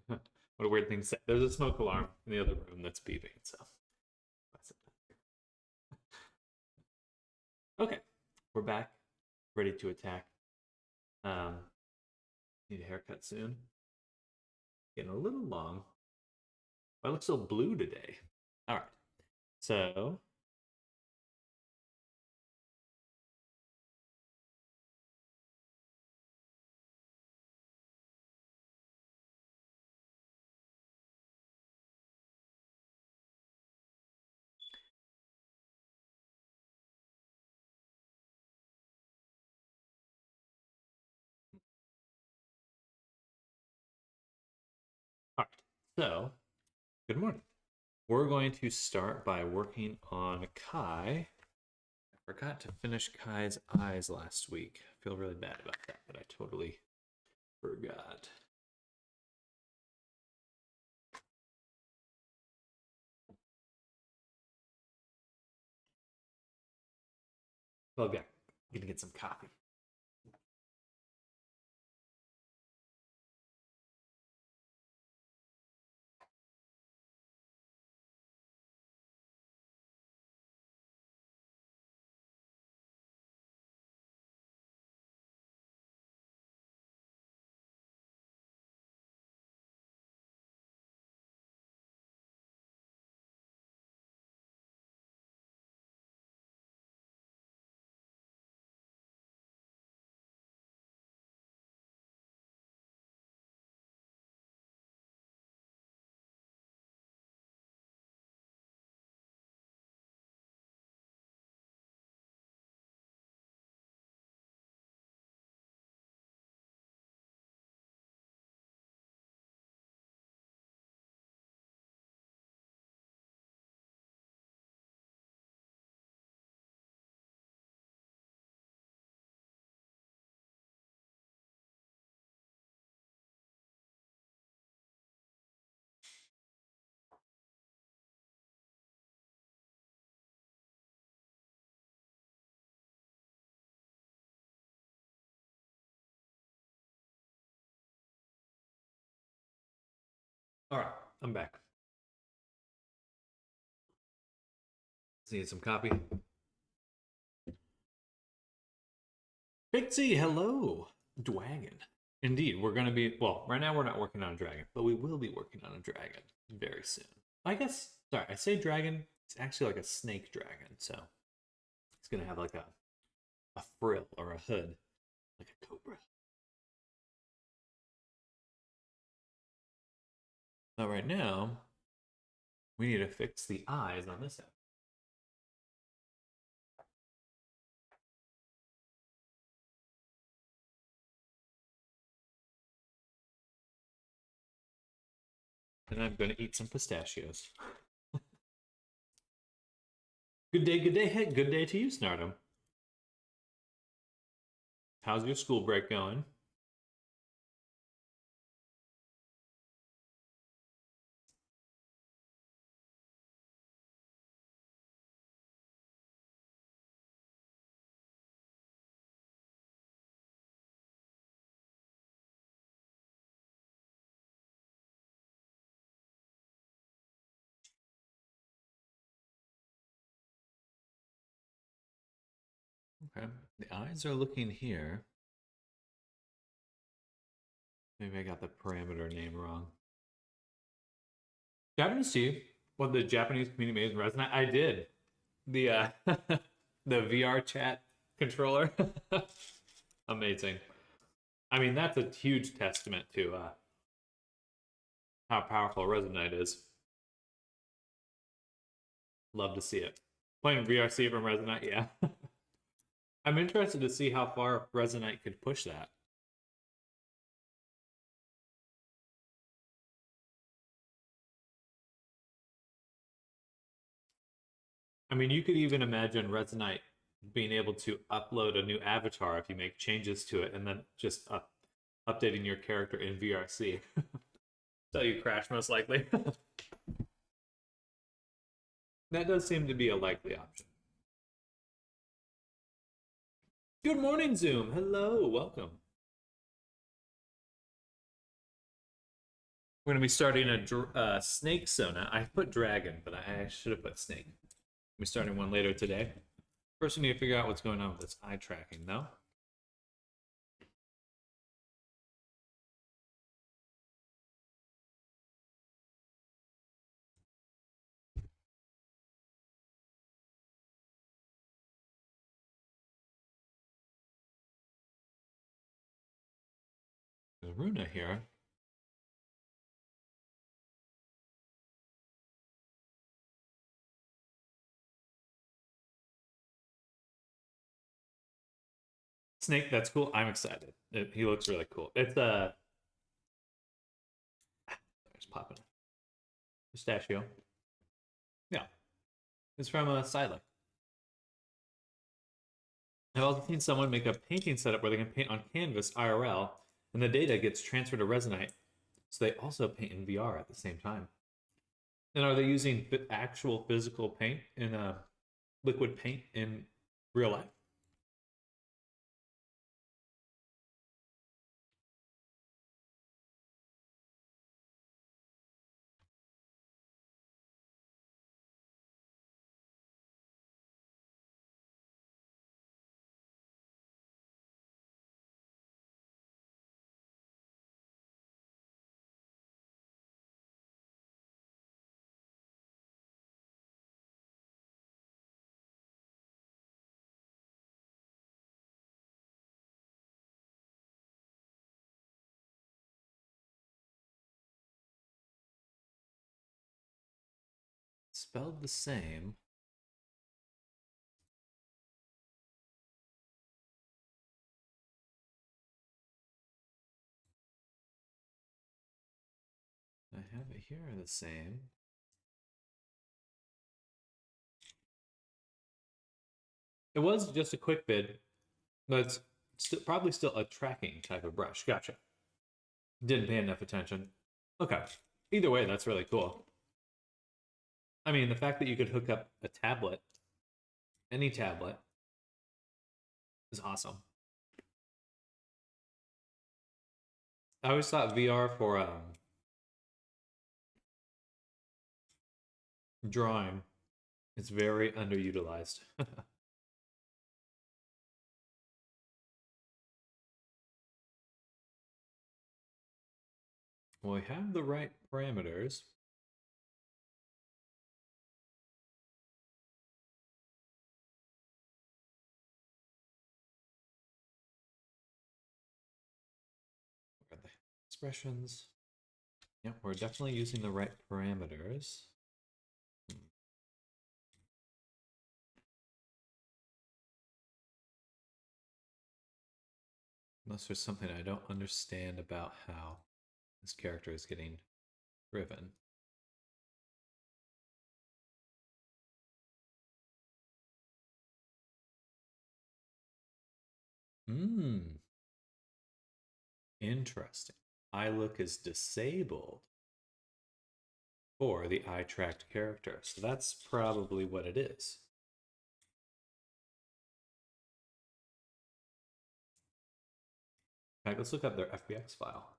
What a weird thing to say. There's a smoke alarm in the other room that's beeping, so. Okay, we're back, ready to attack. Need a haircut soon. Getting a little long. I look so blue today. All right, so all right, so good morning. We're going to start by working on Kai. I forgot to finish Kai's eyes last week. I feel really bad about that, but I totally forgot. Well, yeah, I'm gonna get some coffee. All right, I'm back. Let's need some coffee. Pixie, hello. Dragon. Indeed, we're going to be, well, right now we're not working on a dragon, but we will be working on a dragon very soon. I guess, sorry, I say dragon, it's actually like a snake dragon, so it's going to have like a frill or a hood, like a cobra. But right now, we need to fix the eyes on this app. And I'm going to eat some pistachios. Good day, good day. Hey, good day to you, Snardum. How's your school break going? Okay, the eyes are looking here. Maybe I got the parameter name wrong. Did I see what the Japanese community made in Resonate? I did. The the VR chat controller. Amazing. I mean, that's a huge testament to how powerful Resonate is. Love to see it. Playing VRC from Resonate, yeah. I'm interested to see how far Resonate could push that. I mean, you could even imagine Resonate being able to upload a new avatar if you make changes to it, and then just updating your character in VRC. So you crash, most likely. That does seem to be a likely option. Good morning, Zoom. Hello, welcome. We're gonna be starting a snake sona. I put dragon, but I should have put snake. We're starting one later today. First, we need to figure out what's going on with this eye tracking, though. There's Runa here. Snake, that's cool. I'm excited. He looks really cool. It's there's popping pistachio. Yeah, it's from a Silac. I've also seen someone make a painting setup where they can paint on canvas IRL, and the data gets transferred to Resonite, so they also paint in VR at the same time. And are they using actual physical paint in a liquid paint in real life? Spelled the same. I have it here the same. It was just a quick bid, but it's probably still a tracking type of brush. Gotcha. Didn't pay enough attention. Okay. Either way, that's really cool. I mean, the fact that you could hook up a tablet, any tablet, is awesome. I always thought VR for drawing is very underutilized. Well, we have the right parameters. Where are the expressions? Yep, we're definitely using the right parameters. Unless there's something I don't understand about how this character is getting driven. Hmm. Interesting. Eye look is disabled for the eye tracked character. So that's probably what it is. In fact, let's look up their FBX file.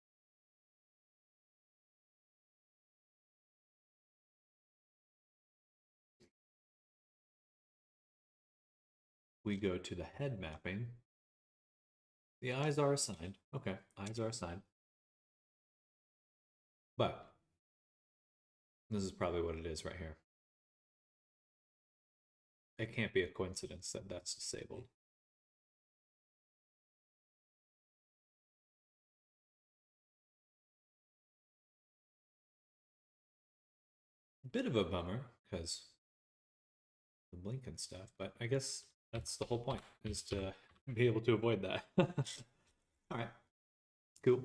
We go to the head mapping. The eyes are assigned. Okay, eyes are assigned. But this is probably what it is right here. It can't be a coincidence that that's disabled. A bit of a bummer because the blink and stuff, but I guess that's the whole point, is to be able to avoid that. All right, cool.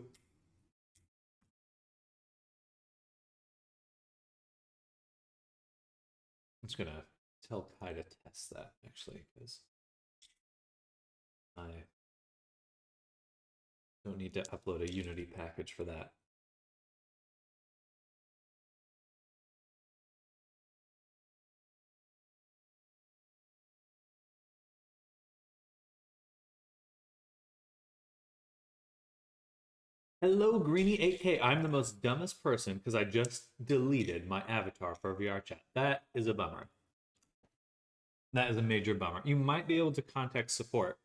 I'm just gonna tell Kai to test that actually, because I don't need to upload a Unity package for that. Hello, Greenie8K. I'm the most dumbest person because I just deleted my avatar for VR chat. That is a bummer. That is a major bummer. You might be able to contact support.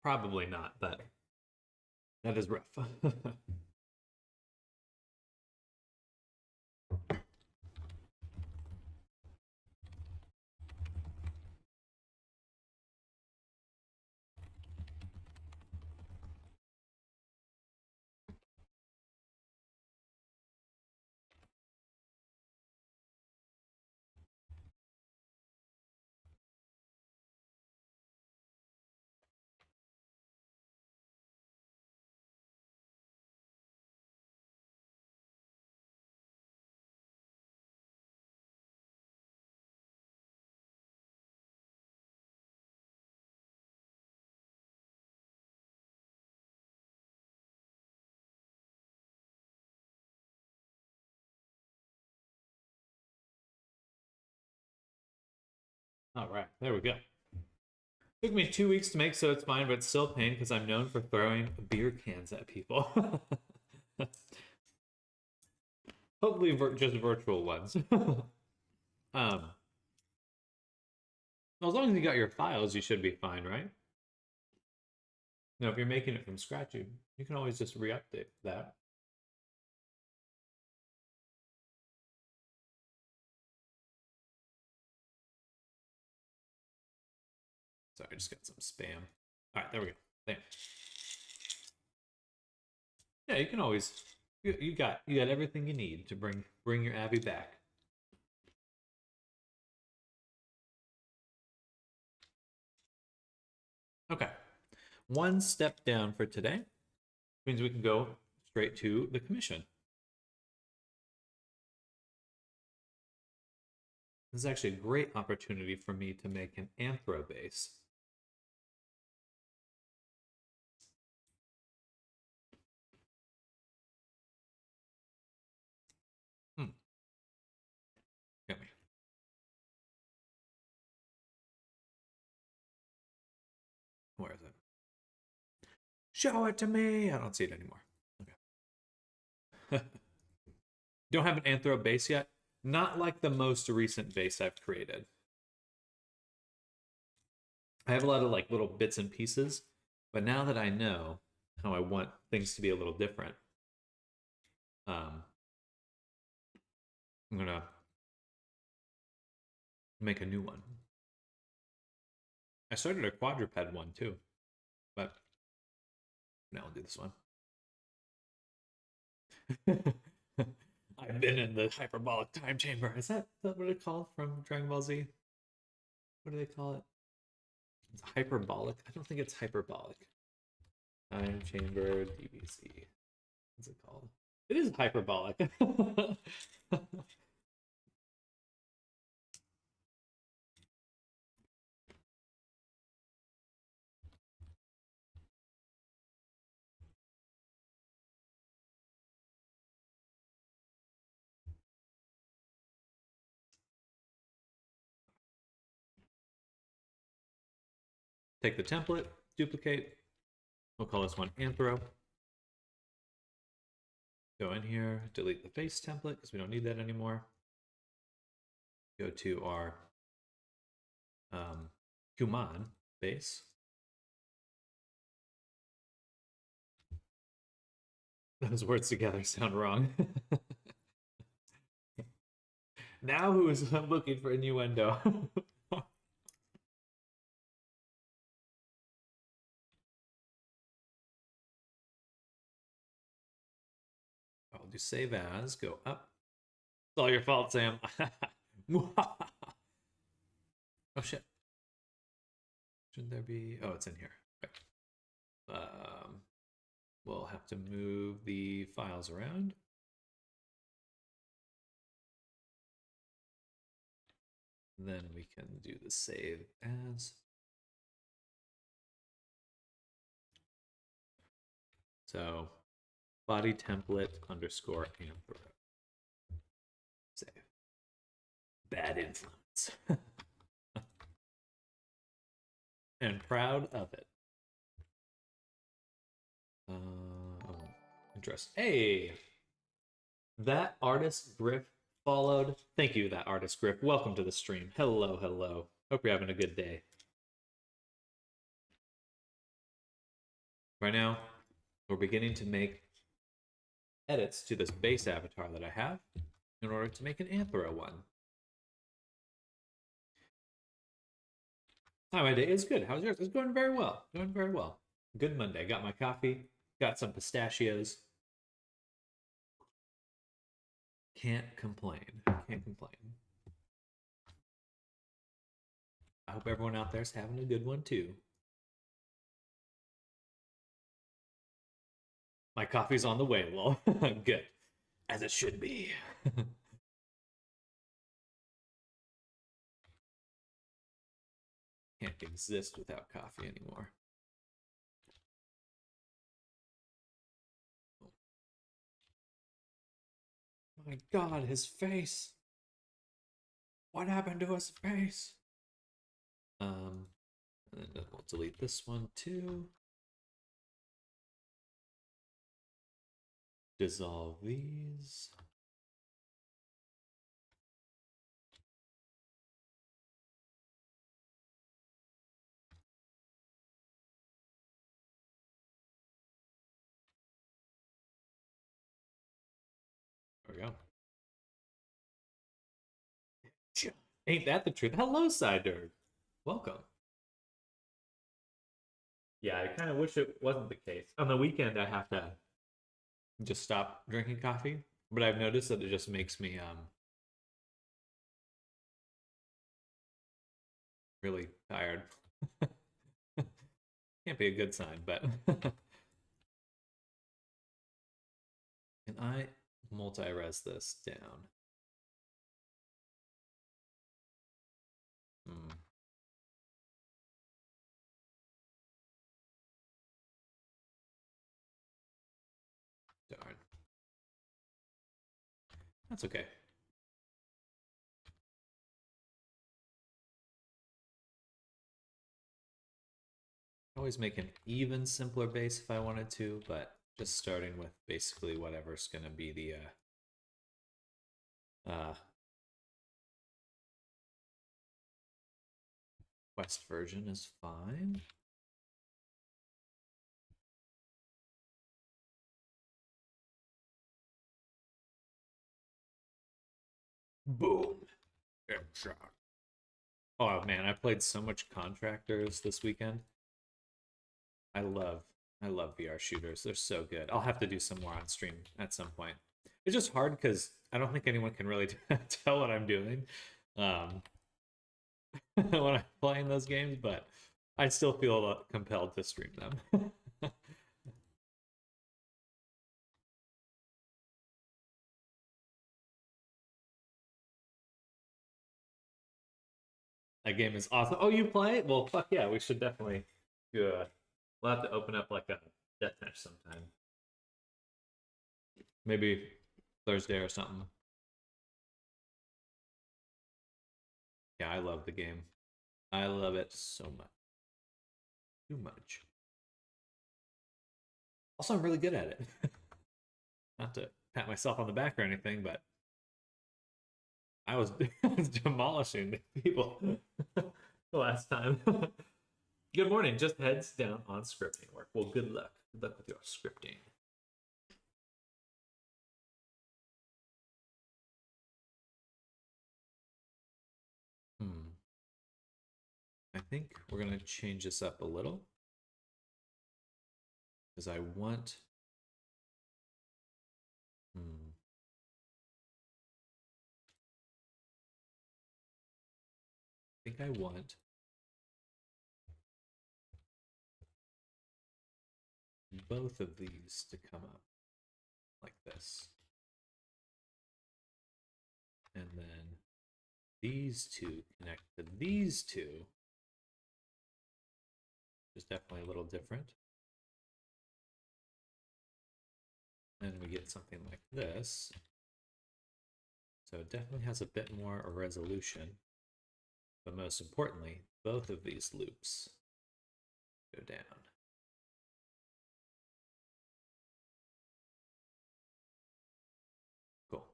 Probably not, but that is rough. All right, there we go. Took me 2 weeks to make, so it's fine, but it's still pain because I'm known for throwing beer cans at people. Hopefully, just virtual ones. As long as you got your files, you should be fine, right? If you're making it from scratch, you can always just re-update that. Sorry, I just got some spam. All right, there we go. There. Yeah, you can always you got everything you need to bring your Abby back. Okay. One step down for today means we can go straight to the commission. This is actually a great opportunity for me to make an anthro base. Get me. Where is it? Show it to me. I don't see it anymore. Okay. Don't have an anthro base yet. Not like the most recent base I've created. I have a lot of like little bits and pieces, but now that I know how I want things to be a little different, I'm gonna make a new one. I started a quadruped one too, but now I'll do this one. I've been in the hyperbolic time chamber. Is that what it's called from Dragon Ball Z? What do they call it? It's hyperbolic. I don't think it's hyperbolic. Time chamber DBC. What's it called? It is hyperbolic. Take the template, duplicate. We'll call this one Anthro. Go in here, delete the face template because we don't need that anymore. Go to our Kuman base. Those words together sound wrong. Now who is looking for innuendo? I'll do save as, go up. It's all your fault, Sam. Oh shit. Should there be? Oh, it's in here. Okay. We'll have to move the files around. Then we can do the save as. So body template underscore anthro. Save. Bad influence. And proud of it. Interest. Hey, that artist Griff followed. Thank you, that artist Griff. Welcome to the stream. Hello, hello. Hope you're having a good day. Right now, we're beginning to make edits to this base avatar that I have in order to make an Anthro one. Hi, my day is good. How's yours? It's going very well. Going very well. Good Monday. Got my coffee. Got some pistachios. Can't complain. Can't complain. I hope everyone out there's having a good one too. My coffee's on the way. Well, good. As it should be. Can't exist without coffee anymore. My God, his face. What happened to his face? And then we'll delete this one too. Dissolve these. There we go. Ain't that the truth? Hello, Siderd. Welcome. Yeah, I kind of wish it wasn't the case. On the weekend, I have to just stop drinking coffee, but I've noticed that it just makes me really tired. Can't be a good sign, but can I multi-res this down? Darn. That's okay. Always make an even simpler base if I wanted to, but just starting with basically whatever's going to be the Quest version is fine. Boom. Headshot. Oh man, I played so much Contractors this weekend. I love VR shooters. They're so good. I'll have to do some more on stream at some point. It's just hard because I don't think anyone can really tell what I'm doing when I'm playing those games, but I still feel compelled to stream them. That game is awesome. Oh, you play it? Well, fuck yeah, we should definitely do a... We'll have to open up like a deathmatch sometime. Maybe Thursday or something. Yeah, I love the game. I love it so much. Too much. Also, I'm really good at it. Not to pat myself on the back or anything, but I was demolishing people the last time. Good morning. Just heads down on scripting work. Well, good luck. Good luck with your scripting. I think we're going to change this up a little because I want... I think I want both of these to come up like this. And then these two connect to these two. Which is definitely a little different. And we get something like this. So it definitely has a bit more resolution. But most importantly, both of these loops go down.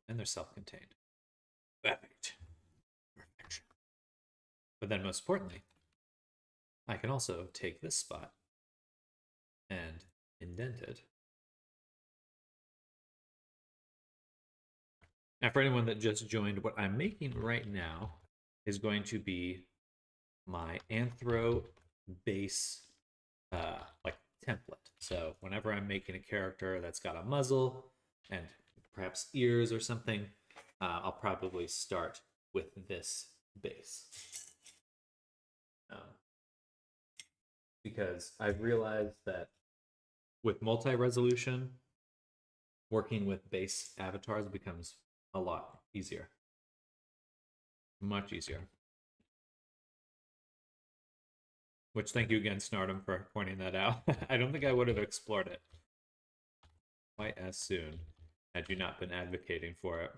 and they're self-contained. Perfect. Perfection. But then most importantly, I can also take this spot and indent it. Now, for anyone that just joined, what I'm making right now is going to be my anthro base like template. So whenever I'm making a character that's got a muzzle and perhaps ears or something, I'll probably start with this base. Because I've realized that with multi-resolution, working with base avatars becomes a lot easier. Much easier. Which, thank you again, Snardom, for pointing that out. I don't think I would have explored it quite as soon had you not been advocating for it.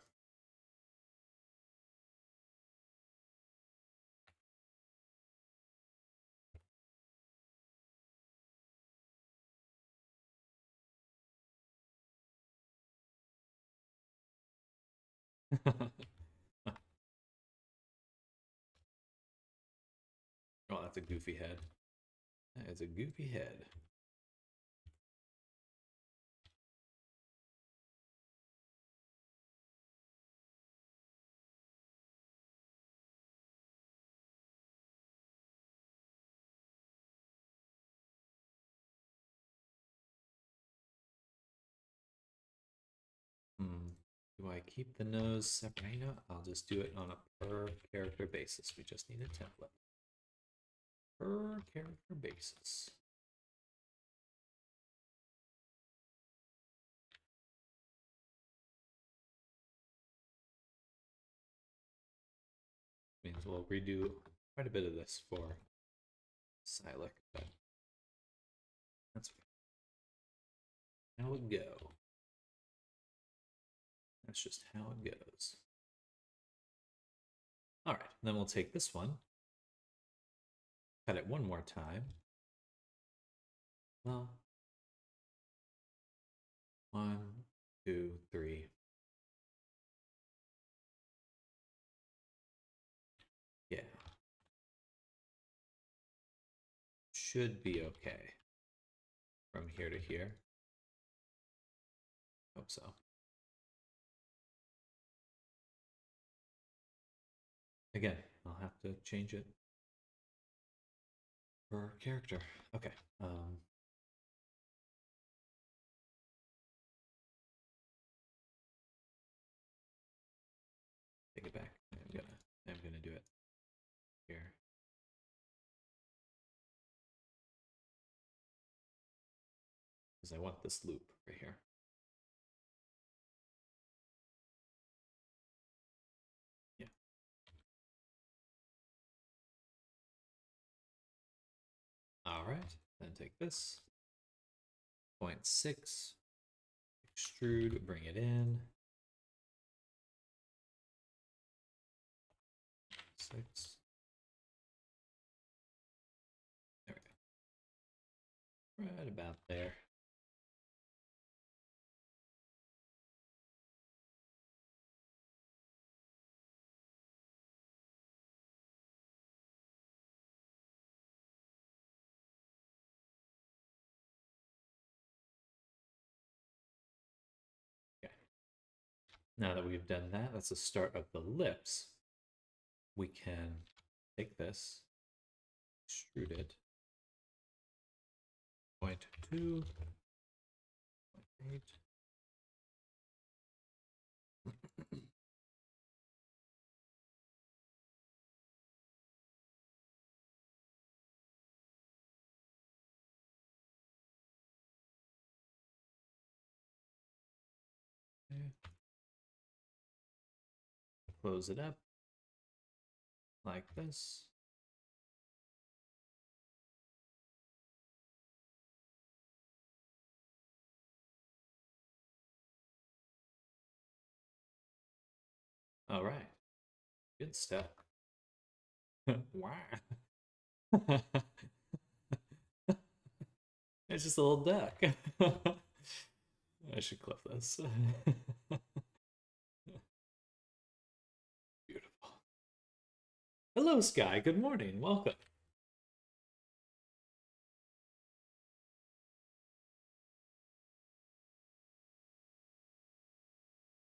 Oh, that's a goofy head. That is a goofy head. Do I keep the nose separate? You know, I'll just do it on a per character basis. We just need a template. Per character basis. Means we'll redo quite a bit of this for Silik, but that's how it go. That's just how it goes. All right, then we'll take this one, cut it one more time. Well, 1, 2, 3. Yeah. Should be okay. From here to here. Hope so. Again, I'll have to change it per character. Okay. Take it back. I'm gonna do it here. Because I want this loop right here. Yeah. All right. Then take this. 0.6. Extrude. Bring it in. 6. There we go. Right about there. Okay. Now that we've done that, that's the start of the lips. We can take this, extrude it, 0.2, 0.8. Close it up like this. All right, good stuff. Wow. It's just a little duck. I should clip this. Hello, Sky. Good morning. Welcome.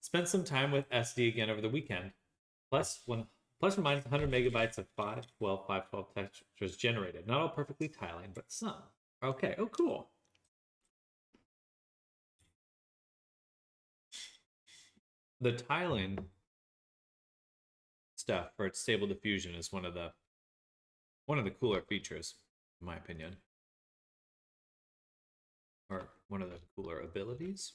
Spent some time with SD again over the weekend. Plus or minus 100 megabytes of 512 textures generated. Not all perfectly tiling, but some. Okay. Oh, cool. The tiling stuff for its stable diffusion is one of the cooler features, in my opinion, or one of the cooler abilities.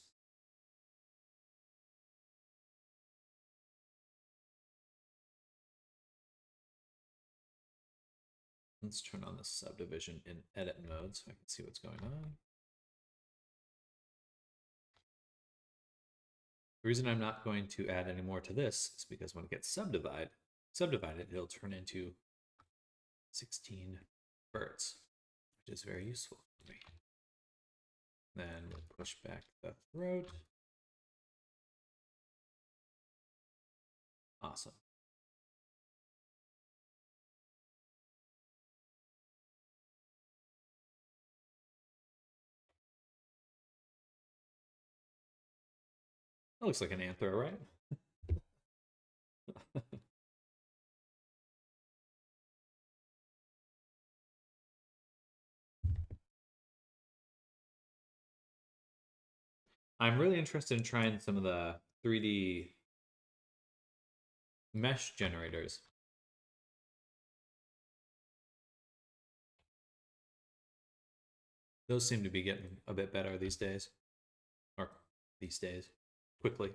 Let's turn on the subdivision in edit mode so I can see what's going on. The reason I'm not going to add any more to this is because when it gets subdivided, it'll turn into 16 birds, which is very useful for me. Then we'll push back the throat. Awesome. That looks like an anthro, right? I'm really interested in trying some of the 3D mesh generators. Those seem to be getting a bit better these days. Or these days. Quickly.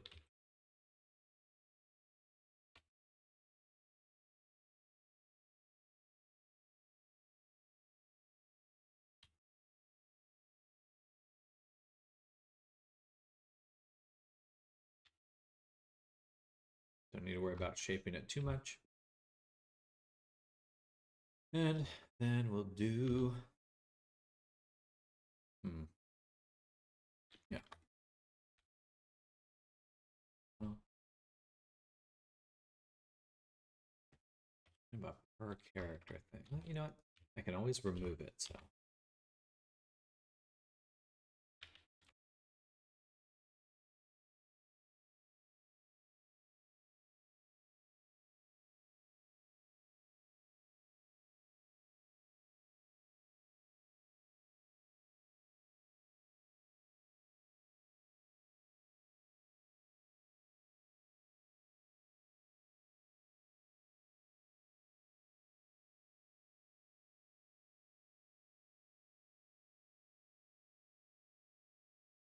Don't need to worry about shaping it too much. And then we'll do... Yeah. Well, about per character thing. Well, you know what? I can always remove it, so...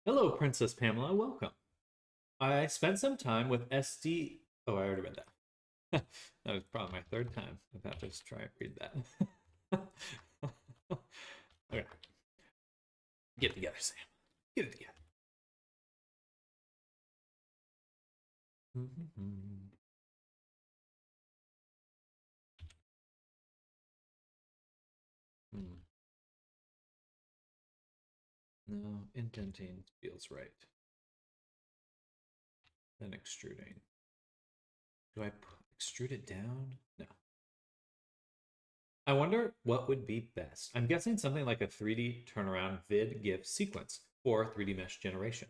Hello, Princess Pamela. Welcome. I spent some time with SD. Oh, I already read that. That was probably my third time. I've got to just try and read that. Okay. Get it together, Sam. Get it together. No, indenting feels right. Then extruding. Do I extrude it down? No. I wonder what would be best. I'm guessing something like a 3D turnaround vid GIF sequence or 3D mesh generation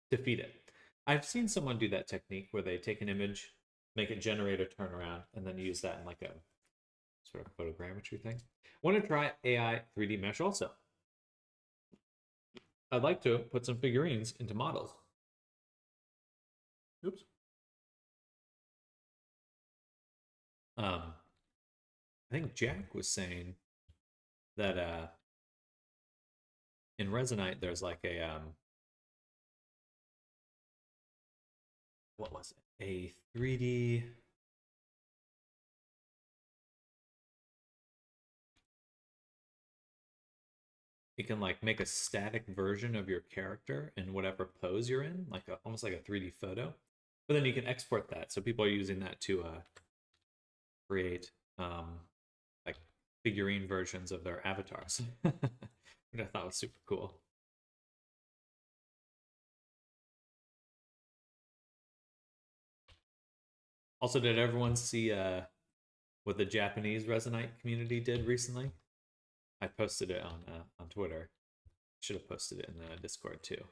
to feed it. I've seen someone do that technique where they take an image, make it generate a turnaround, and then use that in like a sort of photogrammetry thing. I want to try AI 3D mesh also. I'd like to put some figurines into models. Oops. I think Jack was saying that in Resonite there's like a what was it? A 3D you can like make a static version of your character in whatever pose you're in, like almost like a 3D photo. But then you can export that, so people are using that to create like figurine versions of their avatars, which I thought was super cool. Also, did everyone see what the Japanese Resonite community did recently. I posted it on Twitter. Should have posted it in the Discord too.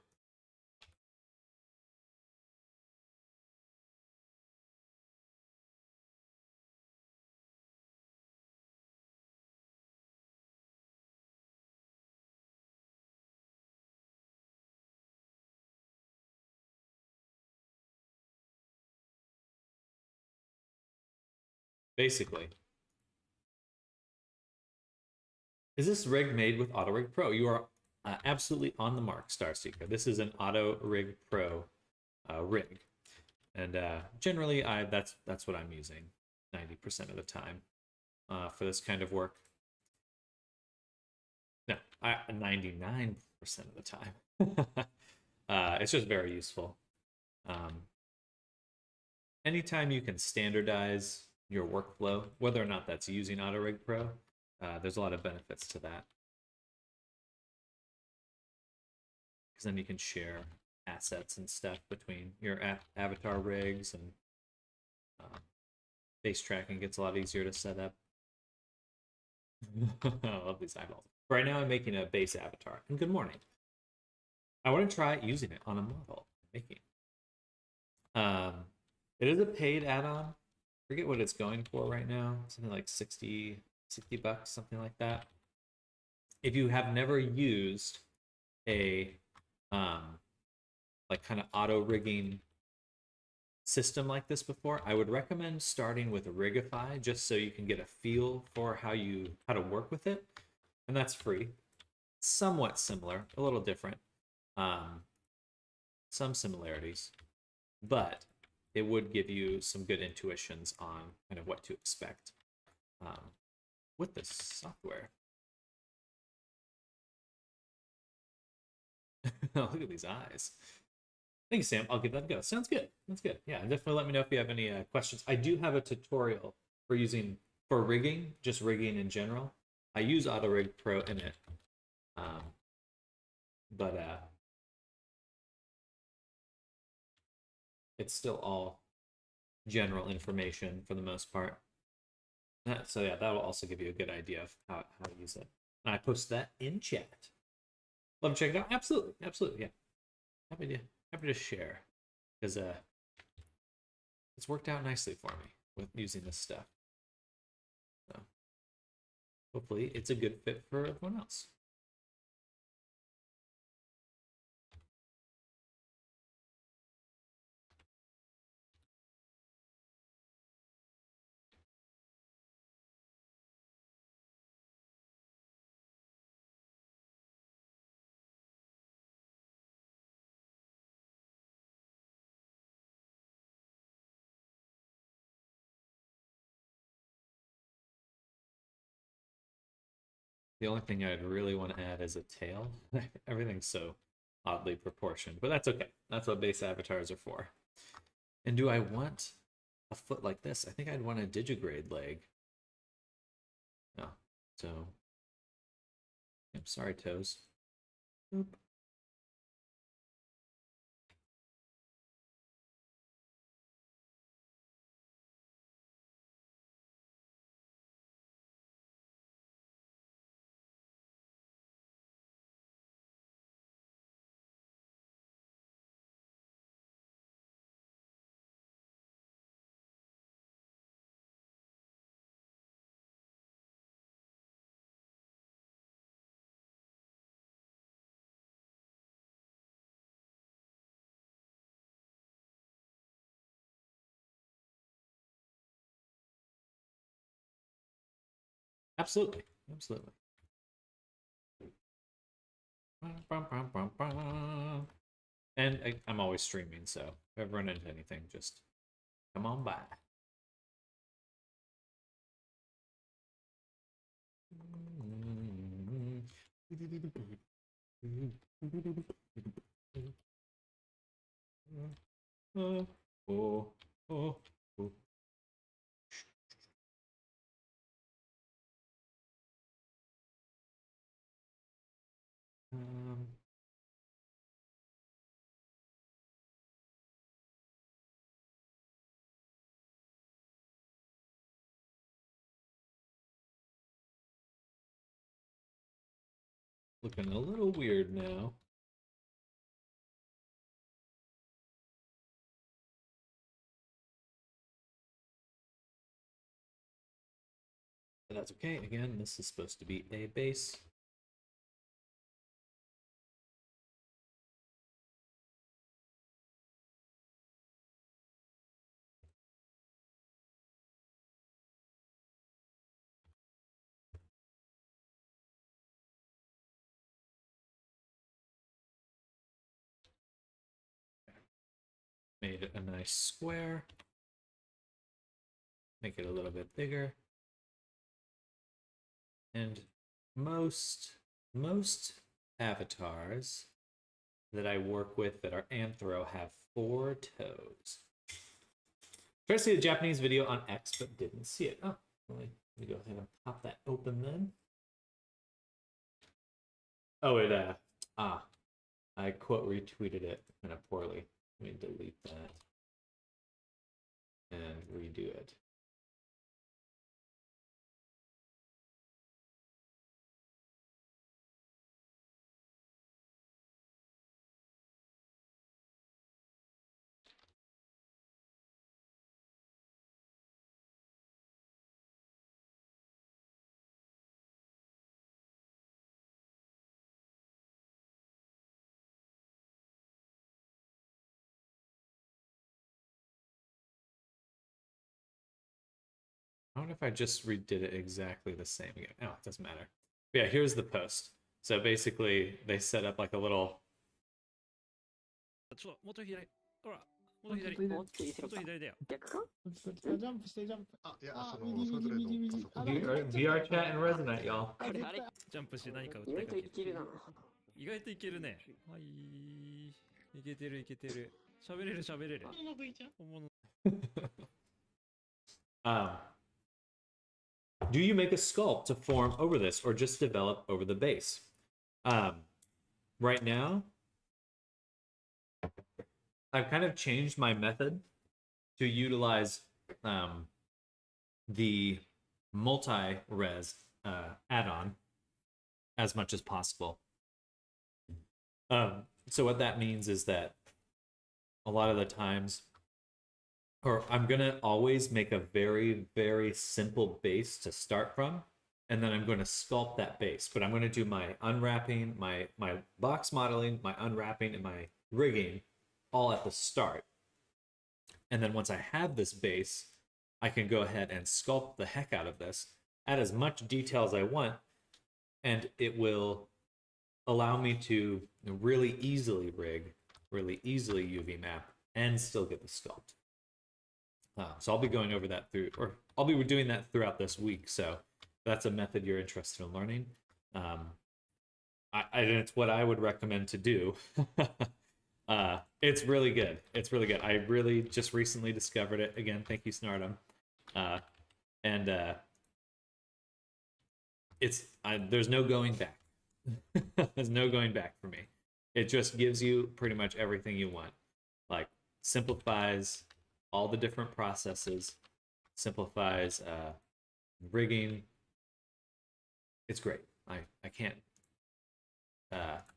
Basically, is this rig made with Auto Rig Pro? You are absolutely on the mark, Starseeker. This is an Auto Rig Pro rig, and generally, that's what I'm using 90% of the time for this kind of work. No, 99% of the time. It's just very useful. Anytime you can standardize your workflow, whether or not that's using AutoRig Pro, there's a lot of benefits to that. Because then you can share assets and stuff between your avatar rigs, and face tracking gets a lot easier to set up. I love these eyeballs. Right now I'm making a base avatar. And good morning. I want to try using it on a model I'm making. It is a paid add-on. Forget what it's going for right now. Something like 60 bucks, something like that. If you have never used a like kind of auto rigging system like this before, I would recommend starting with Rigify just so you can get a feel for how to work with it. And that's free. Somewhat similar, a little different. Some similarities, but it would give you some good intuitions on kind of what to expect with this software. Look at these eyes. Thank you, Sam. I'll give that a go. Sounds good. That's good. Yeah, definitely let me know if you have any questions. I do have a tutorial for rigging, just rigging in general. I use AutoRig Pro in it, but it's still all general information for the most part. So yeah, that will also give you a good idea of how to use it. And I post that in chat. Love to check it out. Absolutely, absolutely, yeah. Happy to share, because it's worked out nicely for me with using this stuff. So hopefully it's a good fit for everyone else. The only thing I'd really want to add is a tail. Everything's so oddly proportioned, but that's okay. That's what base avatars are for. And do I want a foot like this? I think I'd want a digigrade leg. No. So, yep, sorry, toes. Boop. Absolutely. Absolutely. And I'm always streaming, so if I run into anything, just come on by. Oh, oh, oh. Um, Looking a little weird now. But that's okay. Again, this is supposed to be a base. Made it a nice square. Make it a little bit bigger. And most avatars that I work with that are anthro have 4 toes. Tried to see the Japanese video on X, but didn't see it. Oh, let me go ahead and pop that open then. Oh, I quote retweeted it kind of poorly. Let me delete that and redo it. I wonder if I just redid it exactly the same again. Oh, it doesn't matter. But yeah, here's the post. So basically, they set up like a little. ちょっともっと左。ほら、もっと左。もっと左だよ。逆かジャンプしてジャンプ。あ、いや、そ右の、それぞれの右パソコン。 VR chat and Resonate, y'all. あれあれジャンプして何か訴意外とえかける。いけるな。意外といけるね。はい。いけてるいけてる。喋れる喋れる。うまくいっちゃう。本物。Do you make a sculpt to form over this or just develop over the base? Right now, I've kind of changed my method to utilize the multi-res add-on as much as possible. So what that means is that a lot of the times, or I'm gonna always make a very, very simple base to start from, and then I'm going to sculpt that base. But I'm going to do my unwrapping, my box modeling, my unwrapping, and my rigging all at the start. And then once I have this base, I can go ahead and sculpt the heck out of this, add as much detail as I want, and it will allow me to really easily rig, really easily UV map, and still get the sculpt. So I'll be going over that or I'll be doing that throughout this week. So if that's a method you're interested in learning. It's what I would recommend to do. It's really good. It's really good. I really just recently discovered it. Again, thank you, Snardum. There's no going back. There's no going back for me. It just gives you pretty much everything you want. Like, simplifies all the different processes, simplifies rigging. It's great. I can't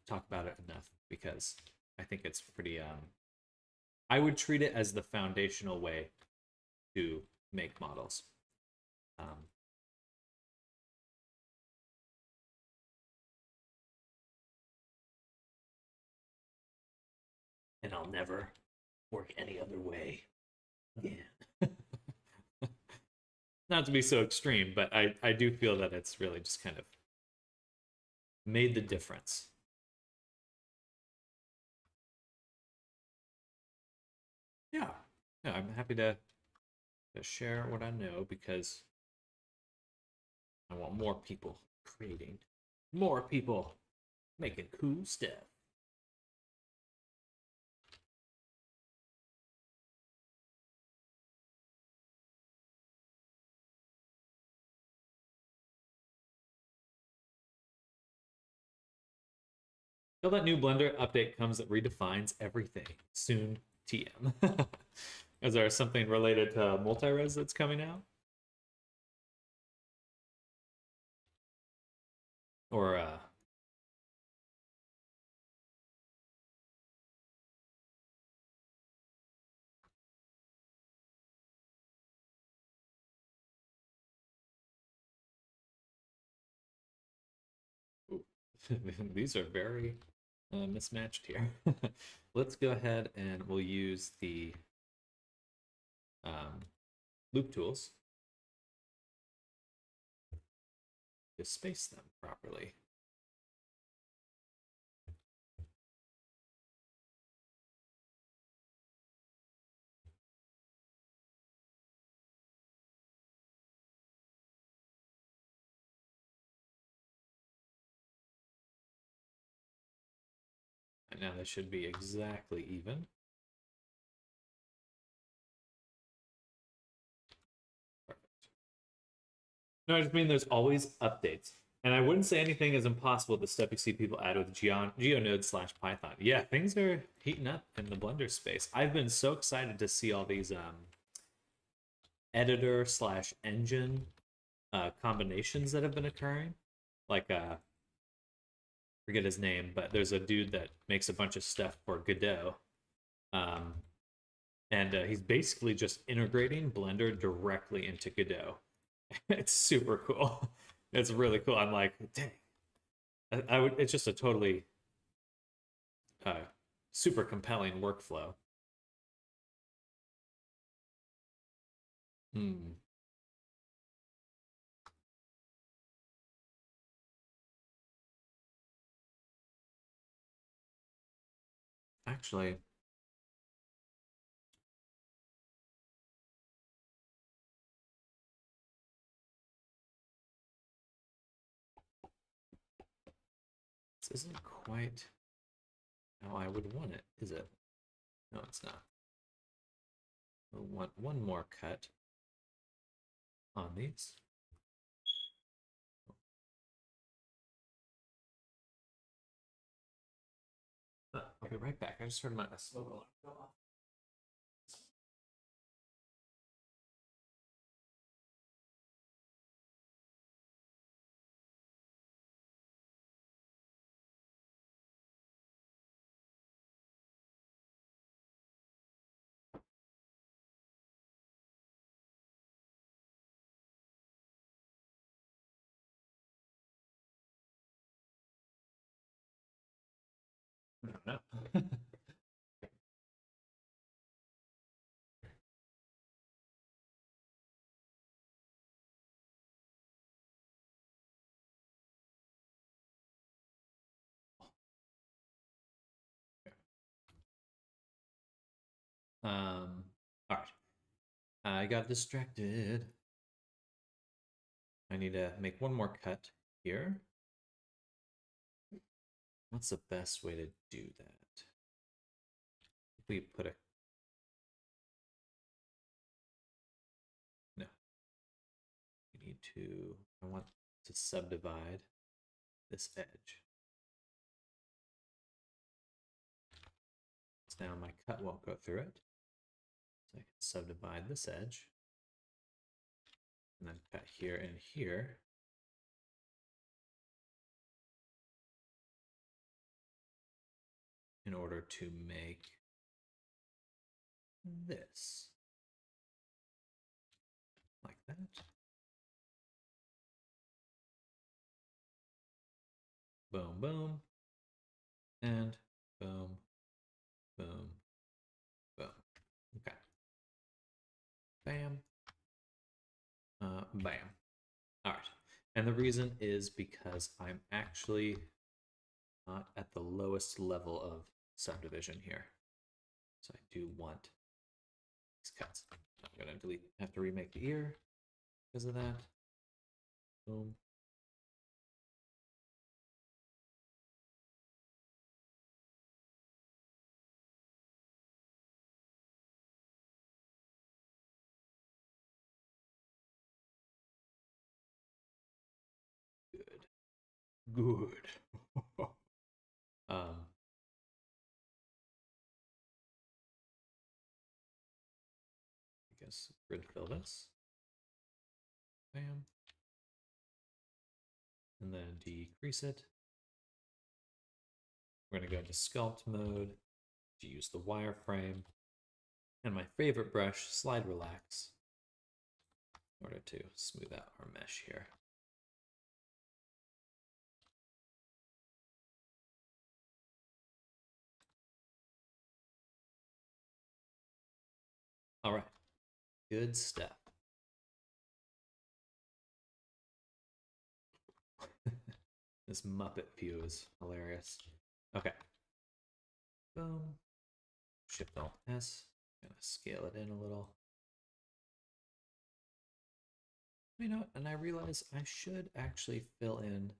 talk about it enough because I think it's pretty I would treat it as the foundational way to make models. And I'll never work any other way. Yeah. Not to be so extreme, but I do feel that it's really just kind of made the difference. Yeah, I'm happy to share what I know because I want more people creating, more people making cool stuff. Till that new Blender update comes that redefines everything. Soon, TM. Is there something related to multi-res that's coming out? Or These are very mismatched here. Let's go ahead and we'll use the loop tools to space them properly. And now they should be exactly even. Perfect. No, I just mean there's always updates. And I wouldn't say anything is impossible with the stuff you see people add with GeoNode/Python. Yeah, things are heating up in the Blender space. I've been so excited to see all these editor/engine combinations that have been occurring. Like, forget his name, but there's a dude that makes a bunch of stuff for Godot. And he's basically just integrating Blender directly into Godot. It's super cool. It's really cool. I'm like, dang. I would. It's just a totally super compelling workflow. Hmm. Actually, this isn't quite how I would want it, is it? No, it's not. We'll want one more cut on these. I'll be right back. I just heard my smoke alarm go off. I don't know. All right. I got distracted. I need to make one more cut here. What's the best way to do that? If we put a... No. We need to... I want to subdivide this edge. So now my cut won't go through it. So I can subdivide this edge. And then cut here and here. In order to make this. Like that. Boom, boom. And boom, boom, boom. Okay. Bam. Bam. All right. And the reason is because I'm actually not at the lowest level of subdivision here. So I do want these cuts. I'm going to have to remake the ear because of that. Boom. Good. Good. I guess grid fill this. Bam. And then decrease it. We're going to go into sculpt mode to use the wireframe. And my favorite brush, slide relax, in order to smooth out our mesh here. Good stuff. This Muppet view is hilarious. Okay. Boom. Shift Alt S. Gonna scale it in a little. You know, and I realize I should actually fill in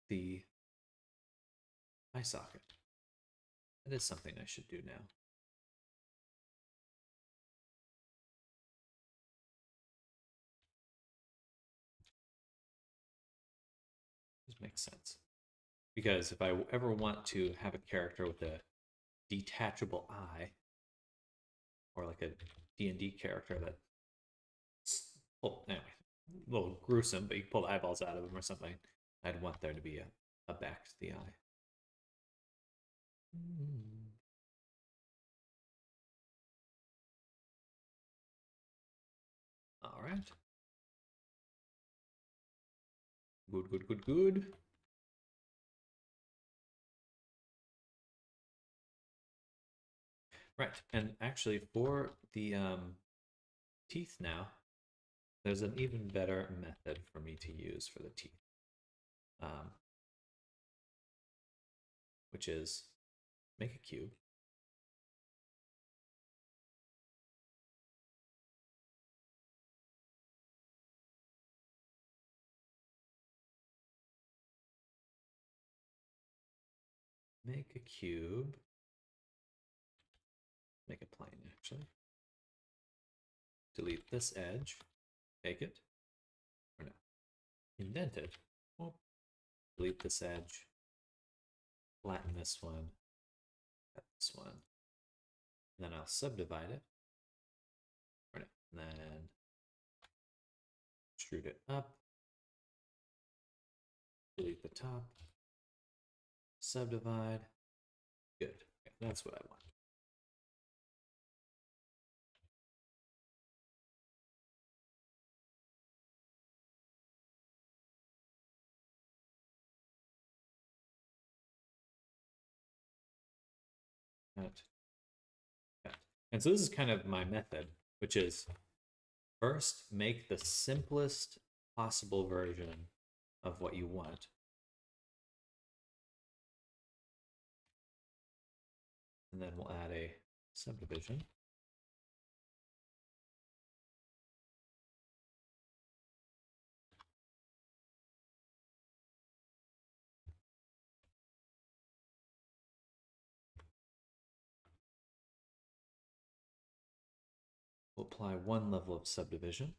the eye socket. That is something I should do now. This makes sense. Because if I ever want to have a character with a detachable eye, or like a D&D character that, well, anyway, a little gruesome, but you can pull the eyeballs out of them or something, I'd want there to be a back to the eye. All right. Good, good, good, good. Right, and actually for the teeth now, there's an even better method for me to use for the teeth, which is make a cube. Make a cube. Make a plane, actually. Delete this edge. Take it. Or no. Indent it. Oh. Delete this edge. Flatten this one. Cut this one. And then I'll subdivide it. Or no. And then extrude it up. Delete the top. Subdivide. Good. Okay, that's what I want. Cut. And so this is kind of my method, which is first make the simplest possible version of what you want. And then we'll add a subdivision. We'll apply one level of subdivision.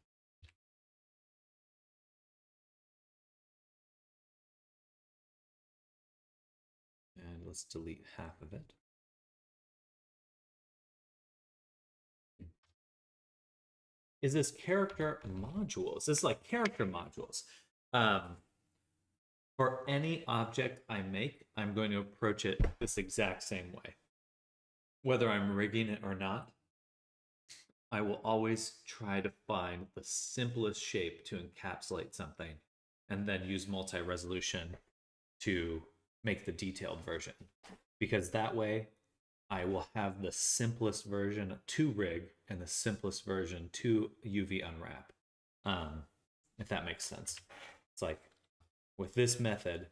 And let's delete half of it. Is this character modules? This is like character modules. For any object I make, I'm going to approach it this exact same way. Whether I'm rigging it or not, I will always try to find the simplest shape to encapsulate something and then use multi-resolution to make the detailed version. Because that way I will have the simplest version to rig and the simplest version to UV unwrap. If that makes sense. It's like with this method,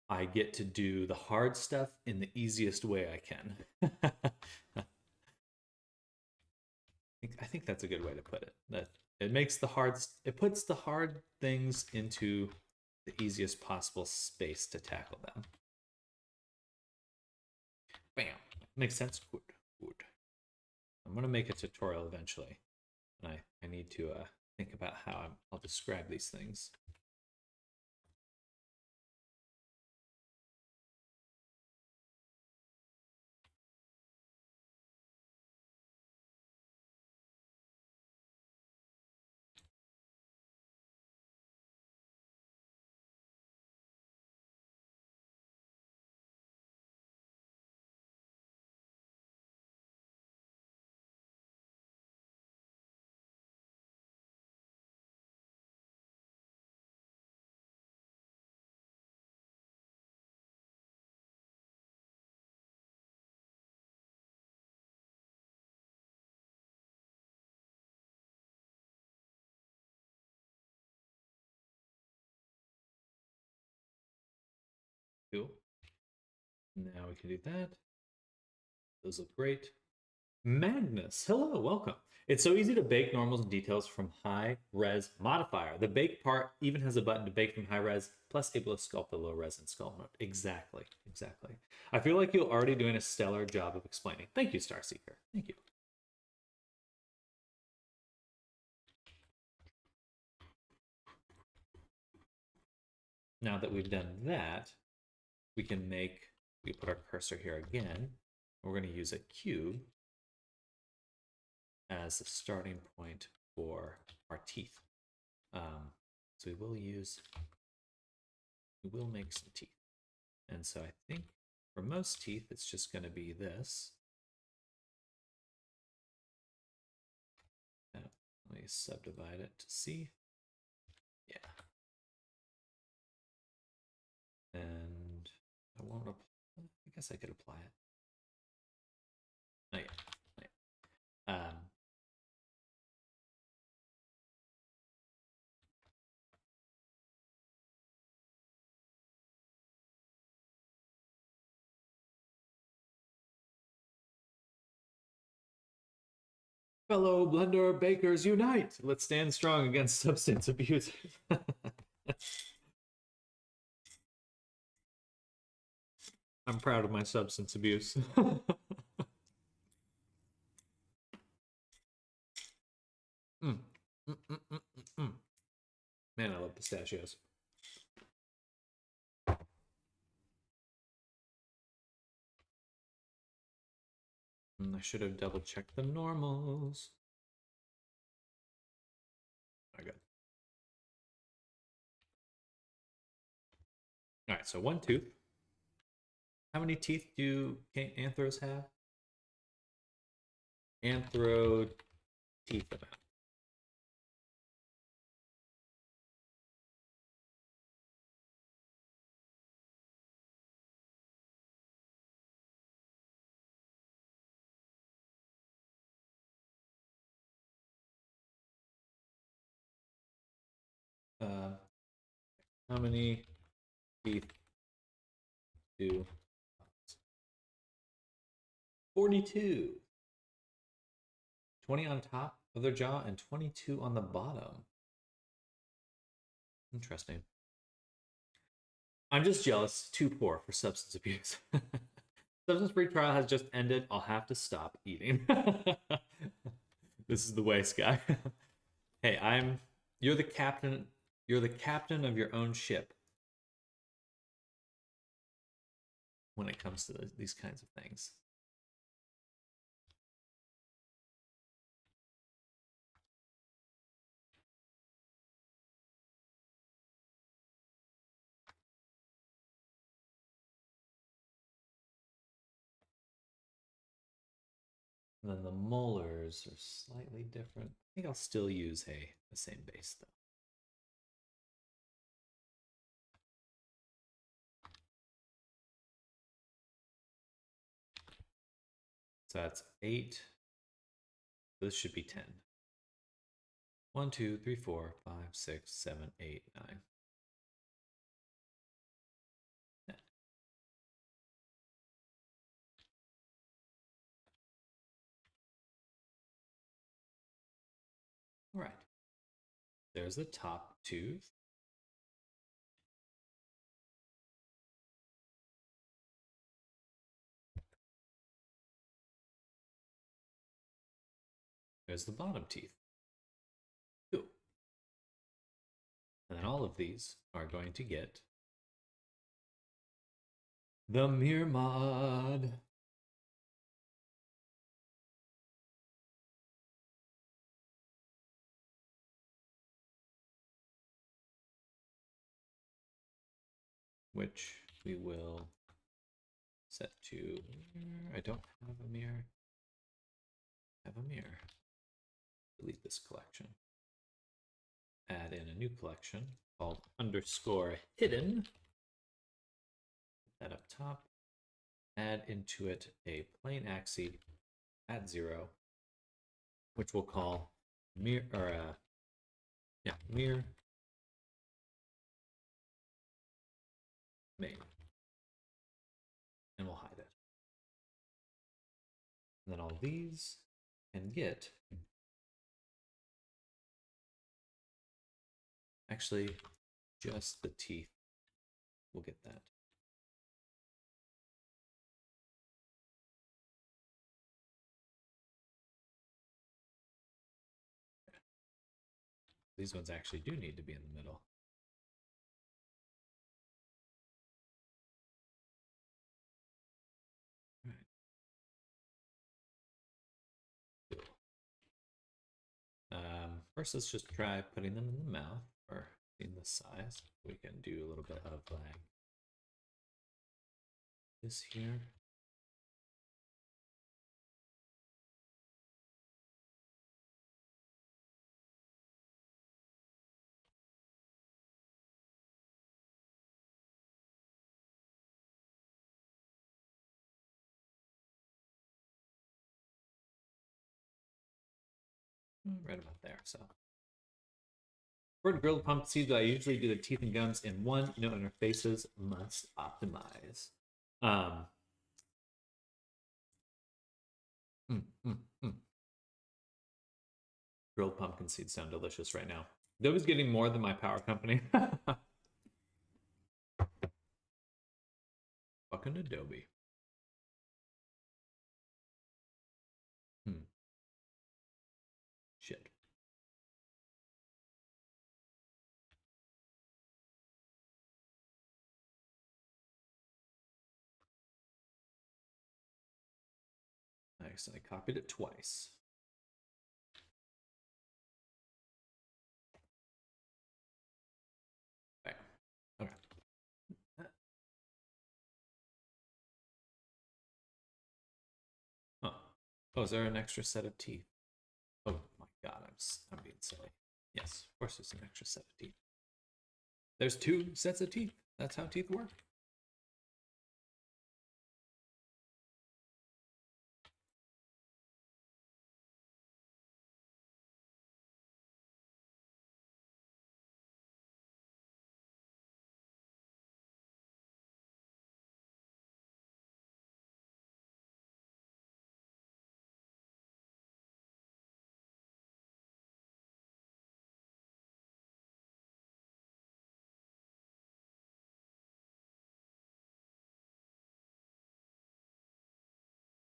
I get to do the hard stuff in the easiest way I can. I think that's a good way to put it. That it makes it puts the hard things into the easiest possible space to tackle them. Bam. Makes sense. Good. Good. I'm gonna make a tutorial eventually, and I need to think about how I'll describe these things. Cool. Now we can do that. Those look great. Magnus, hello, welcome. It's so easy to bake normals and details from high res modifier. The bake part even has a button to bake from high res, plus able to sculpt the low res and sculpt mode. Exactly, exactly. I feel like you're already doing a stellar job of explaining. Thank you, Starseeker. Thank you. Now that we've done that, we put our cursor here again. We're going to use a cube as the starting point for our teeth. So we will make some teeth. And so I think for most teeth, it's just going to be this. Let me subdivide it to see. Yeah. And I won't apply, I guess I could apply it. Oh, yeah. Fellow blender bakers unite! Let's stand strong against substance abuse. I'm proud of my substance abuse. Man, I love pistachios. I should have double checked the normals. I got. All right, so one tooth. How many teeth do anthros have? Anthro teeth amount. How many teeth do 42? 20 on top of their jaw and 22 on the bottom. Interesting. I'm just jealous. Too poor for substance abuse. Substance-free trial has just ended. I'll have to stop eating. This is the way, Sky. Hey, you're the captain. You're the captain of your own ship when it comes to these kinds of things. And then the molars are slightly different. I think I'll still use the same base though. So that's 8. This should be 10. 1, 2, 3, 4, 5, 6, 7, 8, 9. 10. All right. There's the top tooth. There's the bottom teeth. Cool. And then all of these are going to get the mirror mod. Which we will set to, I don't have a mirror. I have a mirror. Delete this collection. Add in a new collection called _hidden. Put that up top. Add into it a plain axis at 0, which we'll call mirror, or mirror main. And then all these can get... Actually, just the teeth. We'll get that. These ones actually do need to be in the middle. All right. Cool. First, let's just try putting them in the mouth or in the size. We can do a little bit of like this here. Right about there. So for grilled pumpkin seeds, I usually do the teeth and gums in one. No interfaces must optimize. Mm, mm, mm. Grilled pumpkin seeds sound delicious right now. Adobe's getting more than my power company. Fucking Adobe. Shit. Nice. I copied it twice. Okay. Okay. Huh. Oh, is there an extra set of teeth? Oh my god, I'm being silly. Yes, of course there's an extra set of teeth. There's 2 sets of teeth. That's how teeth work.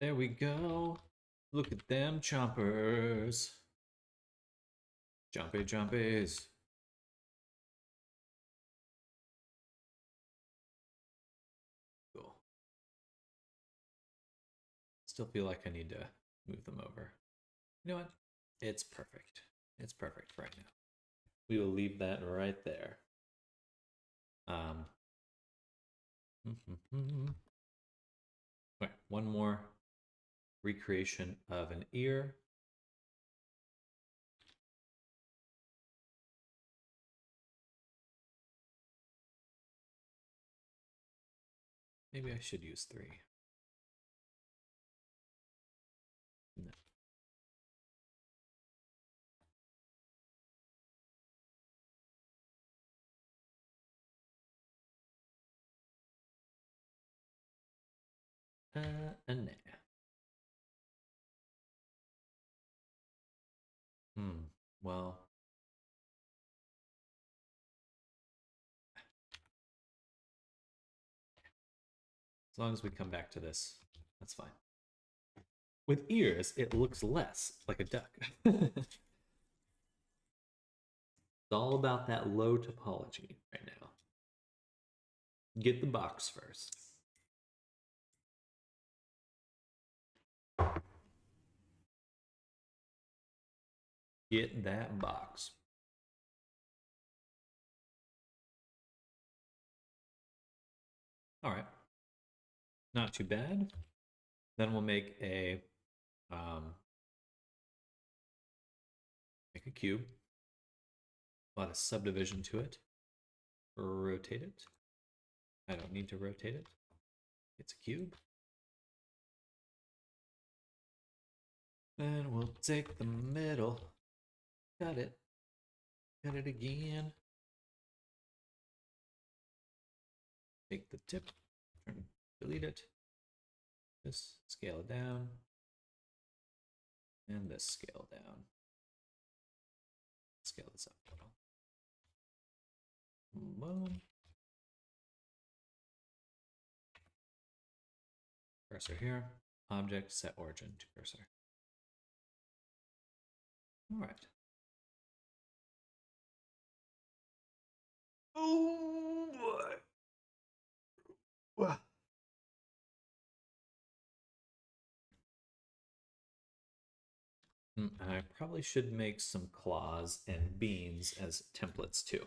There we go. Look at them chompers. Jumpy jumpies. Cool. Still feel like I need to move them over. You know what? It's perfect. It's perfect right now. We will leave that right there. Okay, one more recreation of an ear. Maybe I should use 3. No. And nah. Well. As long as we come back to this, that's fine. With ears, it looks less like a duck. It's all about that low topology right now. Get the box first. Get that box. All right. Not too bad. Then we'll make a cube. A lot of subdivision to it. Rotate it. I don't need to rotate it. It's a cube. And we'll take the middle. Cut it. Cut it again. Take the tip. Delete it. Just scale it down. And this scale down. Scale this up a little. Boom. Cursor here. Object, set origin to cursor. All right. Oh boy. And I probably should make some claws and beans as templates too.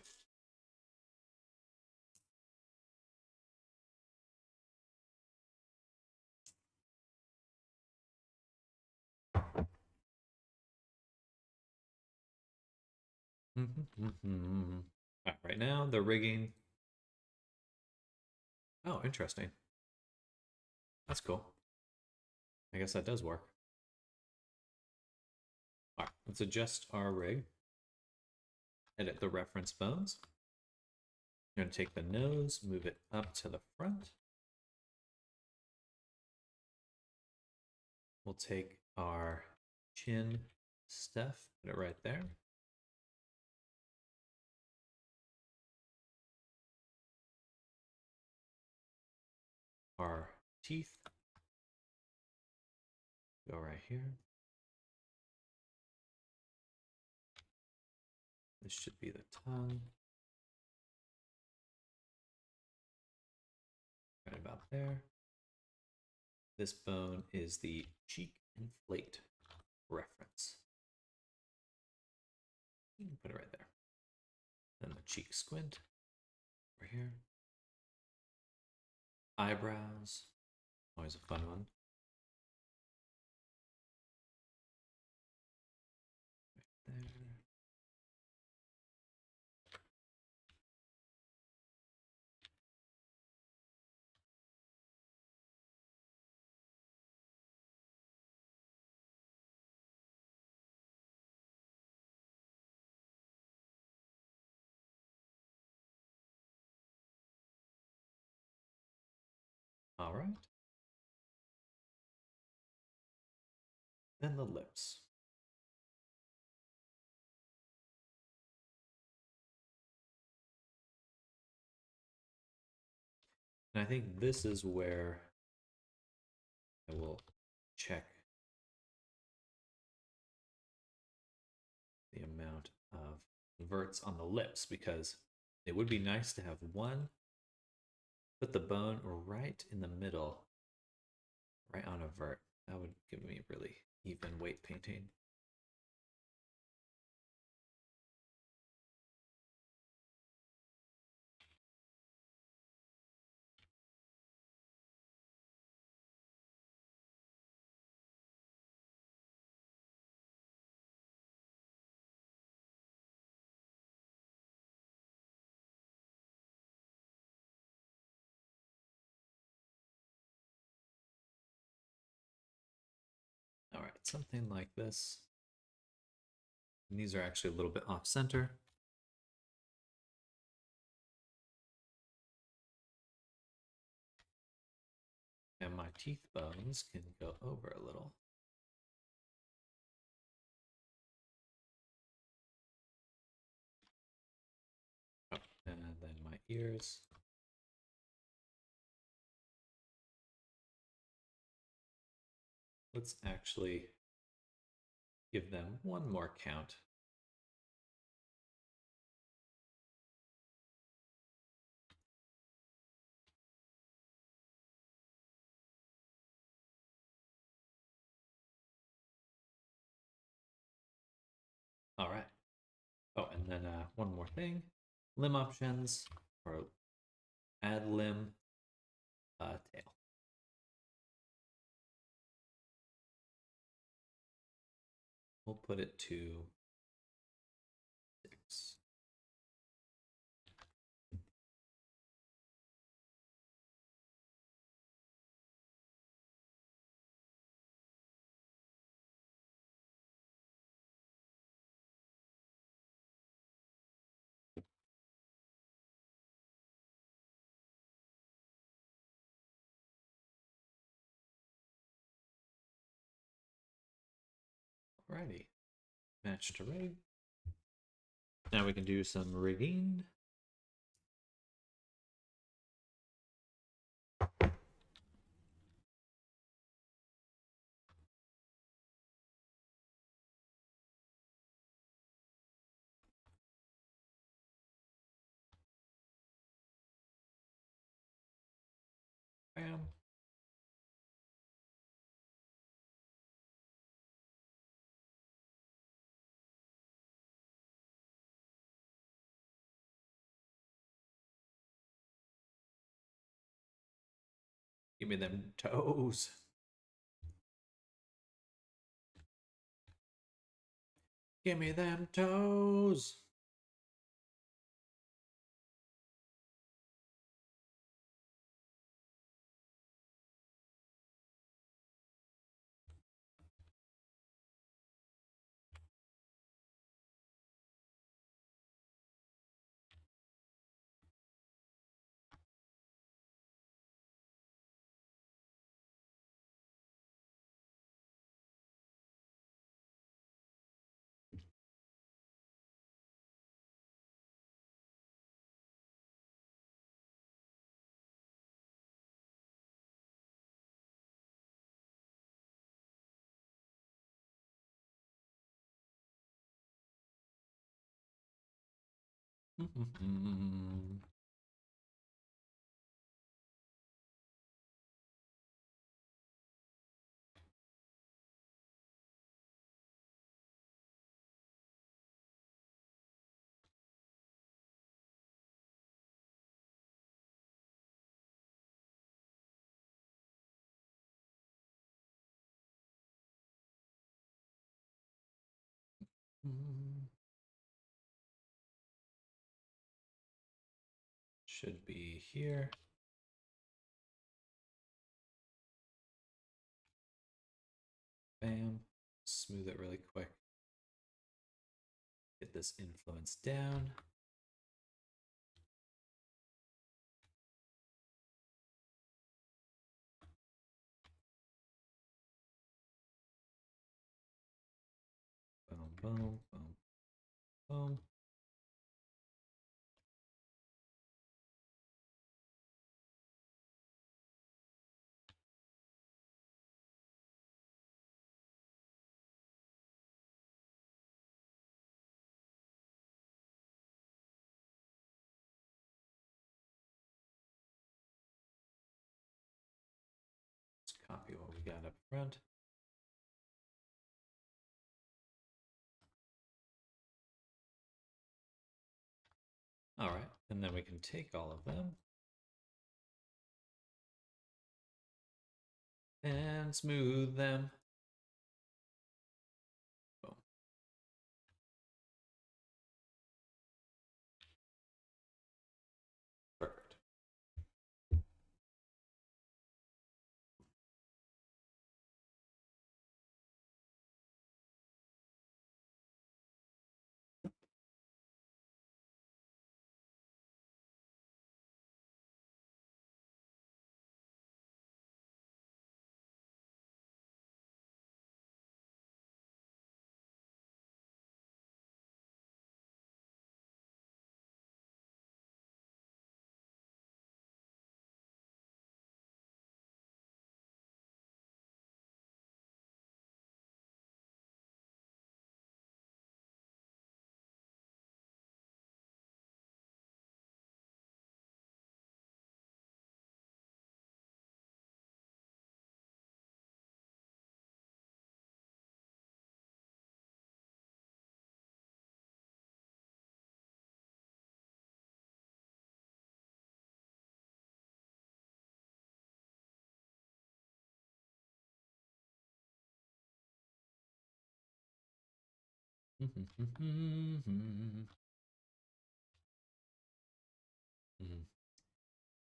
Right now, the rigging. Oh, interesting. That's cool. I guess that does work. All right, let's adjust our rig. Edit the reference bones. I'm going to take the nose, move it up to the front. We'll take our chin stuff, put it right there. Our teeth go right here. This should be the tongue. Right about there. This bone is the cheek inflate reference. You can put it right there. Then the cheek squint over here. Eyebrows, always a fun one. Right there. All right. Then the lips. And I think this is where I will check the amount of verts on the lips, because it would be nice to have one, put the bone right in the middle, right on a vert. That would give me really even weight painting. All right, something like this. And these are actually a little bit off center. And my teeth bones can go over a little. Oh, and then my ears. Let's actually give them one more count. All right. Oh, and then one more thing. Limb options, or add limb, tail. We'll put it to 6. Alrighty. Match to rig. Now we can do some rigging. Bam. Give me them toes. Give me them toes. Should be here. Bam. Smooth it really quick. Get this influence down. Boom, boom, boom, boom. Let's copy what we got up front. All right, and then we can take all of them and smooth them. Boom. Perfect.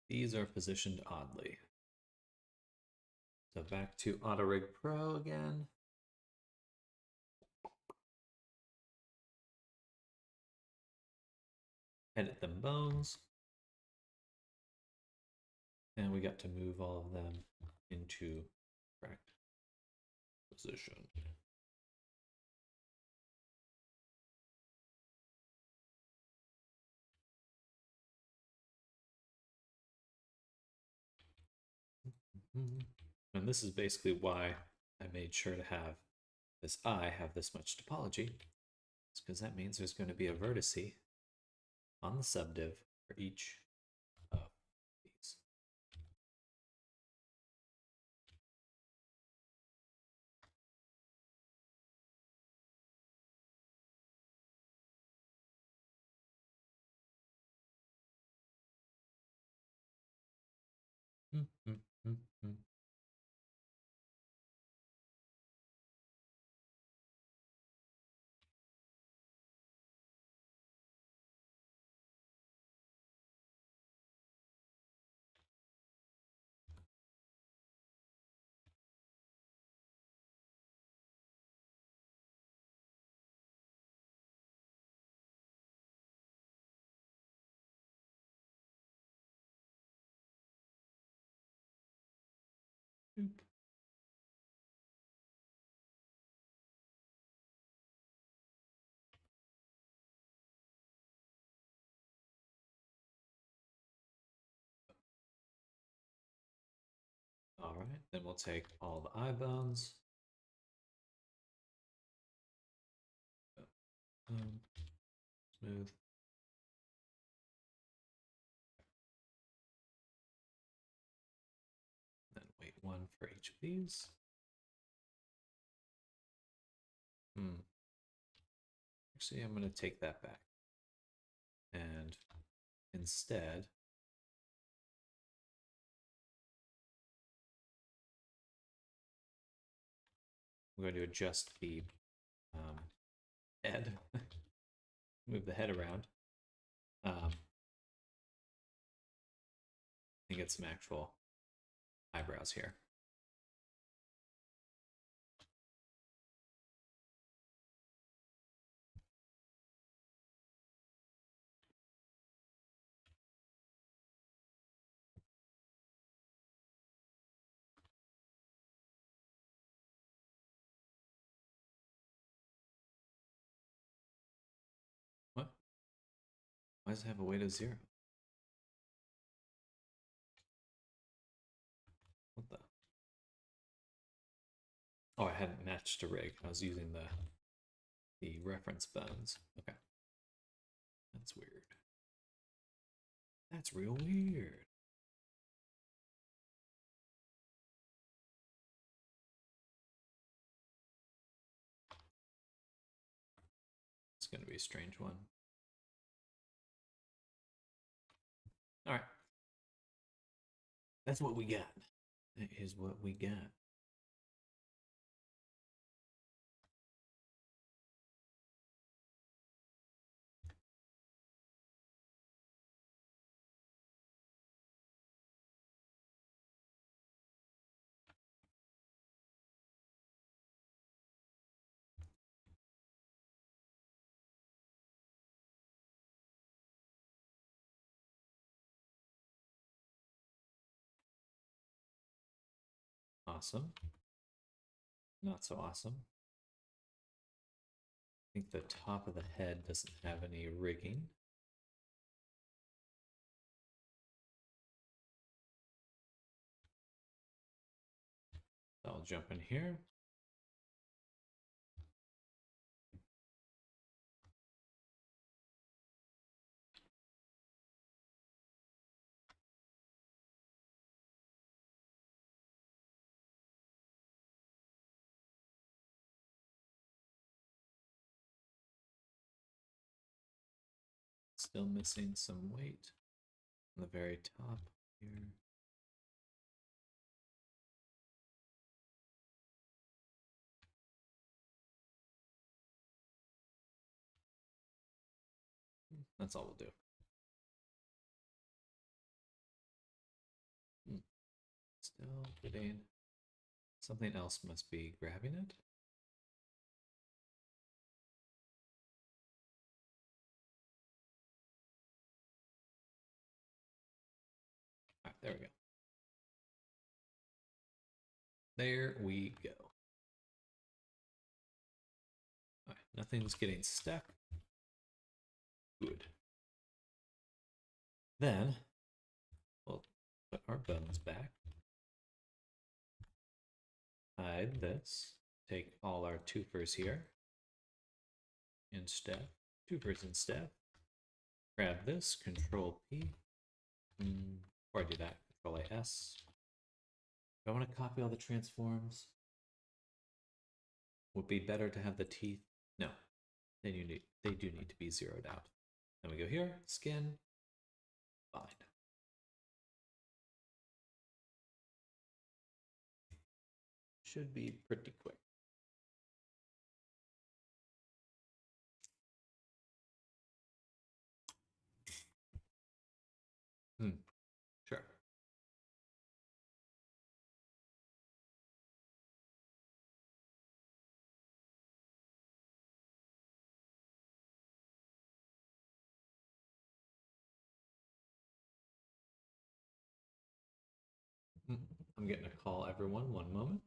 These are positioned oddly. So back to AutoRig Pro again. Edit them bones. And we got to move all of them into correct position. And this is basically why I made sure to have this eye have this much topology. It's because that means there's going to be a vertice on the subdiv for each of these. All right, then we'll take all the eye bones. Smooth. Then wait one for each of these. Actually, I'm going to take that back. And instead, I'm going to adjust the head. Move the head around. And get some actual eyebrows here. What? Why does it have a weight of 0? What the? Oh, I hadn't matched a rig. I was using the reference bones. Okay. That's weird. That's real weird. It's going to be a strange one. All right. That's what we got. That is what we got. Awesome. Not so awesome. I think the top of the head doesn't have any rigging. I'll jump in here. Still missing some weight on the very top here. That's all we'll do. Still getting something else must be grabbing it. All right, there we go. There we go. All right, nothing's getting stuck. Good. Then we'll put our bones back. hide this. Take all our twofers here. Instead, twofers instead. Grab this, Control P. Before I do that, Control A S. Do I want to copy all the transforms? Would be better to have the teeth. No, they do need to be zeroed out. Then we go here, skin, bind. Should be pretty quick. Sure. I'm getting a call, everyone. One moment.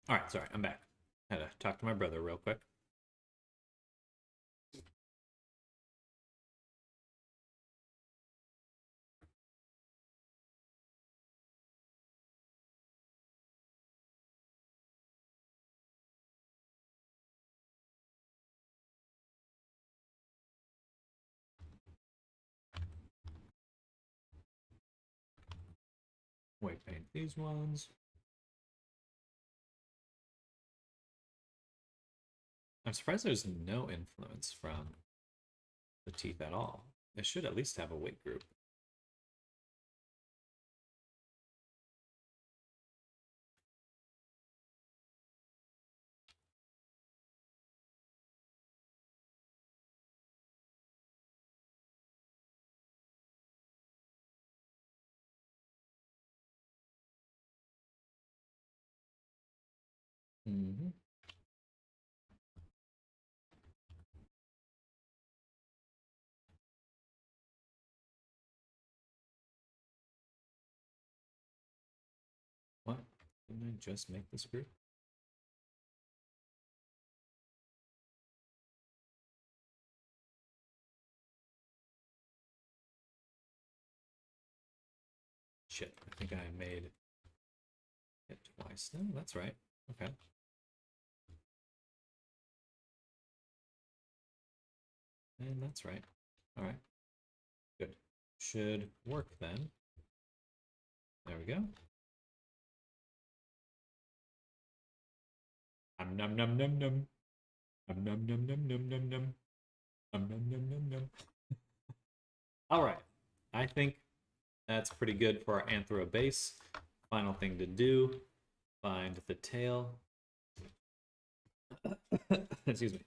All right, sorry, I'm back. Had to talk to my brother real quick. White paint these ones. I'm surprised there's no influence from the teeth at all. It should at least have a weight group. Mm-hmm. What? Didn't I just make this group? Shit, I think I made it twice. No, that's right. Okay. And that's right. All right. Good. Should work then. There we go. Num num num num. Num num num num num num num. Num num num num num. All right. I think that's pretty good for our anthro base. Final thing to do, find the tail. Excuse me.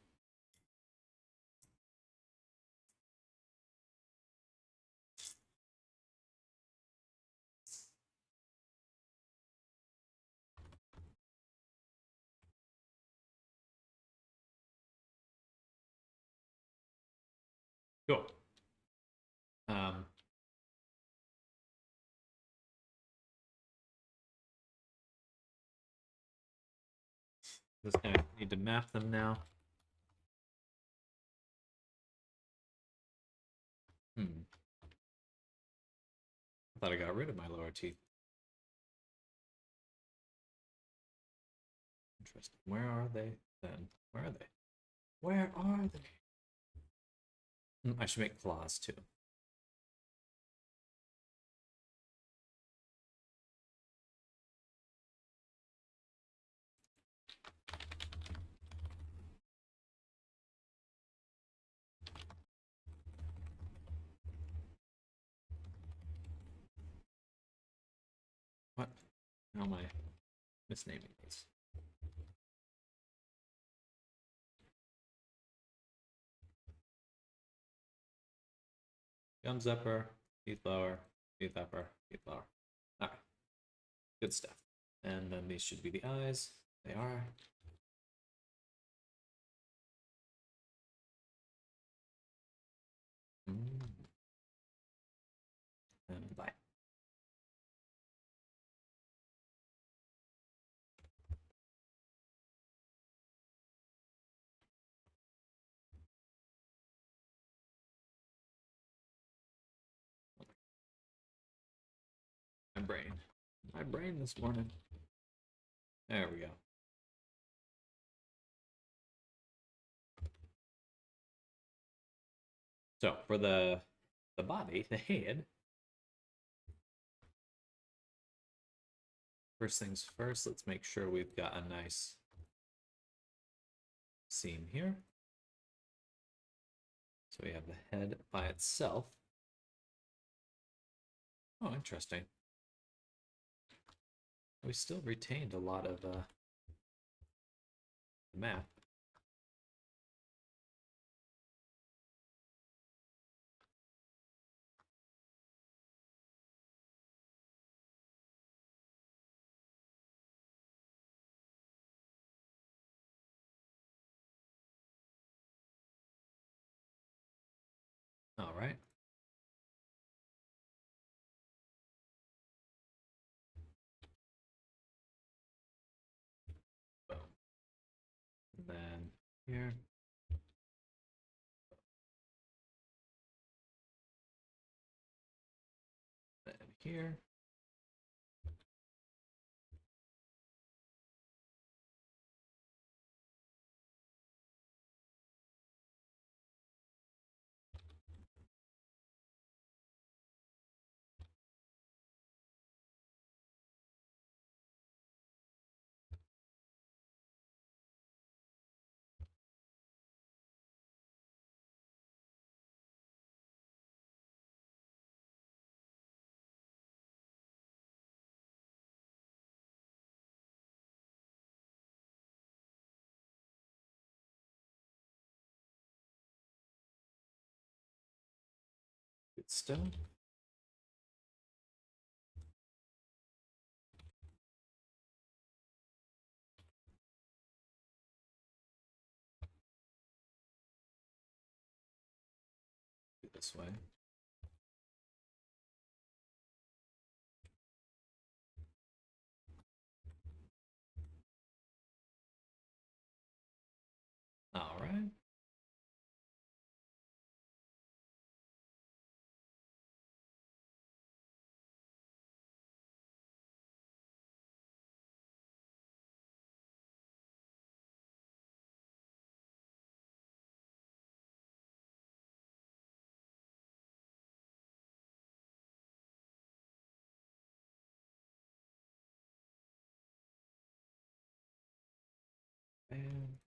Just gonna need to map them now. I thought I got rid of my lower teeth. Interesting. Where are they then? Where are they? Where are they? I should make claws too. What? How am I misnaming these? Gum zipper, teeth blower, teeth upper, teeth blower. Alright. Good stuff. And then these should be the eyes. They are. And bye. My brain. My brain this morning. There we go. So for the body, the head. First things first, let's make sure we've got a nice seam here. So we have the head by itself. Oh, interesting. We still retained a lot of the map. All right. Boom. And then here. And here. Good stuff. This way. All right. And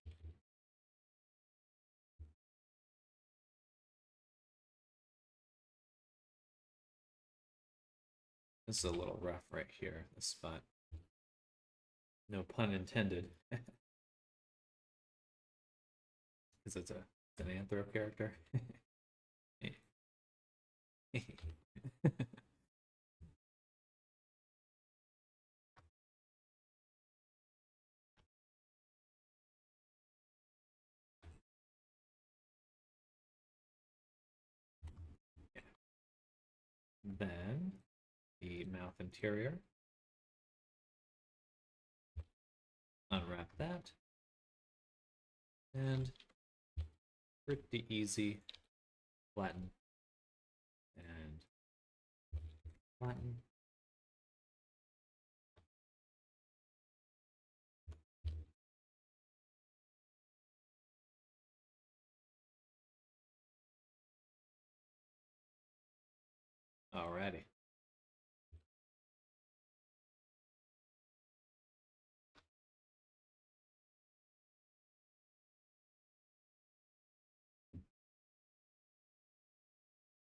this is a little rough right here, this spot. No pun intended. Because it's an Anthrop character. Then the mouth interior. Unwrap that. And pretty easy. Flatten. And flatten. Alrighty.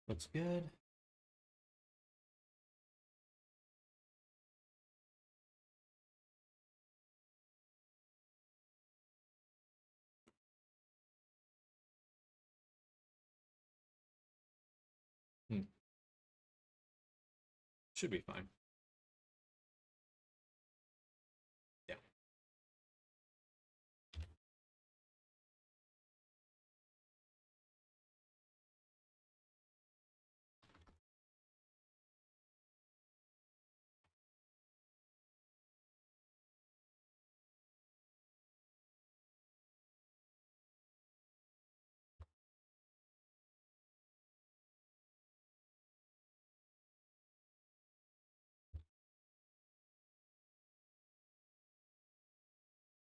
Looks good. Should be fine. Yeah.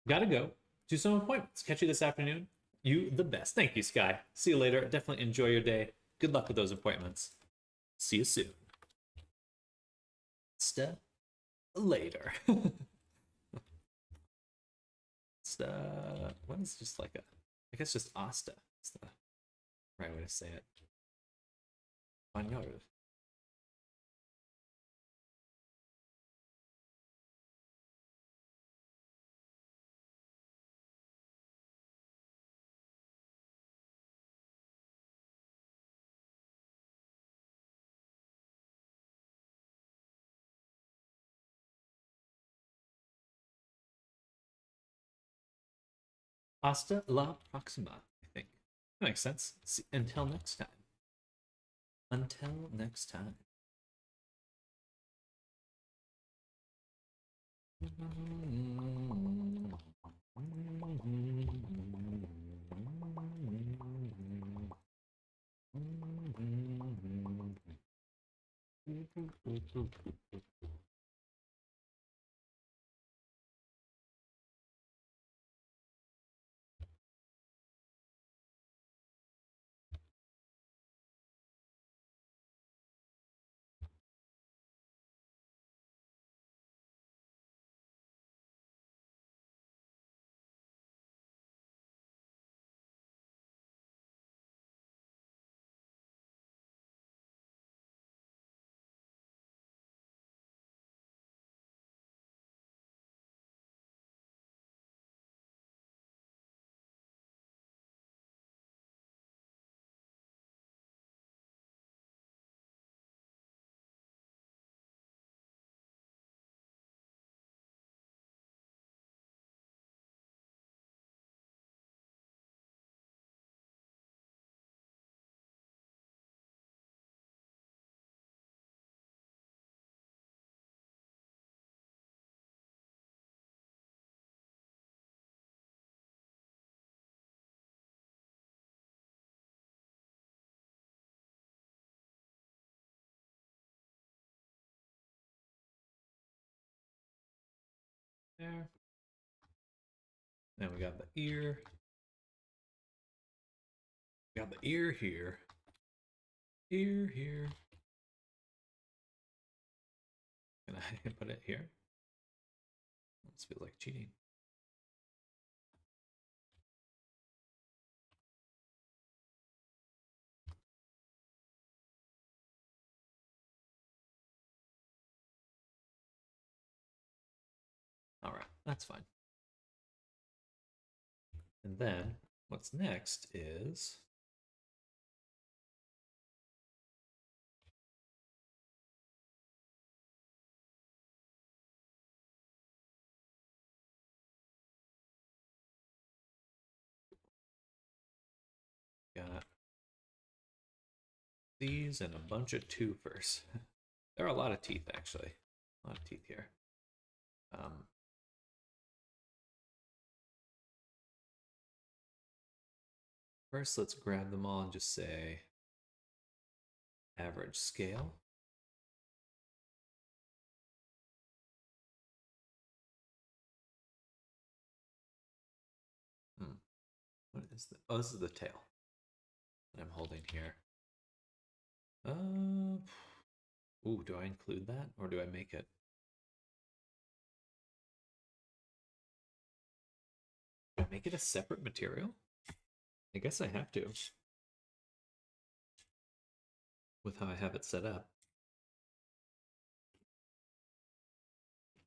Gotta go. Do some appointments. Catch you this afternoon. You the best. Thank you, Sky. See you later. Definitely enjoy your day. Good luck with those appointments. See you soon. Step later. What is just like a, I guess just Asta. It's the right way to say it. Spaniard. Hasta la próxima, I think. That makes sense. See, until next time. Until next time. There. Then we got the ear. We got the ear here. Ear here. Can I put it here? This feels like cheating. All right, that's fine. And then what's next is got these and a bunch of twofers. There are a lot of teeth, actually. A lot of teeth here. First, let's grab them all and just say average scale. What is the? Oh, this is the tail that I'm holding here. Ooh, do I include that or do I make it? Do I make it a separate material? I guess I have to. With how I have it set up.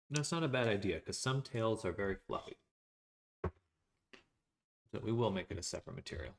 No, it's not a bad idea because some tails are very fluffy. So we will make it a separate material.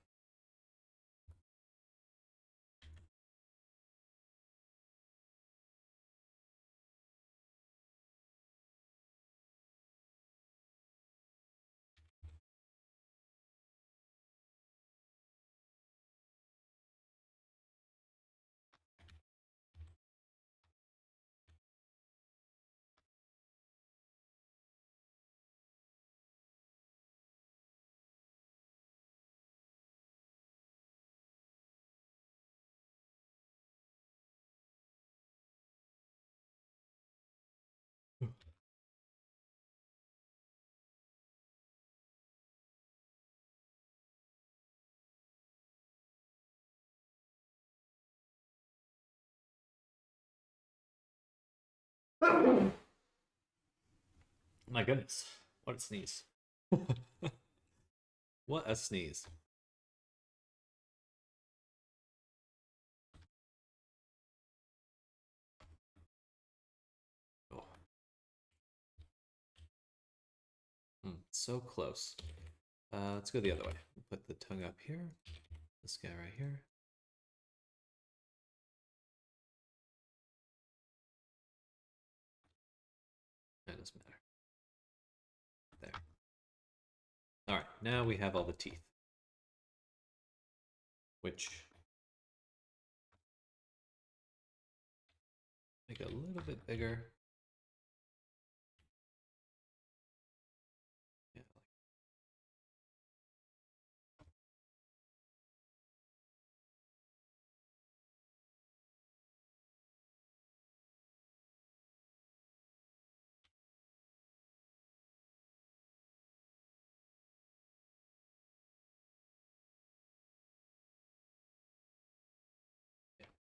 My goodness, what a sneeze. What a sneeze. Oh. So close. Let's go the other way. Put the tongue up here. This guy right here. That doesn't matter. There. Alright, now we have all the teeth. Which make it a little bit bigger. Yeah.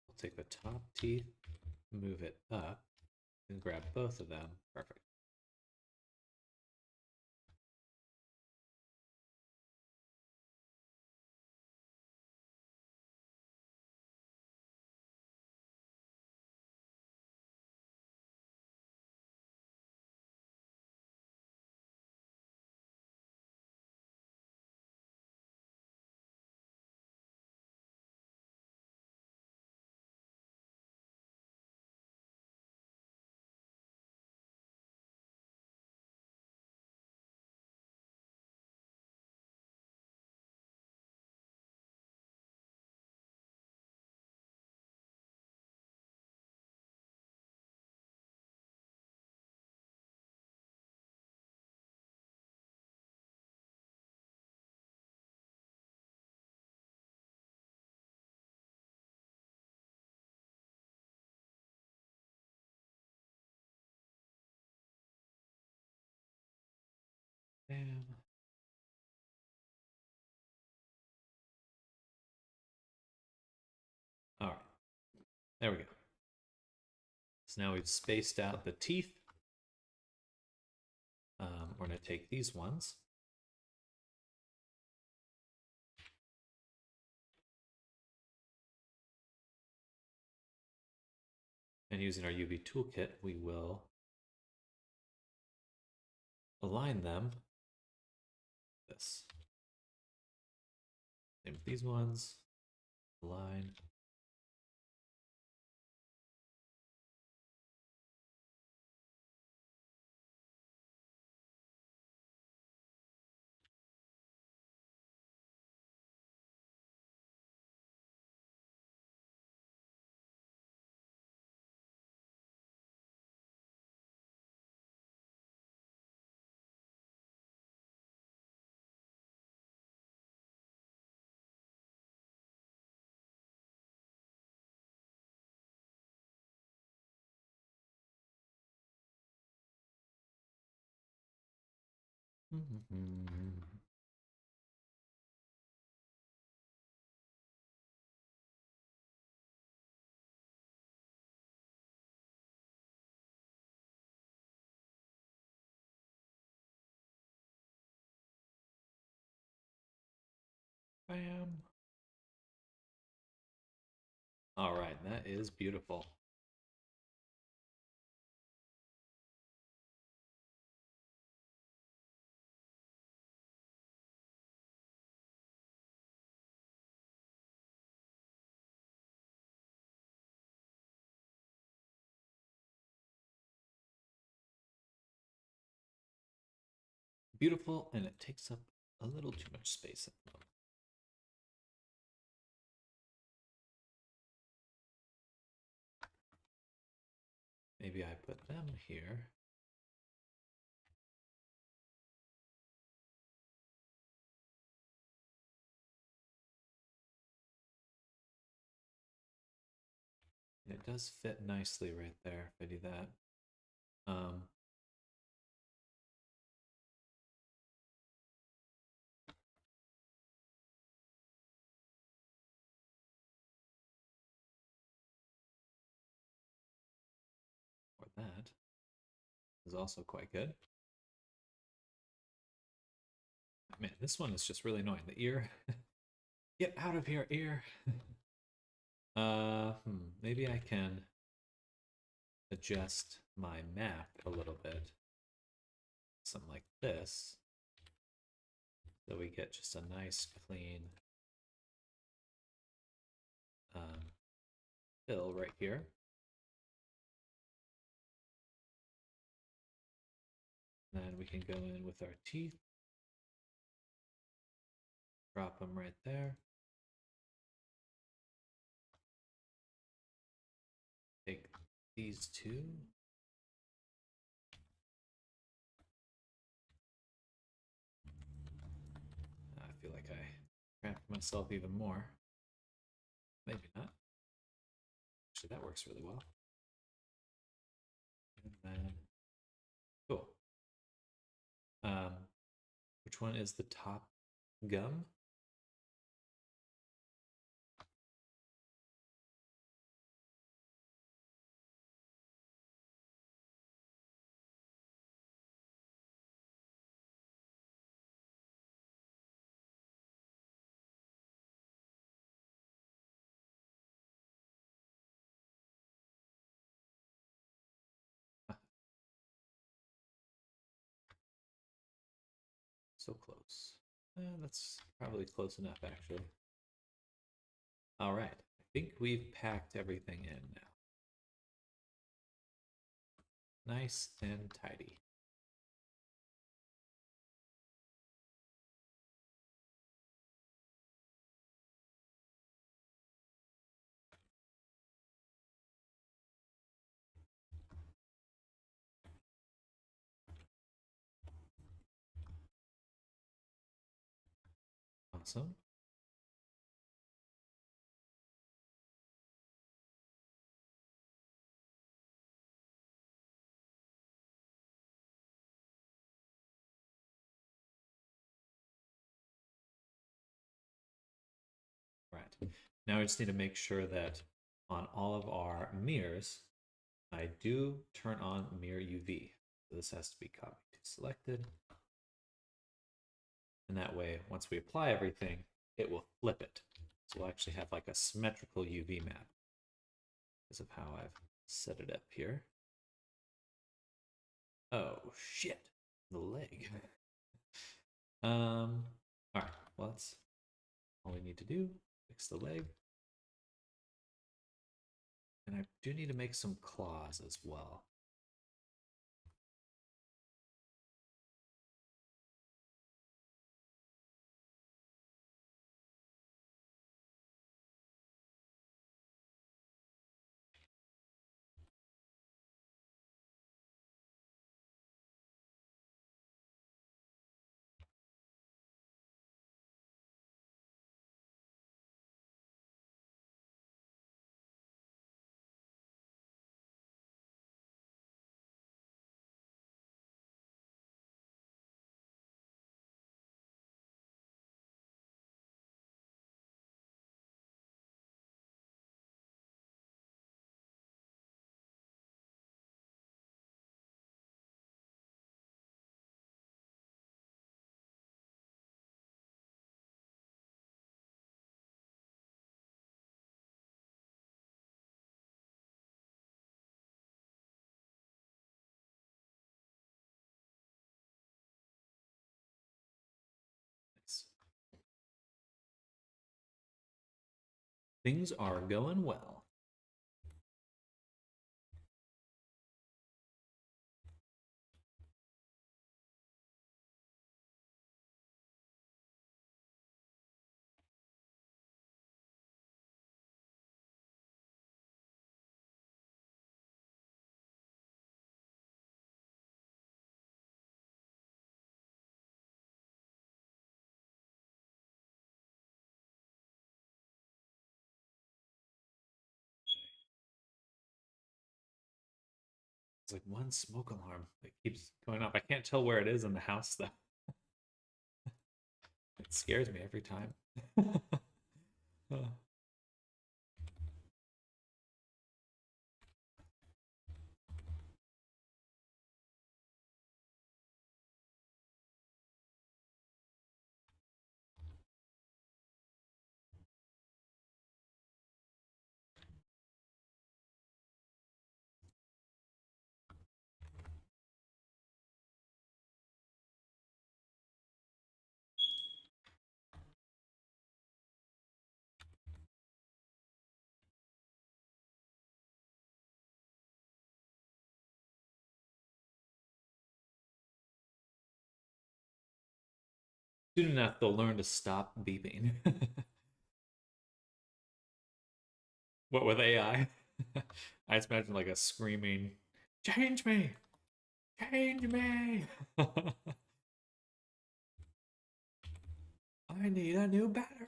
We'll take the top teeth, move it up, and grab both of them. Perfect. Bam. All right, there we go. So now we've spaced out the teeth. We're going to take these ones. And using our UV toolkit, we will align them. This. Same with these ones. Align. Bam. All right, that is beautiful. Beautiful, and it takes up a little too much space at the moment. Maybe I put them here. And it does fit nicely right there if I do that. Or that is also quite good. Man, this one is just really annoying. The ear. Get out of here, ear. Maybe I can adjust my map a little bit. Something like this. So we get just a nice clean fill right here. Then we can go in with our teeth. Drop them right there. Take these two. I feel like I cramped myself even more. Maybe not. Actually, that works really well. And then, cool. Which one is the top gum? So close. That's probably close enough, actually. All right. I think we've packed everything in now. Nice and tidy. Awesome. Right. Now I just need to make sure that on all of our mirrors, I do turn on mirror UV. So this has to be copied to selected. And that way, once we apply everything, it will flip it. So we'll actually have like a symmetrical UV map because of how I've set it up here. Oh shit, the leg. All right, well that's all we need to do. Fix the leg. And I do need to make some claws as well. Things are going well. It's like one smoke alarm that keeps going off. I can't tell where it is in the house though. It scares me every time. Oh. Soon enough, they'll learn to stop beeping. What with AI? I just imagine like a screaming, "Change me! Change me!" I need a new battery.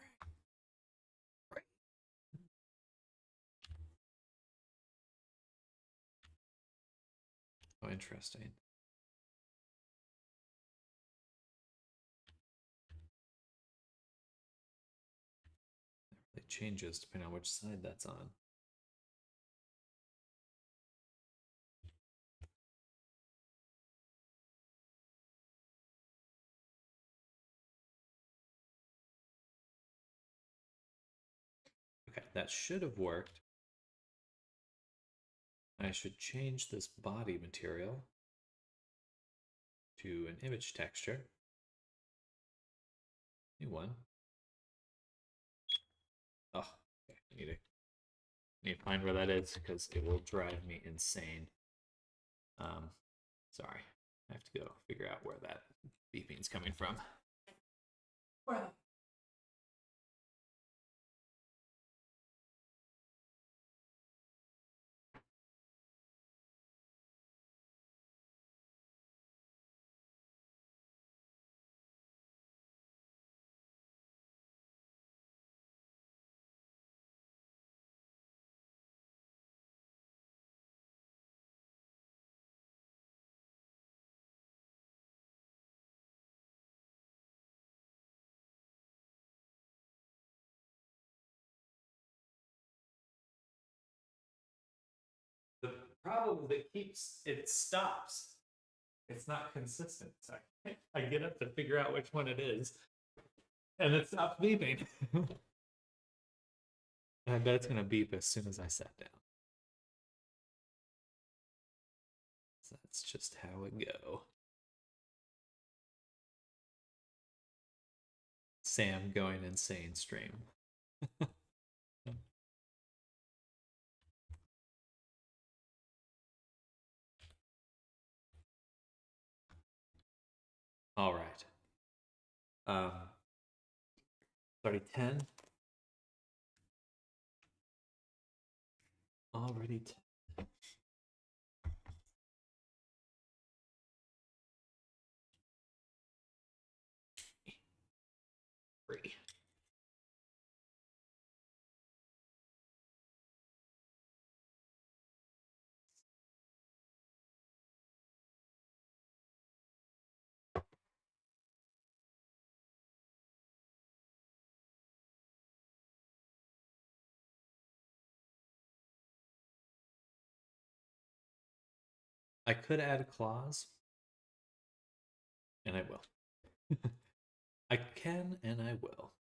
Oh, interesting. It changes depending on which side that's on. Okay, that should have worked. I should change this body material to an image texture. New one. Oh, okay. Need to find where that is because it will drive me insane. Sorry. I have to go figure out where that beeping's coming from. Where? The problem is it stops. It's not consistent. So I get up to figure out which one it is, and it stops beeping. I bet it's gonna beep as soon as I sat down. So that's just how it go. Sam going insane stream. All right. Already 10. Already 10. Three. I could add claws, and I will. I can and I will.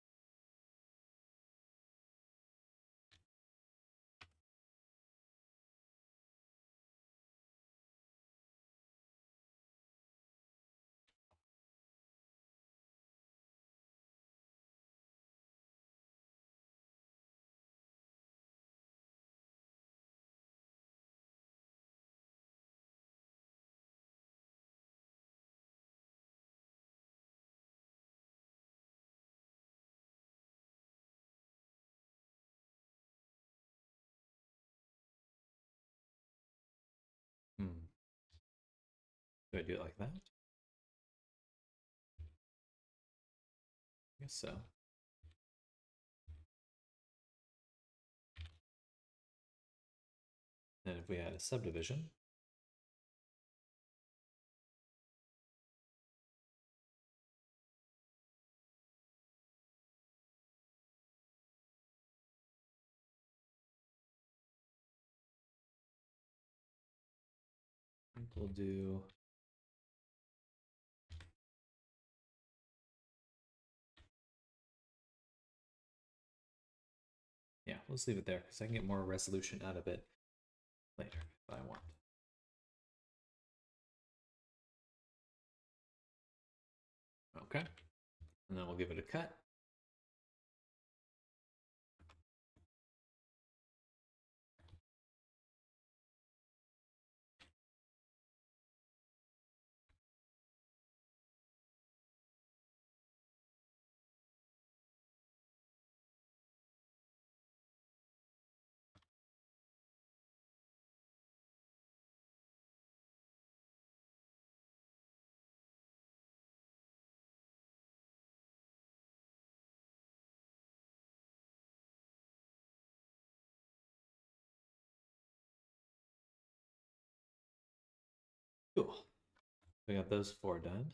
Should I do it like that? I guess so. Then if we add a subdivision, I think we'll do yeah, let's leave it there because I can get more resolution out of it later if I want. Okay, and then we'll give it a cut. Cool. We got those 4 done.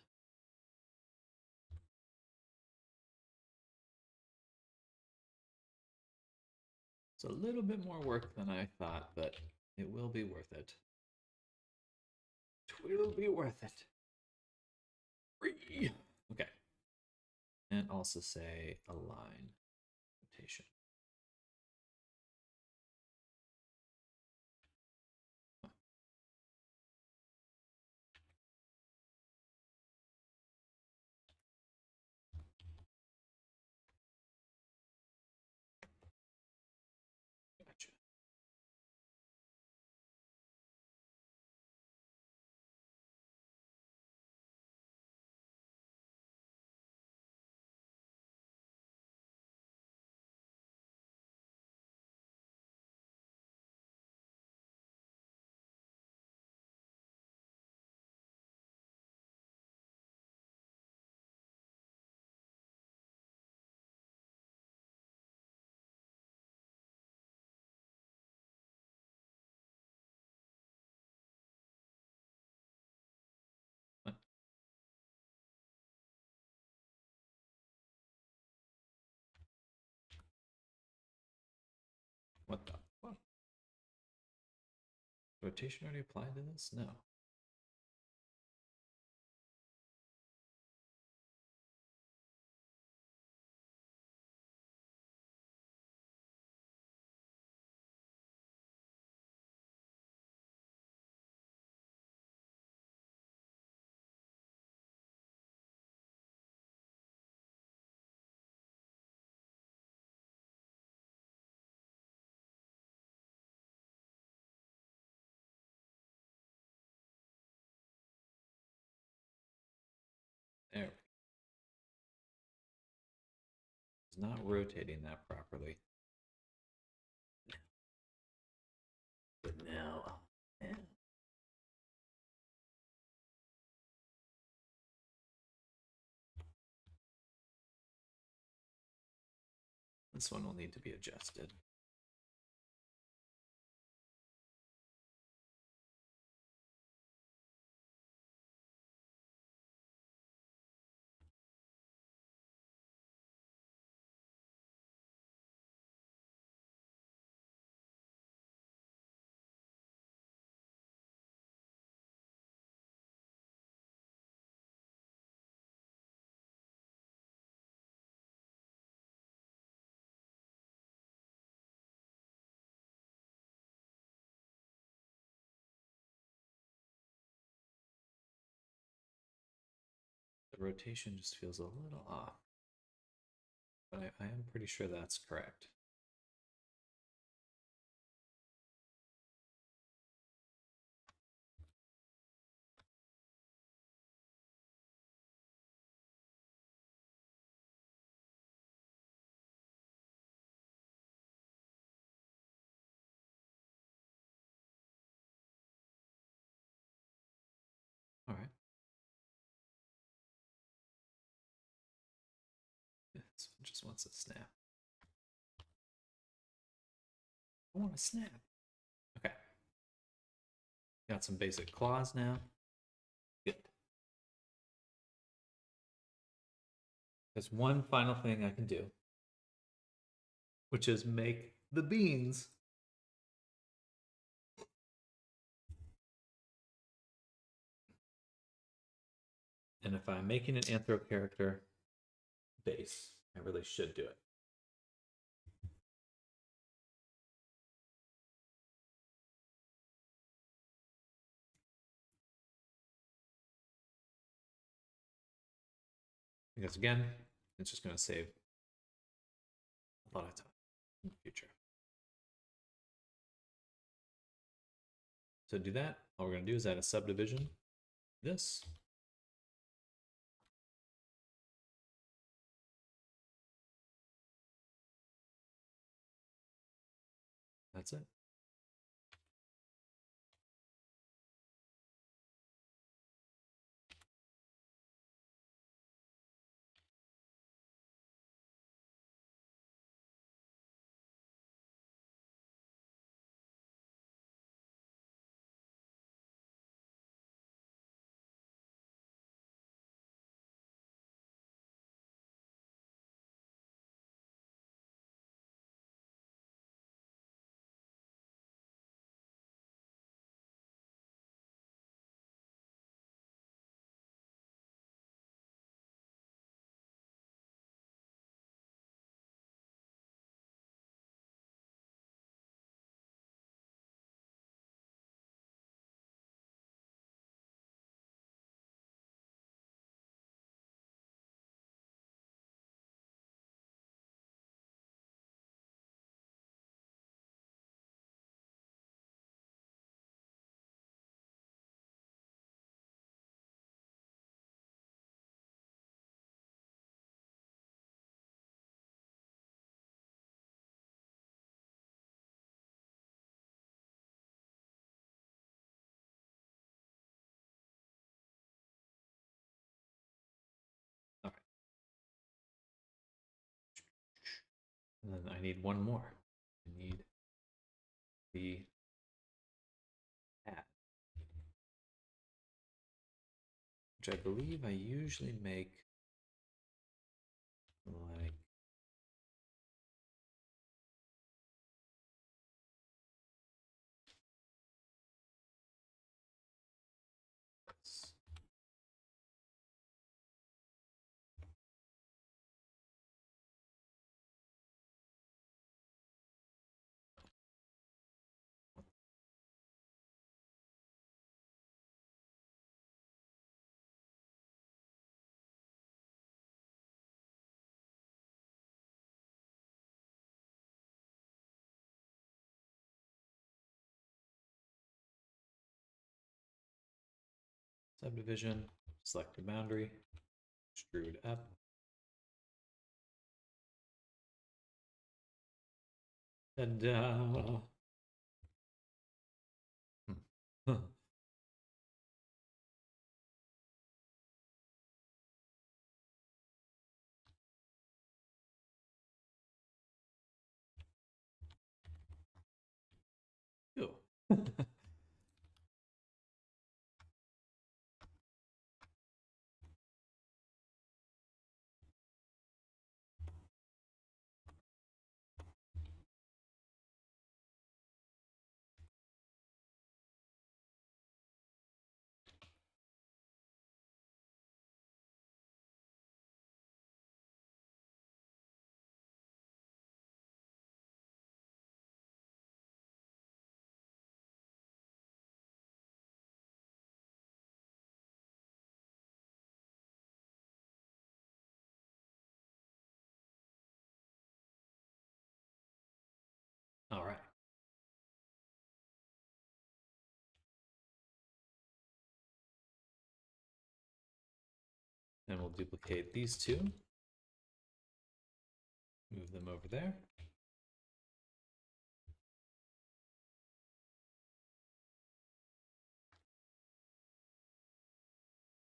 It's a little bit more work than I thought, but it will be worth it. It will be worth it. Free. Okay. And also say align rotation. Gotcha. What? What the fuck? Rotation already applied to this? No. There. It's not rotating that properly. But now, yeah. This one will need to be adjusted. The rotation just feels a little off. But I am pretty sure that's correct. All right. just wants a snap. I want a snap. Okay. Got some basic claws now. Good. There's one final thing I can do, which is make the beans. And if I'm making an anthro character base, I really should do it. Because again, it's just going to save a lot of time in the future. So to do that, all we're going to do is add a subdivision. This. That's it. All right. And then I need one more. I need the hat, which I believe I usually make like this. Subdivision, select the boundary, extrude up. And huh. Ew. All right. And we'll duplicate these two. Move them over there.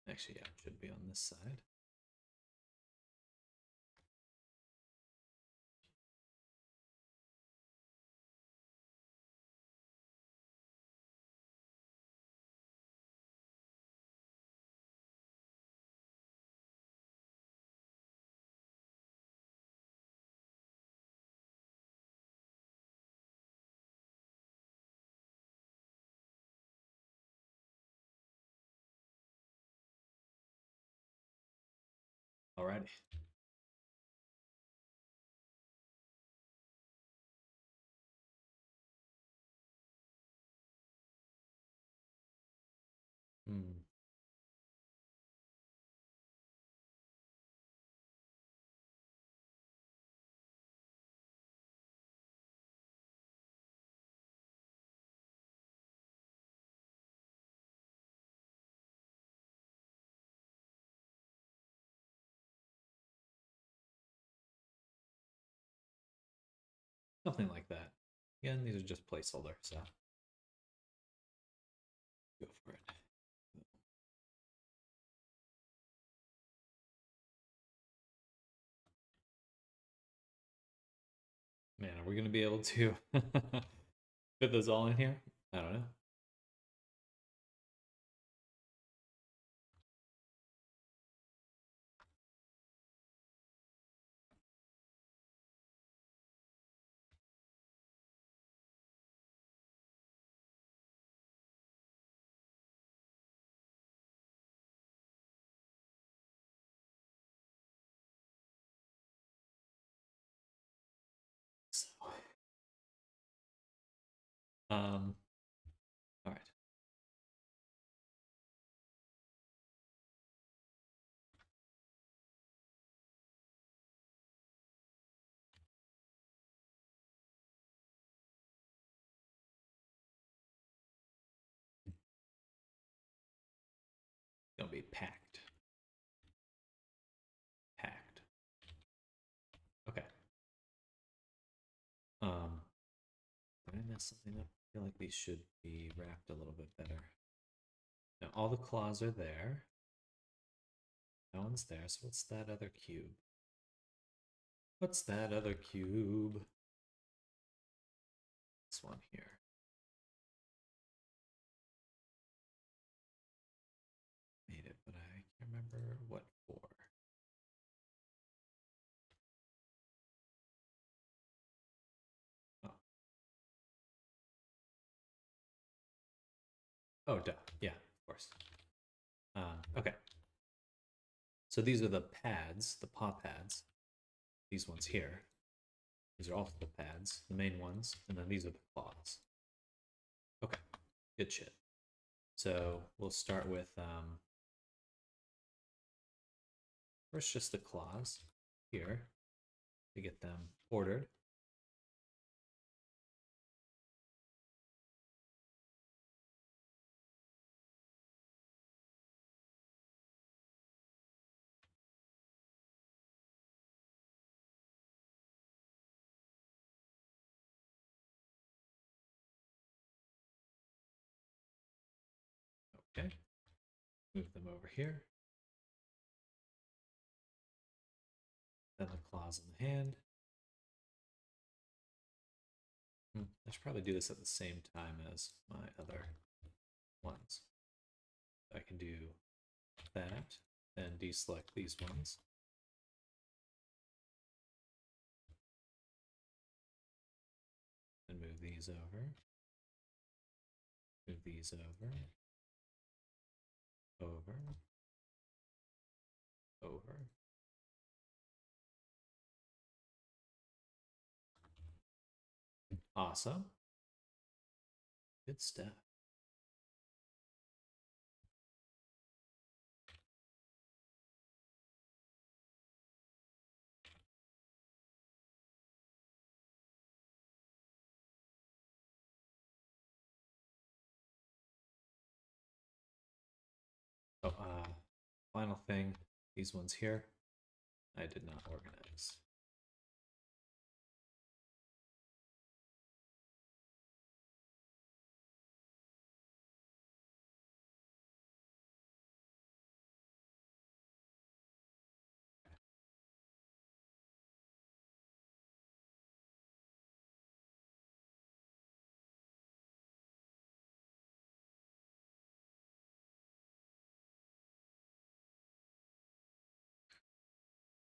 Actually, yeah, it should be on this side. Alrighty. Hmm. Something like that. Again, these are just placeholder, so go for it. Man, are we going to be able to fit those all in here? I don't know. So, all right. Gonna be packed. Packed. Okay. Did I mess something up? I feel like these should be wrapped a little bit better. Now all the claws are there. That one's there. So what's that other cube? What's that other cube? This one here. Made it, but I can't remember what for. Oh. Oh, duh. Yeah, of course. Okay. So these are the pads, the paw pads. These ones here. These are also the pads, the main ones, and then these are the claws. Okay, good shit. So we'll start with first just the claws here to get them ordered. Okay, move them over here. Then the claws in the hand. I should probably do this at the same time as my other ones. I can do that, then deselect these ones. And move these over. Move these over. Over. Over. Awesome. Good stuff. Oh, final thing, these ones here, I did not organize.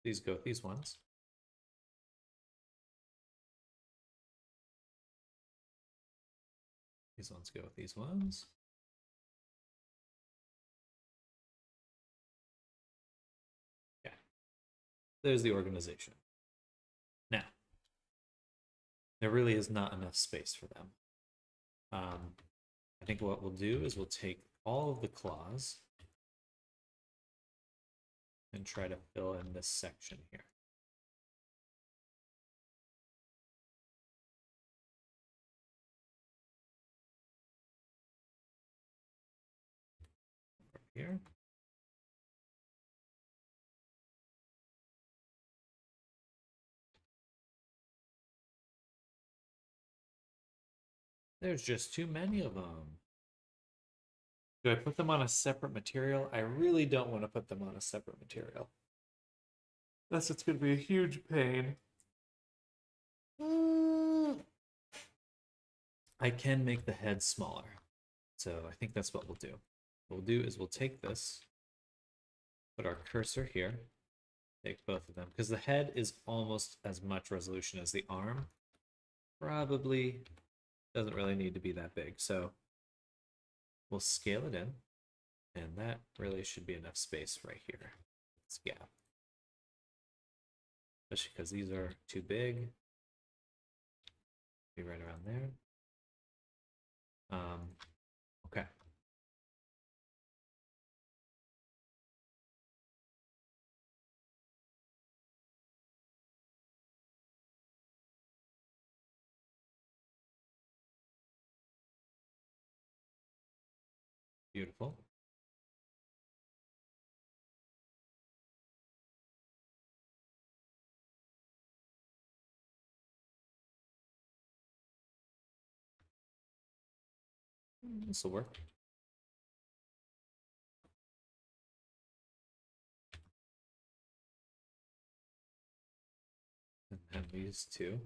These go with these ones. These ones go with these ones. Yeah. there's the organization. Now, there really is not enough space for them. I think what we'll do is we'll take all of the claws and try to fill in this section here. Here. There's just too many of them. Do I put them on a separate material? I really don't want to put them on a separate material. That's it's going to be a huge pain. I can make the head smaller. So I think that's what we'll do. What we'll do is we'll take this, put our cursor here, take both of them, because the head is almost as much resolution as the arm. Probably doesn't really need to be that big. So we'll scale it in, and that really should be enough space right here. This gap. Especially because these are too big. Be right around there. Okay. Beautiful. This will work. And then these two.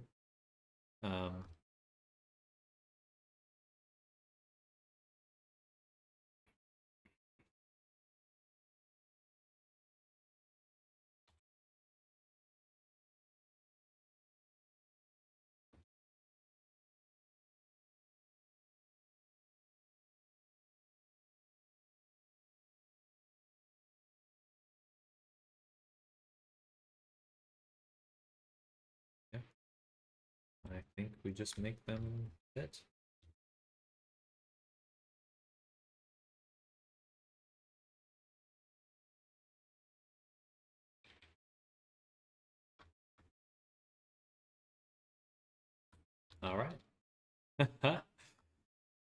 Yeah. I think we just make them fit. All right.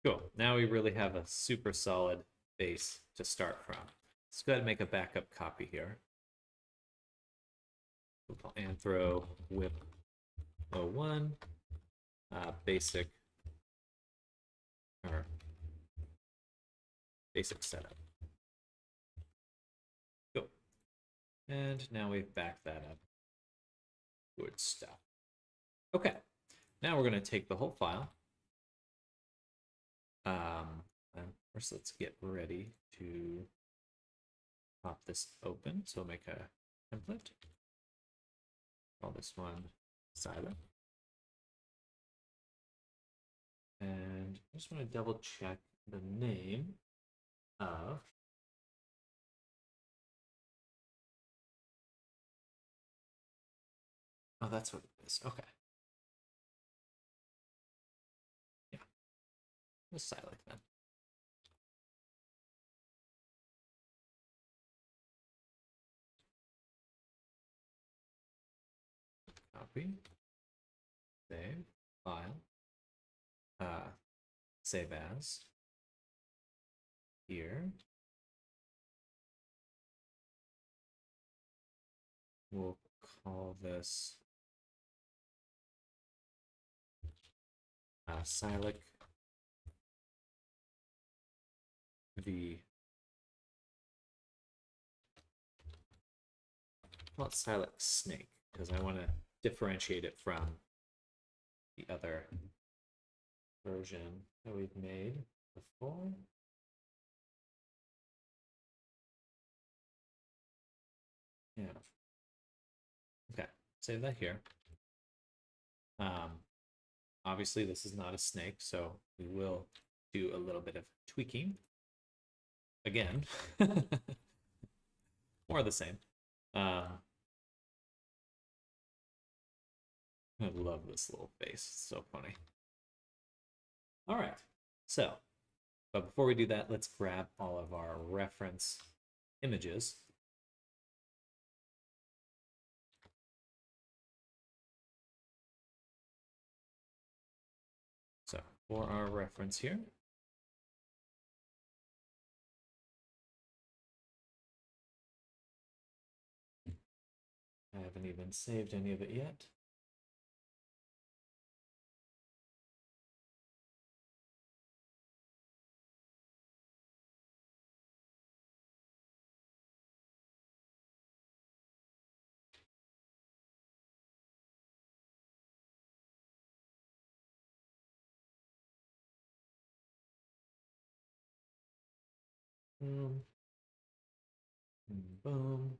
Cool. Now we really have a super solid base to start from. Let's go ahead and make a backup copy here. We'll call anthro whip 01 basic or basic setup. Cool. And now we've backed that up. Good stuff. Okay. Now we're going to take the whole file. And first, let's get ready to pop this open. So we'll make a template. Call this one Silo. And I just want to double check the name of oh, that's what it is. Okay. Yeah. Just Silo then. Copy. Save. File. Save as. Here. We'll call this Silac V. Call it Silac Snake because I want to differentiate it from the other version that we've made before. Yeah. Okay, save that here. Obviously this is not a snake, so we will do a little bit of tweaking. Again, more of the same. I love this little face. It's so funny. All right. So, but before we do that, let's grab all of our reference images. So, for our reference here, I haven't even saved any of it yet. Boom. Boom.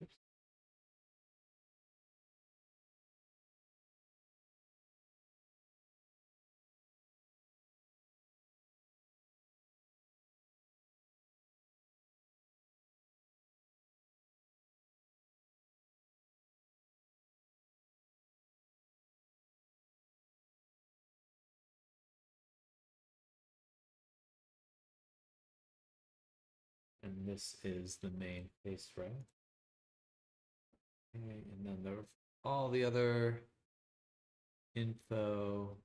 Oops. And this is the main face row. Okay, and then all the other info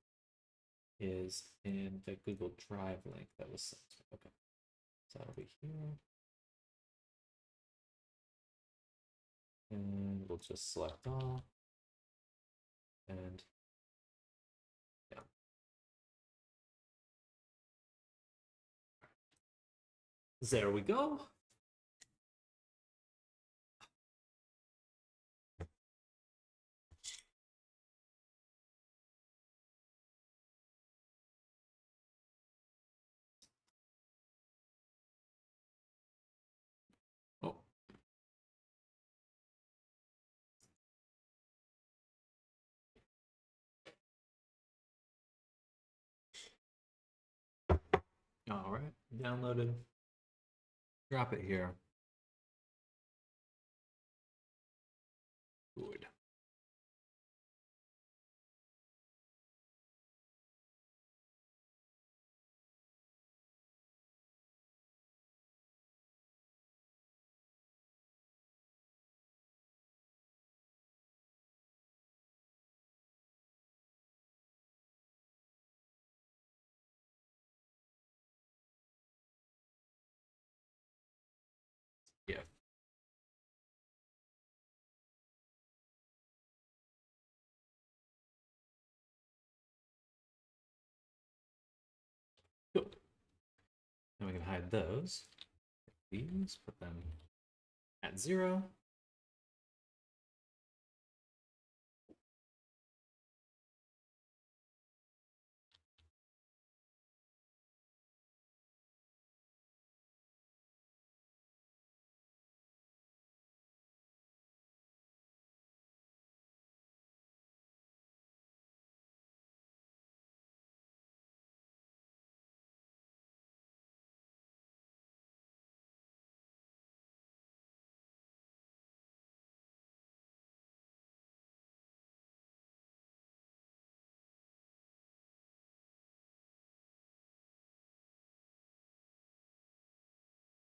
is in the Google Drive link that was sent. Okay, so that'll be here. And we'll just select all. And yeah. There we go. Oh. All right, downloaded. Drop it here. Good. Yeah. Cool. Now we can hide those. These, put them at 0.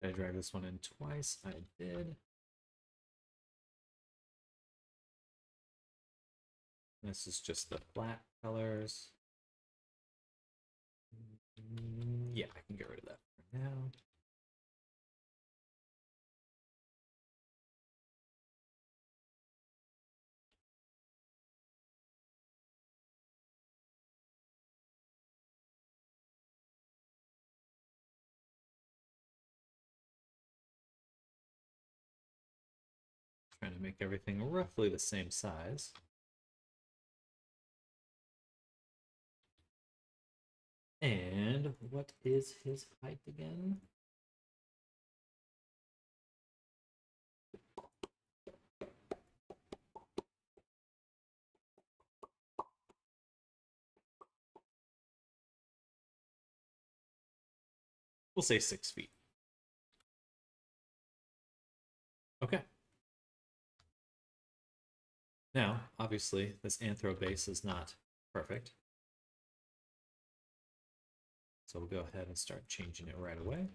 Did I drag this one in twice? I did. This is just the flat colors. Yeah, I can get rid of that for now. Trying to make everything roughly the same size. And what is his height again? We'll say 6 feet. Okay. Now, obviously, this anthro base is not perfect. So we'll go ahead and start changing it right away.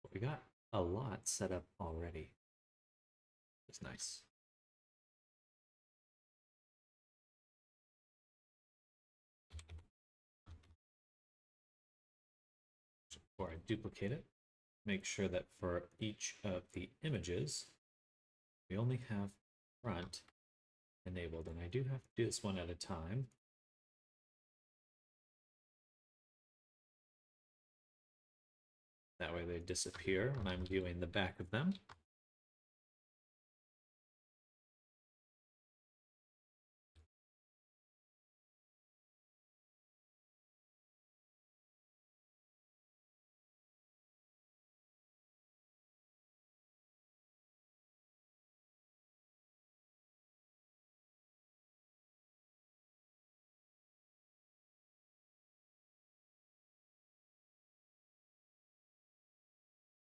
But we got a lot set up already. It's nice. Before I duplicate it, make sure that for each of the images, we only have front enabled, and I do have to do this one at a time. That way they disappear when I'm viewing the back of them.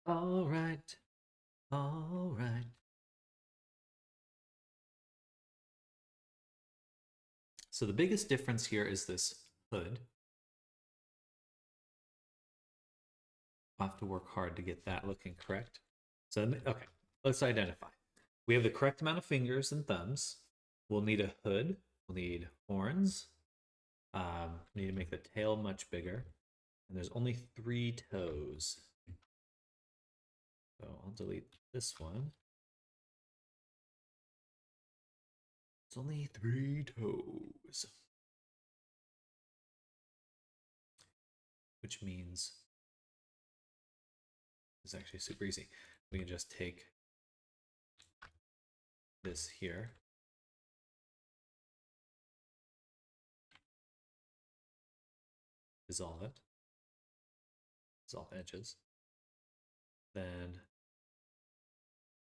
All right. All right. So the biggest difference here is this hood. I'll have to work hard to get that looking correct. So, okay, let's identify. We have the correct amount of fingers and thumbs. We'll need a hood. We'll need horns. We need to make the tail much bigger. And there's only 3 toes. So I'll delete this one. It's only 3 toes. Which means it's actually super easy. We can just take this here. Dissolve it. Dissolve edges. Then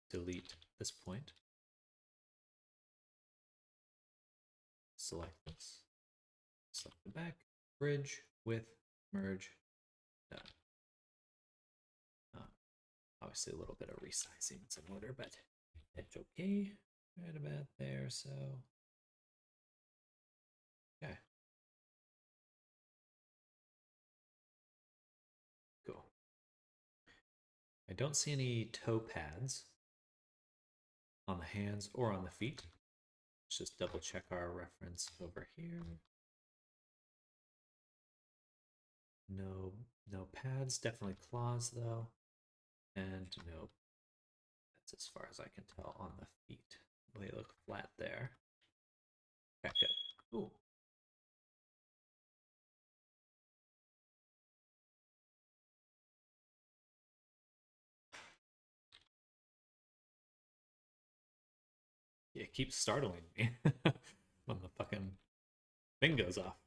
delete this point. Select this. Select the back. Bridge, width, merge, done. Obviously a little bit of resizing is in order, but it's okay. Right about there, so. Okay. Cool. I don't see any toe pads on the hands or on the feet. Let's just double check our reference over here. No pads, definitely claws though. And no, that's as far as I can tell on the feet. They look flat there. Okay, good. Ooh. Yeah, it keeps startling me when the fucking thing goes off.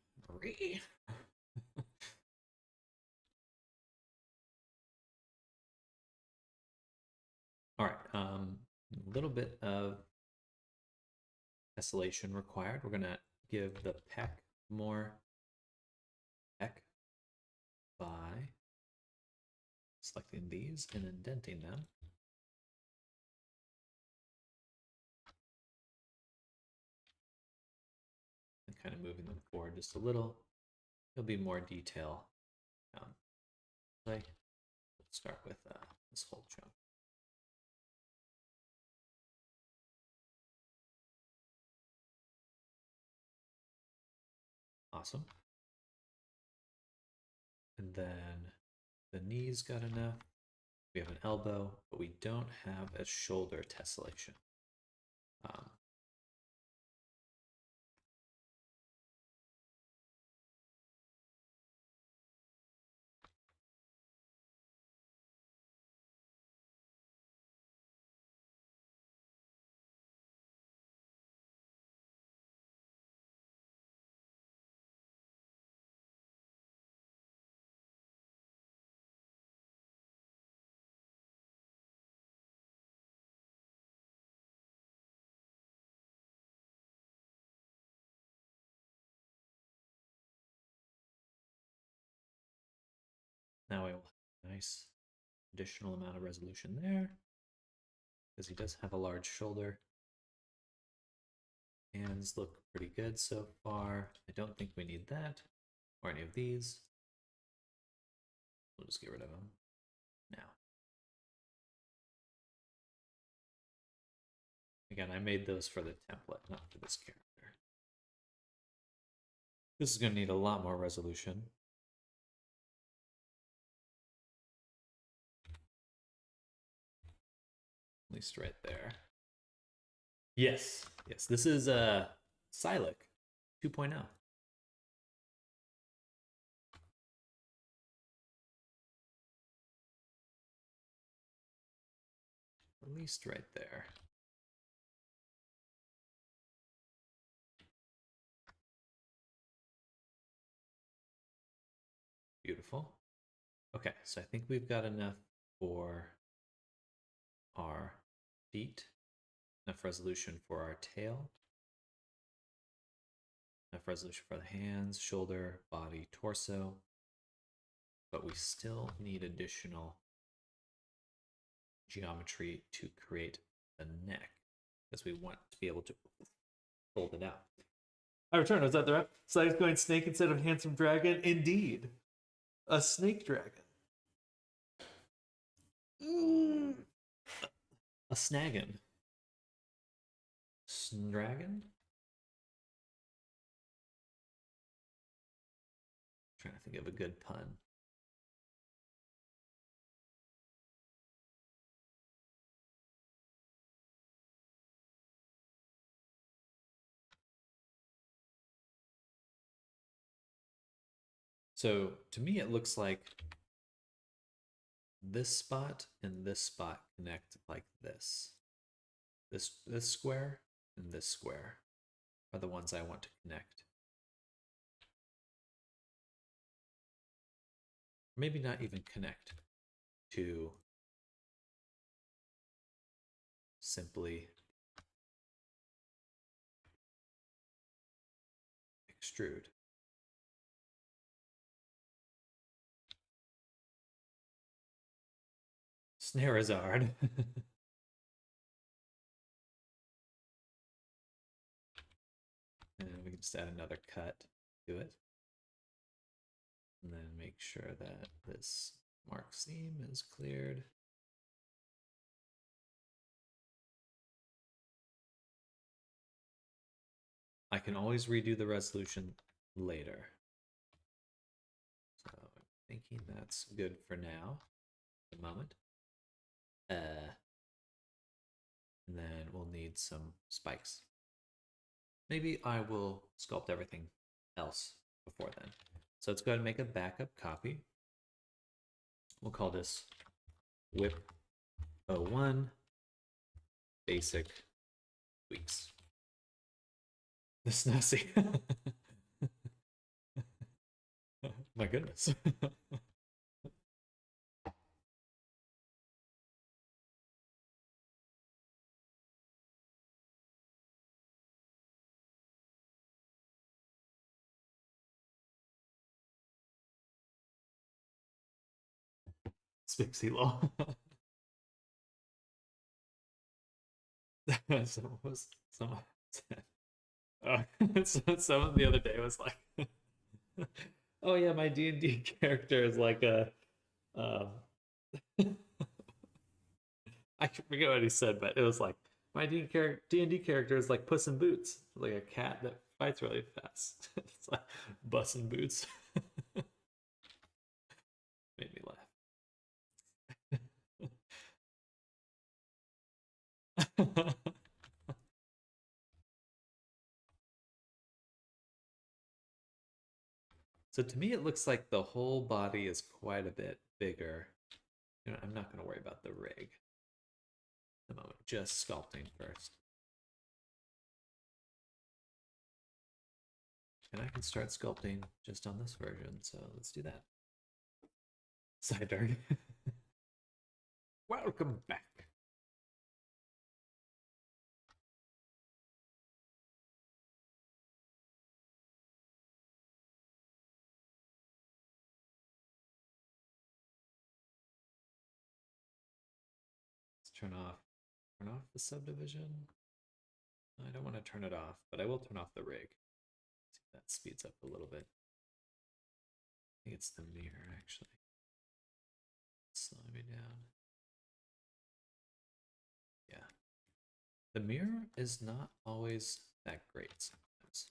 All right, a little bit of tessellation required. We're gonna give the peck more peck by selecting these and indenting them. And kind of moving them forward just a little. There'll be more detail. Let's start with this whole chunk. Awesome. And then the knees got enough. We have an elbow, but we don't have a shoulder tessellation. Now we will have a nice additional amount of resolution there, because he does have a large shoulder. Hands look pretty good so far. I don't think we need that or any of these. We'll just get rid of them now. Again, I made those for the template, not for this character. This is going to need a lot more resolution. At least right there. Yes, yes, this is Silik 2.0. At least right there. Beautiful. Okay, so I think we've got enough for our feet, enough resolution for our tail, enough resolution for the hands, shoulder, body, torso, but we still need additional geometry to create the neck, because we want to be able to fold it out. I return. Was that the right? Side's going snake instead of handsome dragon? Indeed. A snake dragon. A snaggin. Sndragon? Trying to think of a good pun. So to me, it looks like this spot and this spot connect like this. This square and this square are the ones I want to connect. Maybe not even connect, to simply extrude. Snarizard. And we can just add another cut to it. And then make sure that this mark seam is cleared. I can always redo the resolution later. So I'm thinking that's good for now, at the moment. And then we'll need some spikes. Maybe I will sculpt everything else before then. So let's go ahead and make a backup copy. We'll call this whip 01 basic tweaks. The Snazzy. My goodness. Spixie Law. Someone said, someone the other day was like, "Oh yeah, my D&D character is like a." I forget what he said, but it was like my D&D character is like Puss in Boots, like a cat that fights really fast. It's like Bus in Boots. Made me laugh. So to me, it looks like the whole body is quite a bit bigger. You know, I'm not going to worry about the rig at the moment, just sculpting first. And I can start sculpting just on this version, so let's do that. Side dark. Welcome back. turn off the subdivision. I don't want to turn it off, but I will turn off the rig. See if that speeds up a little bit. I think it's the mirror actually. Slow me down. Yeah. The mirror is not always that great sometimes.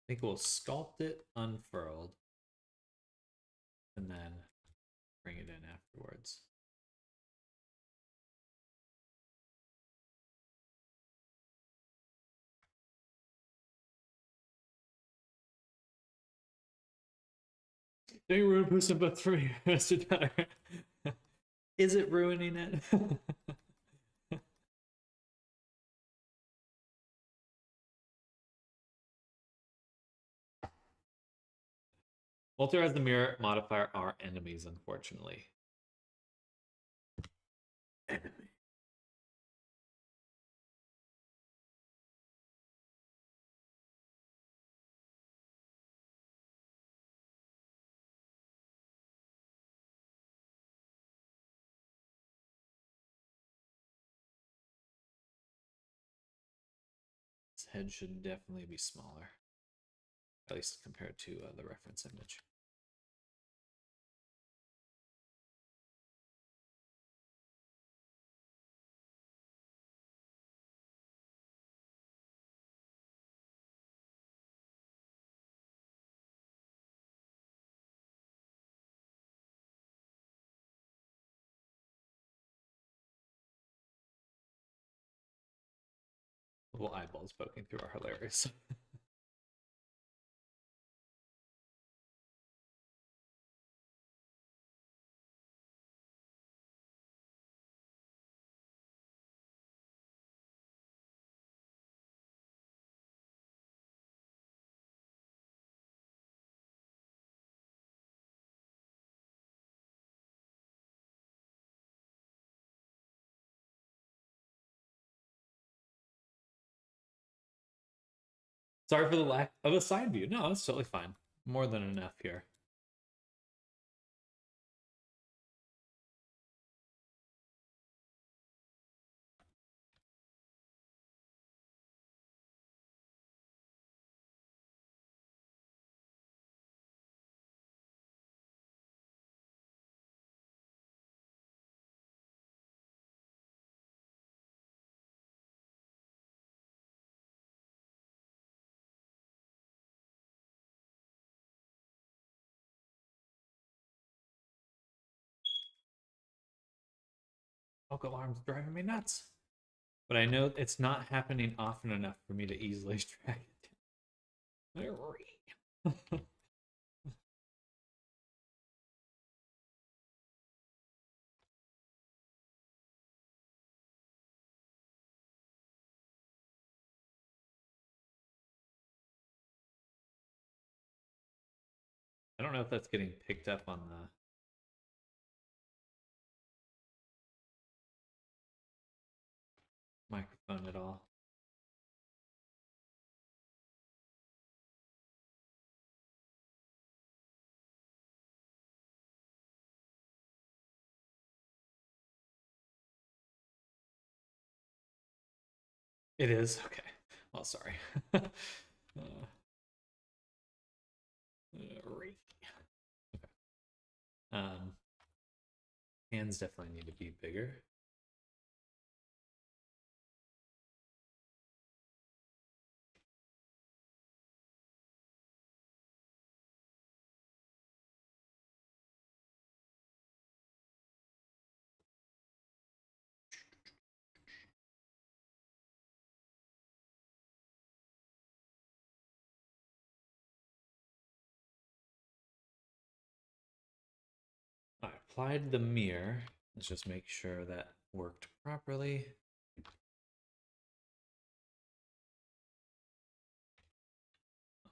I think we'll sculpt it unfurled and then bring it in afterwards. Don't ruin Puss in Boots for me, Mr. Dunner. Is it ruining it? Walter has the mirror modifier our enemies, unfortunately. Enemy. His head should definitely be smaller, at least compared to the reference image. Little eyeballs poking through are hilarious. Sorry for the lack of a side view. No, it's totally fine. More than enough here. Smoke alarm's driving me nuts. But I know it's not happening often enough for me to easily track it down. I don't know if that's getting picked up on the microphone at all. It is? Okay. Well, sorry. Reiki. Okay. Hands definitely need to be bigger. I applied the mirror. Let's just make sure that worked properly.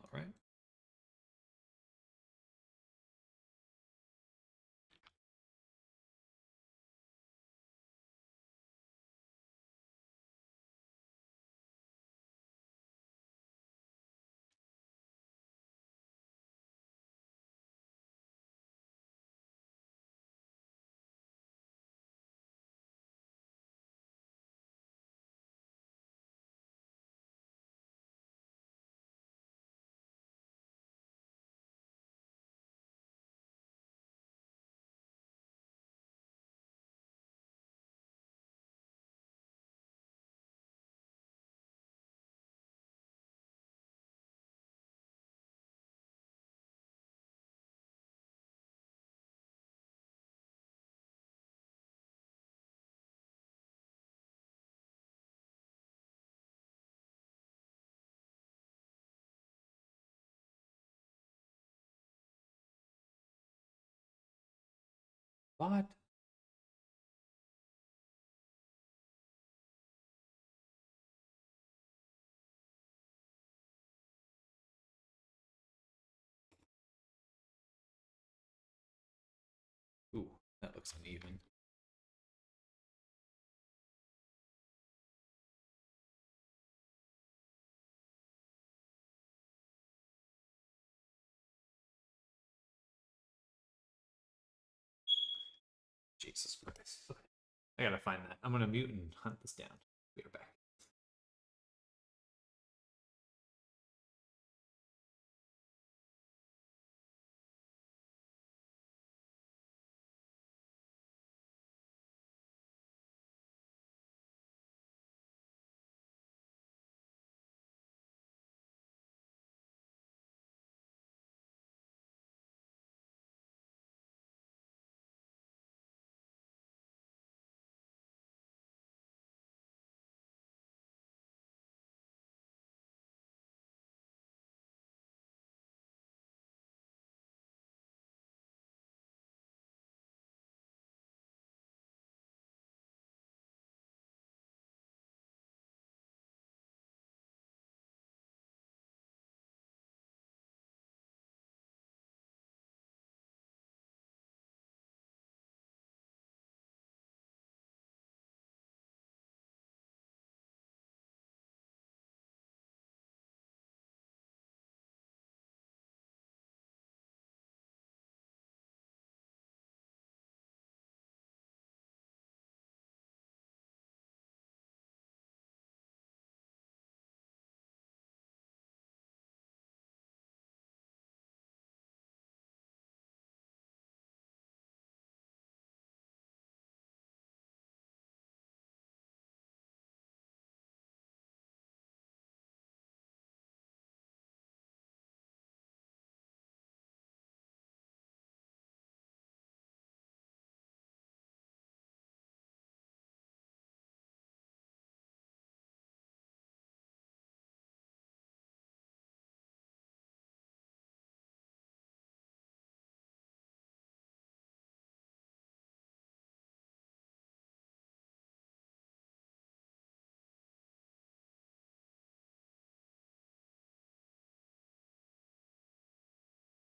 All right. What? Ooh, that looks uneven. Jesus Christ. Okay. I gotta find that. I'm gonna mute and hunt this down. We are back.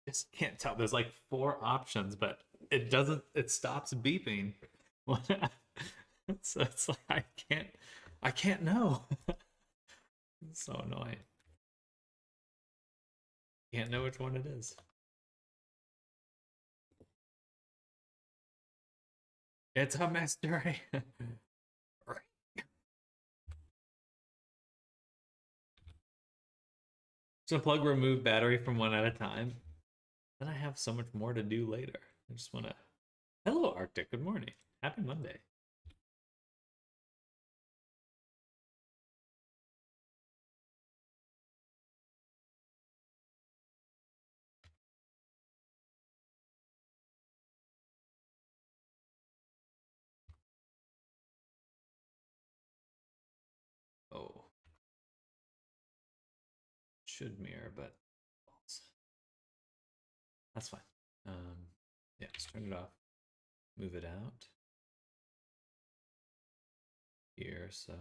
Just can't tell. There's like 4 options, but it doesn't. It stops beeping. So it's like I can't know. It's so annoying. Can't know which one it is. It's a mystery. Right. So plug remove battery from one at a time. Then I have so much more to do later. I just want to. Hello, Arctic. Good morning. Happy Monday. Oh, should mirror, but that's fine. Yeah, just turn it off. Move it out. here, so.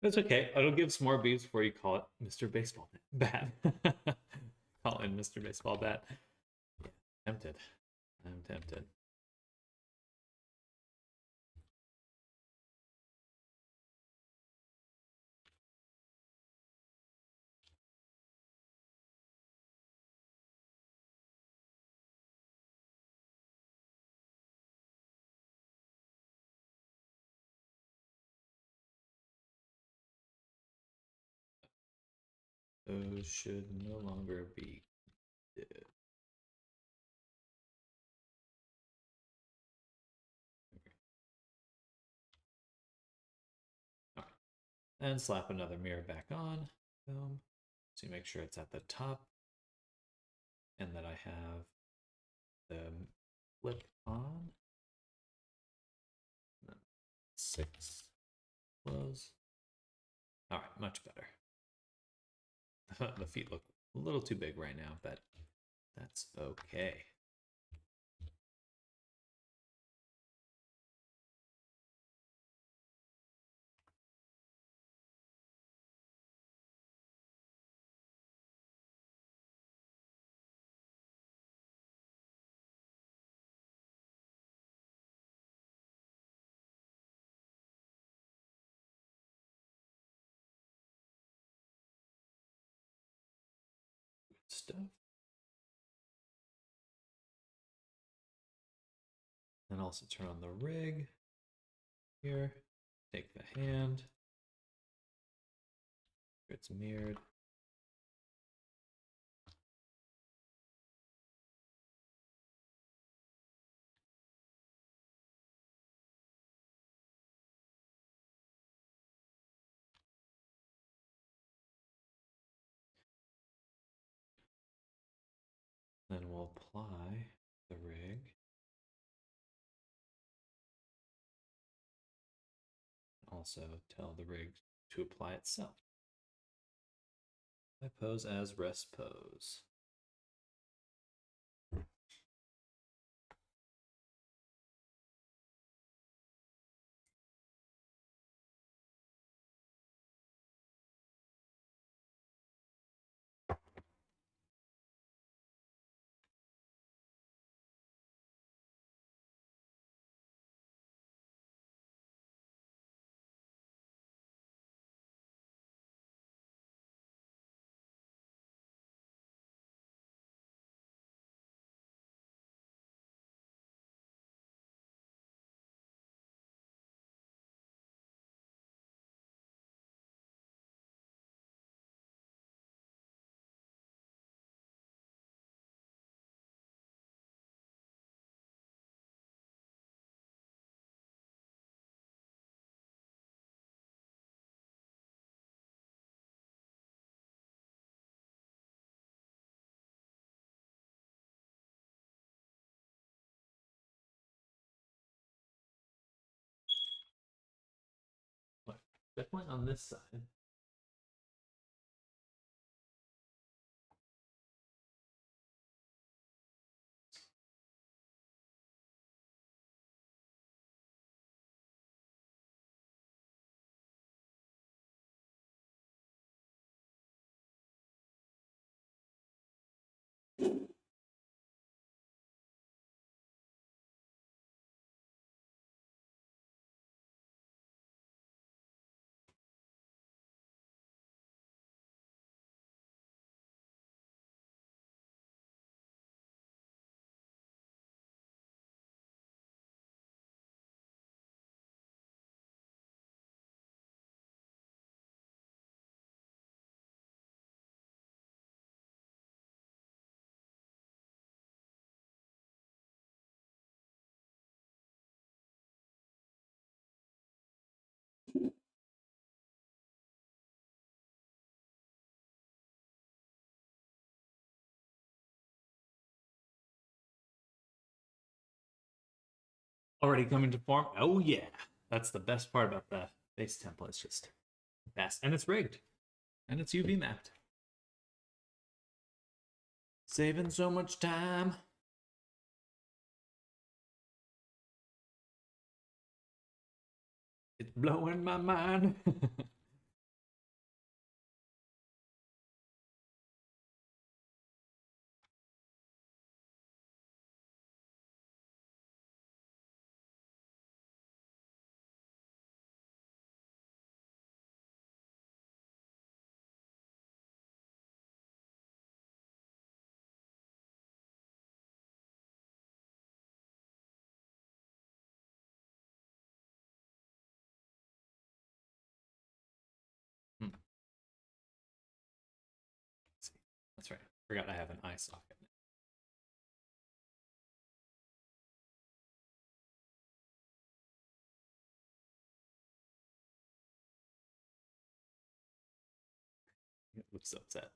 That's okay. It'll give some more beats before you call it Mr. Baseball Bat. Call in Mr. Baseball Bat. Yeah, tempted. I'm tempted. Those should no longer be good. All right. And slap another mirror back on. Boom. So you make sure it's at the top. And that I have the flip on. 6. Close. All right, much better. The feet look a little too big right now, but that's okay. Stuff. And also turn on the rig here. Take the hand. It's mirrored. Then we'll apply the rig. Also tell the rig to apply itself. I pose as rest pose. Definitely on this side. Already coming to form. Oh yeah, that's the best part about the base template. It's just fast, and it's rigged, and it's UV mapped. Saving so much time. It's blowing my mind. Hmm. Let's see. That's right. Forgot I have an eye socket. It looks upset.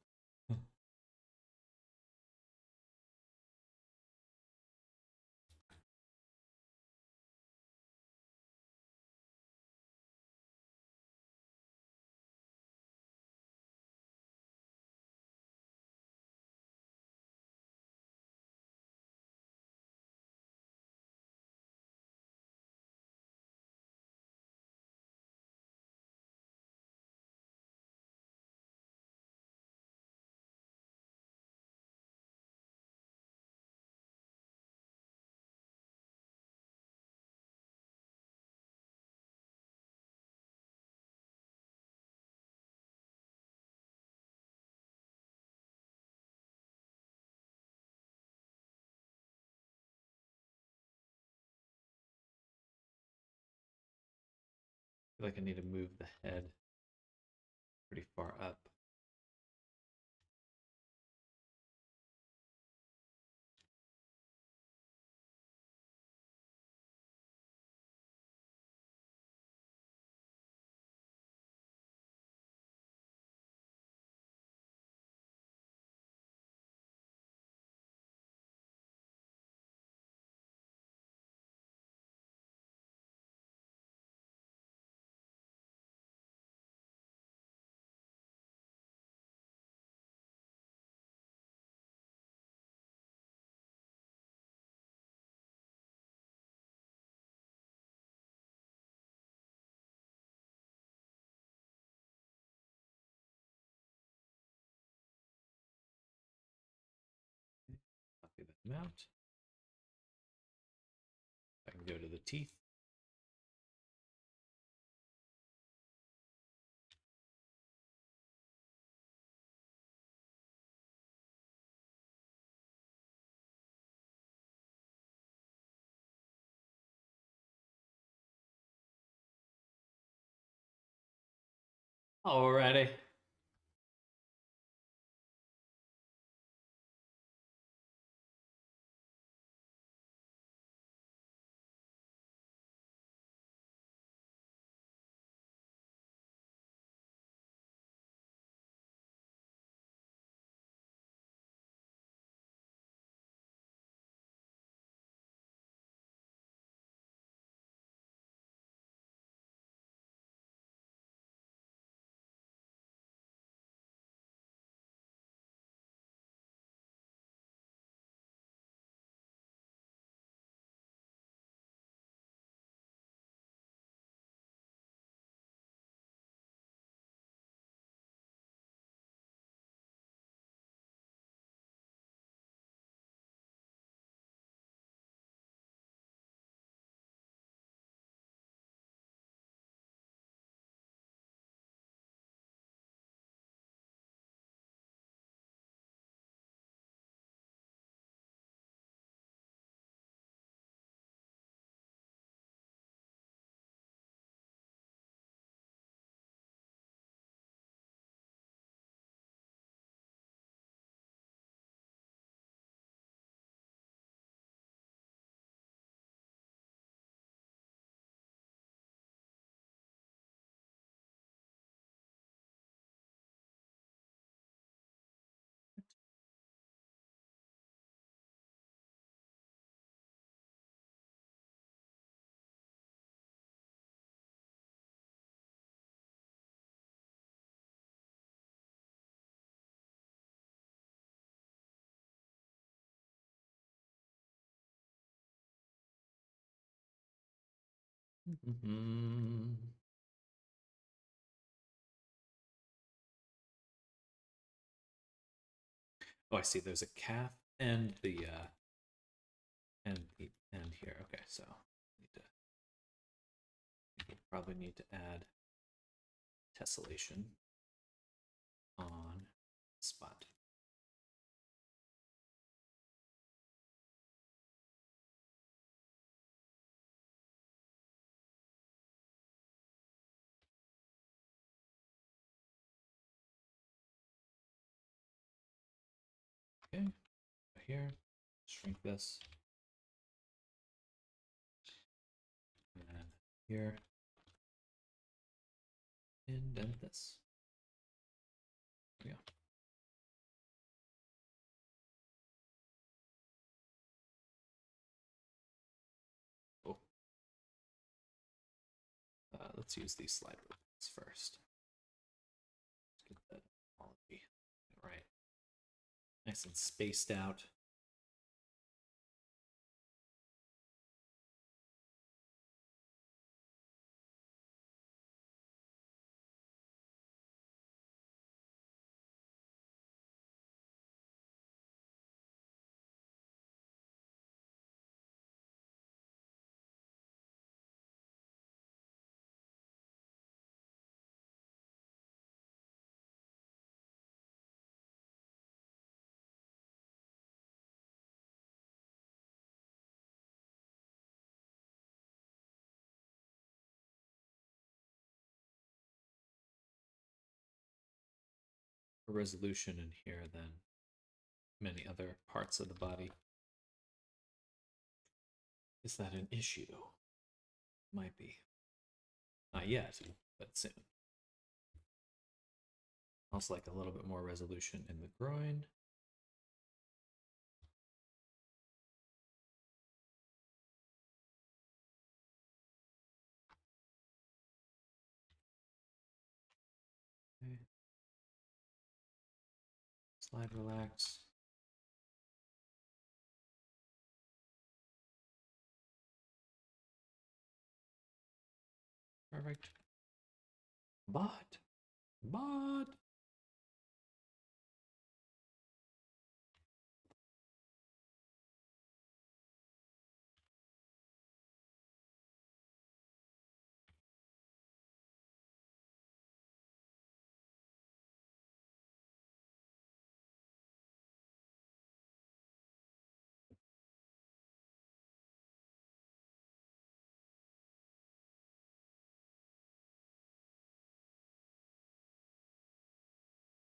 I feel like I need to move the head pretty far up. Copy that mount. I can go to the teeth. Alrighty. Oh, I see. There's a calf and the end here. Okay, so probably need to add tessellation on spot. Okay, here, shrink this. And then here, indent this. There we go. Oh. Let's use these slide rules first. Let's get that quality right. Nice and spaced out. Resolution in here than many other parts of the body. Is that an issue? Might be. Not yet, but soon. Also like a little bit more resolution in the groin. Okay. Slide relax. Perfect. But.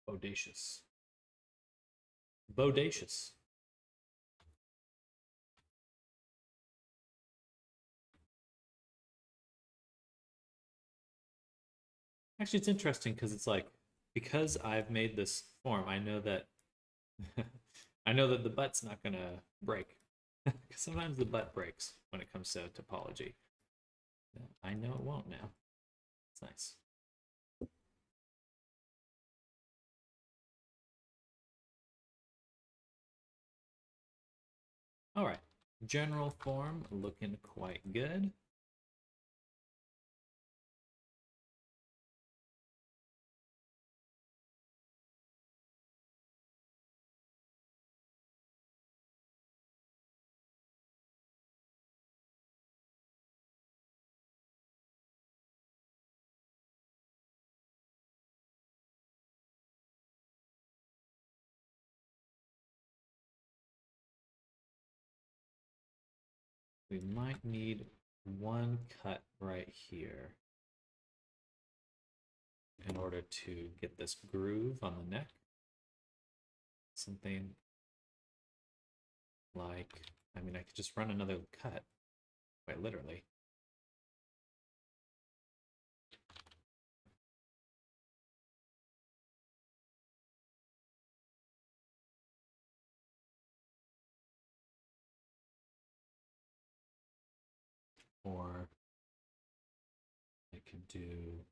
Bodacious. Bodacious. Actually, it's interesting because it's like, because I've made this form, I know that I know that the butt's not gonna break. Because sometimes the butt breaks when it comes to topology. I know it won't now. It's nice. All right, general form looking quite good. We might need one cut right here in order to get this groove on the neck. Something like, I mean, I could just run another cut, quite literally. Or I could do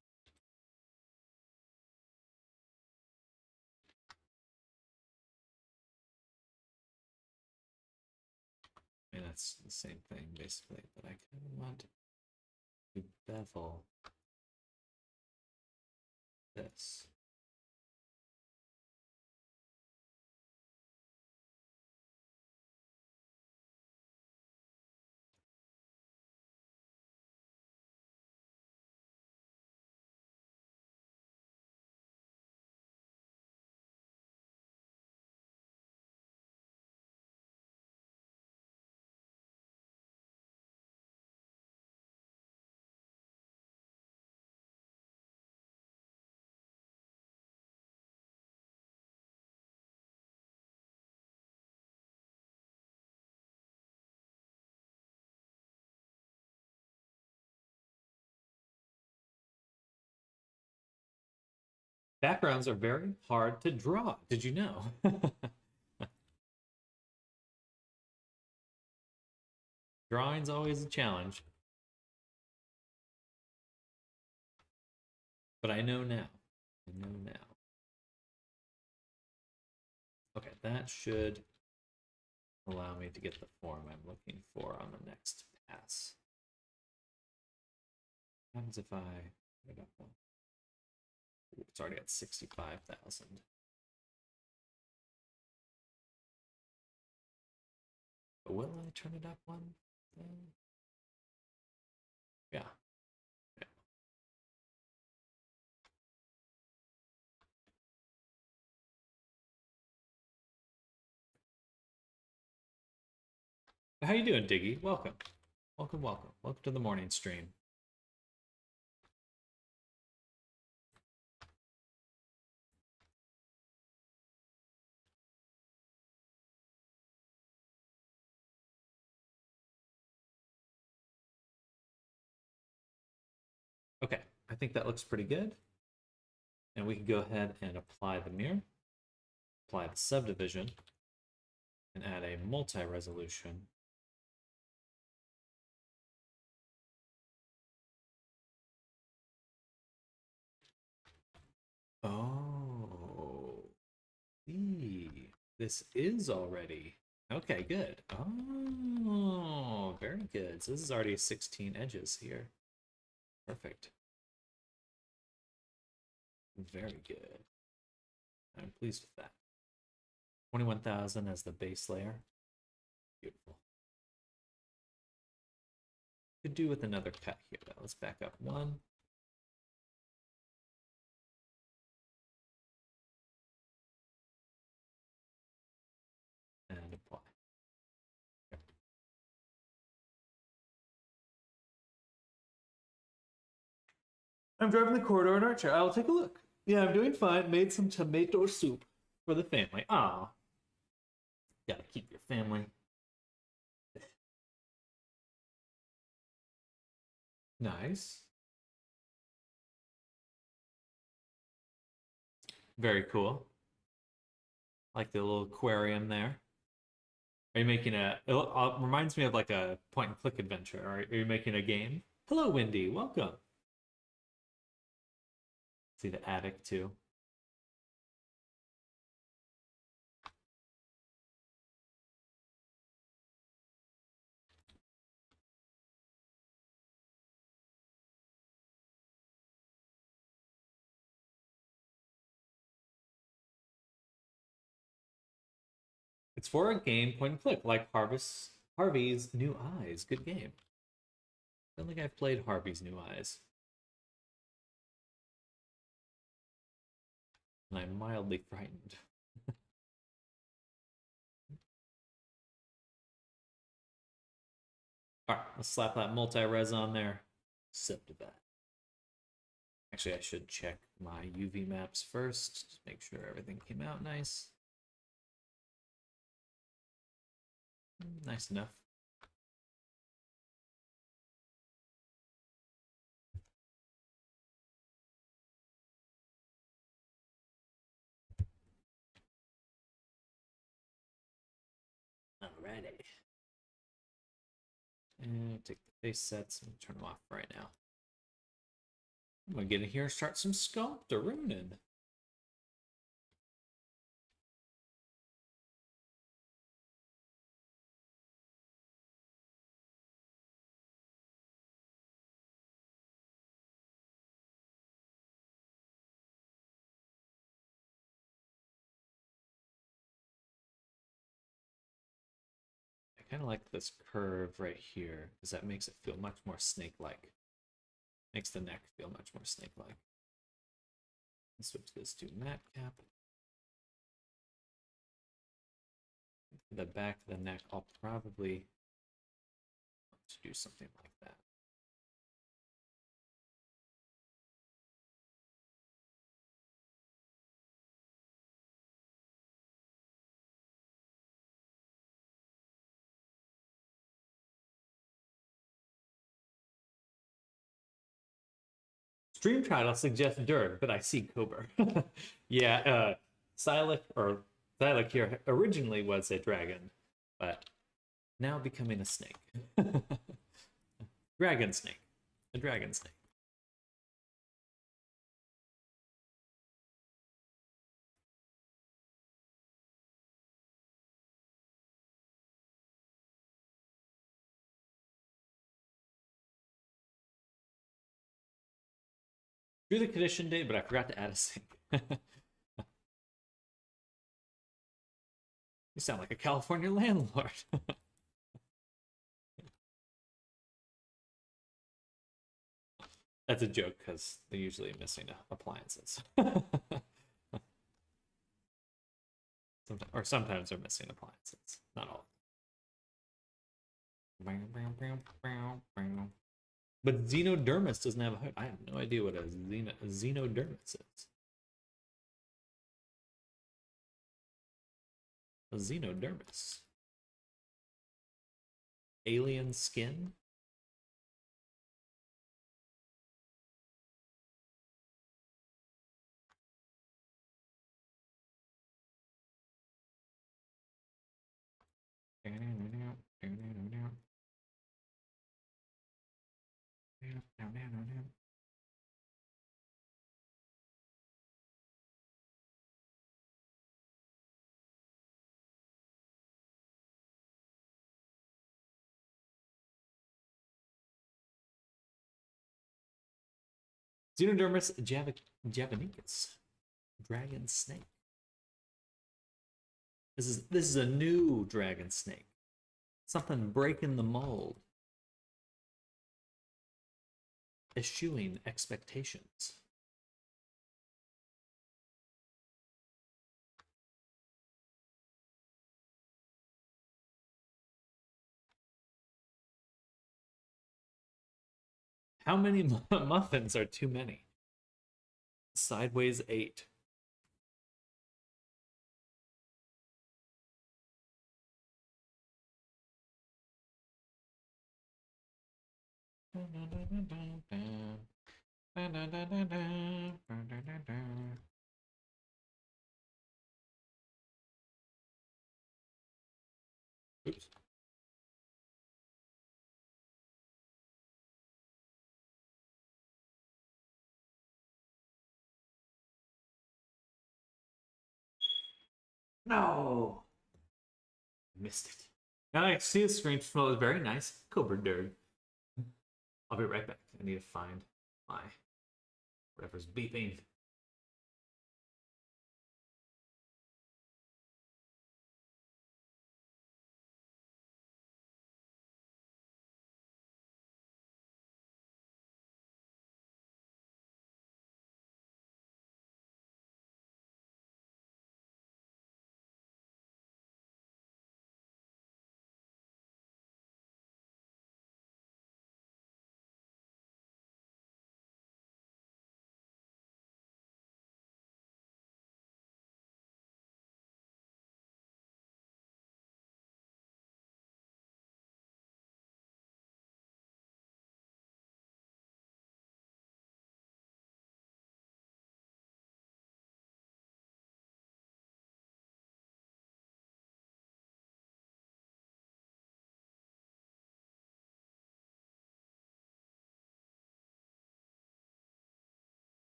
and that's the same thing basically, but I kind of want to bevel this. Backgrounds are very hard to draw. Did you know? Drawing's always a challenge. But I know now. I know now. Okay, that should allow me to get the form I'm looking for on the next pass. What happens if I put it up one? Ooh, it's already at 65,000. But will I turn it up one? Yeah. How you doing, Diggy? Welcome. Welcome, welcome. Welcome to the morning stream. Okay, I think that looks pretty good. And we can go ahead and apply the mirror, apply the subdivision, and add a multi-resolution. Oh, this is already. Okay, good. Oh, very good. So this is already 16 edges here. Perfect. Very good. I'm pleased with that. 21,000 as the base layer. Beautiful. Could do with another cut here though. Let's back up one. And apply. Okay. I'm driving the corridor in our chair. I'll take a look. Yeah, I'm doing fine. Made some tomato soup for the family. Ah, gotta keep your family. Nice. Very cool. Like the little aquarium there. Are you making it reminds me of like a point and click adventure. Are you making a game? Hello, Wendy. Welcome. See the attic too. It's for a game point and click, like Harvey's New Eyes. Good game. I don't think I've played Harvey's New Eyes. And I'm mildly frightened. Alright, let's slap that multi-res on there. Subdivide. Actually, I should check my UV maps first. Just make sure everything came out nice. Nice enough. Alrighty. And take the face sets and turn them off right now. I'm gonna get in here and start some sculpting. kind of like this curve right here because that makes it feel much more snake-like. Makes the neck feel much more snake-like. Let's switch this to mat cap. The back of the neck, I'll probably want to do something like that. Stream title suggests Dirk, but I see Cobra. Yeah, Silik here originally was a dragon, but now becoming a snake. Dragon snake. A dragon snake. Drew the condition date, but I forgot to add a sync. You sound like a California landlord. That's a joke because they're usually missing appliances. Sometimes they're missing appliances. Not all. But Xenodermis doesn't have a hood. I have no idea what a Xenodermis is. A Xenodermis. Alien skin? Xenodermis javanicus. Dragon snake. This is a new dragon snake. Something breaking the mold. Eschewing expectations. How many muffins are too many? Sideways 8. Oops. No. Missed it. Now I see the screen flow is very nice. Cobra Dirg. I'll be right back. I need to find my whatever's beeping.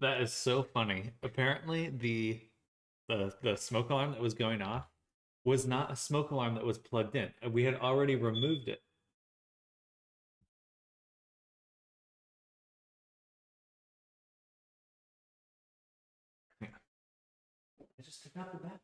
That is so funny. Apparently, the smoke alarm that was going off was not a smoke alarm that was plugged in. And we had already removed it. Yeah. I just took out the bat.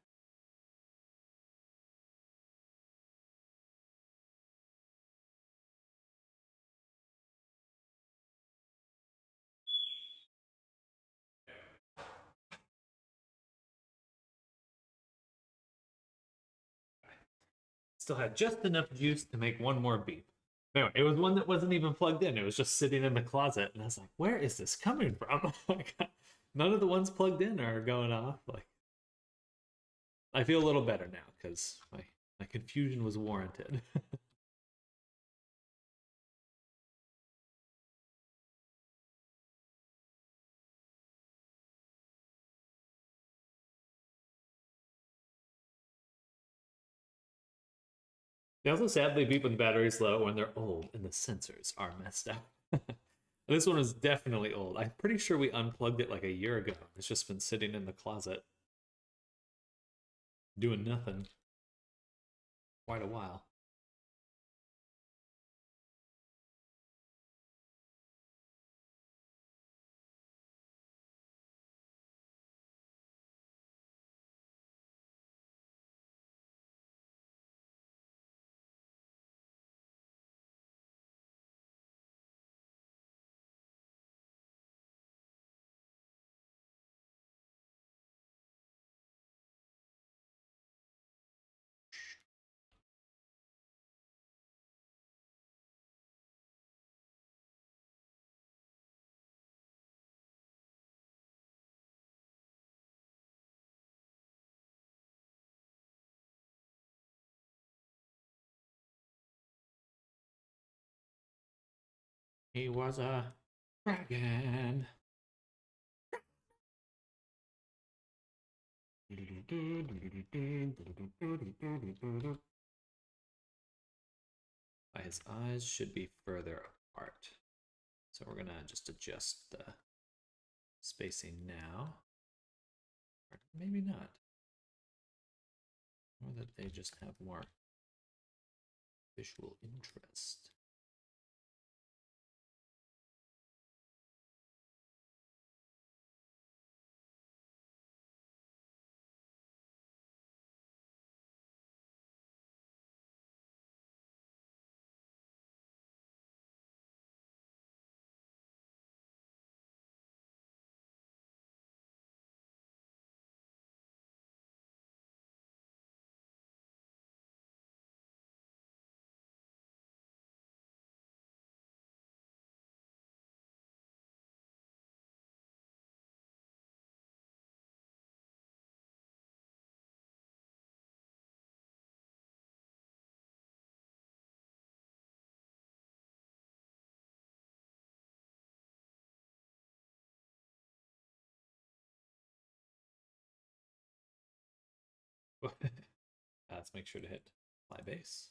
Still had just enough juice to make one more beep. Anyway, it was one that wasn't even plugged in. It was just sitting in the closet, and I was like, "Where is this coming from?" None of the ones plugged in are going off. Like, I feel a little better now because my confusion was warranted. They also sadly beep when the battery's low when they're old and the sensors are messed up. This one is definitely old. I'm pretty sure we unplugged it like a year ago. It's just been sitting in the closet doing nothing quite a while. He was a dragon. His eyes should be further apart. So we're gonna just adjust the spacing now. Or maybe not. Or that they just have more visual interest. Let's make sure to hit fly base.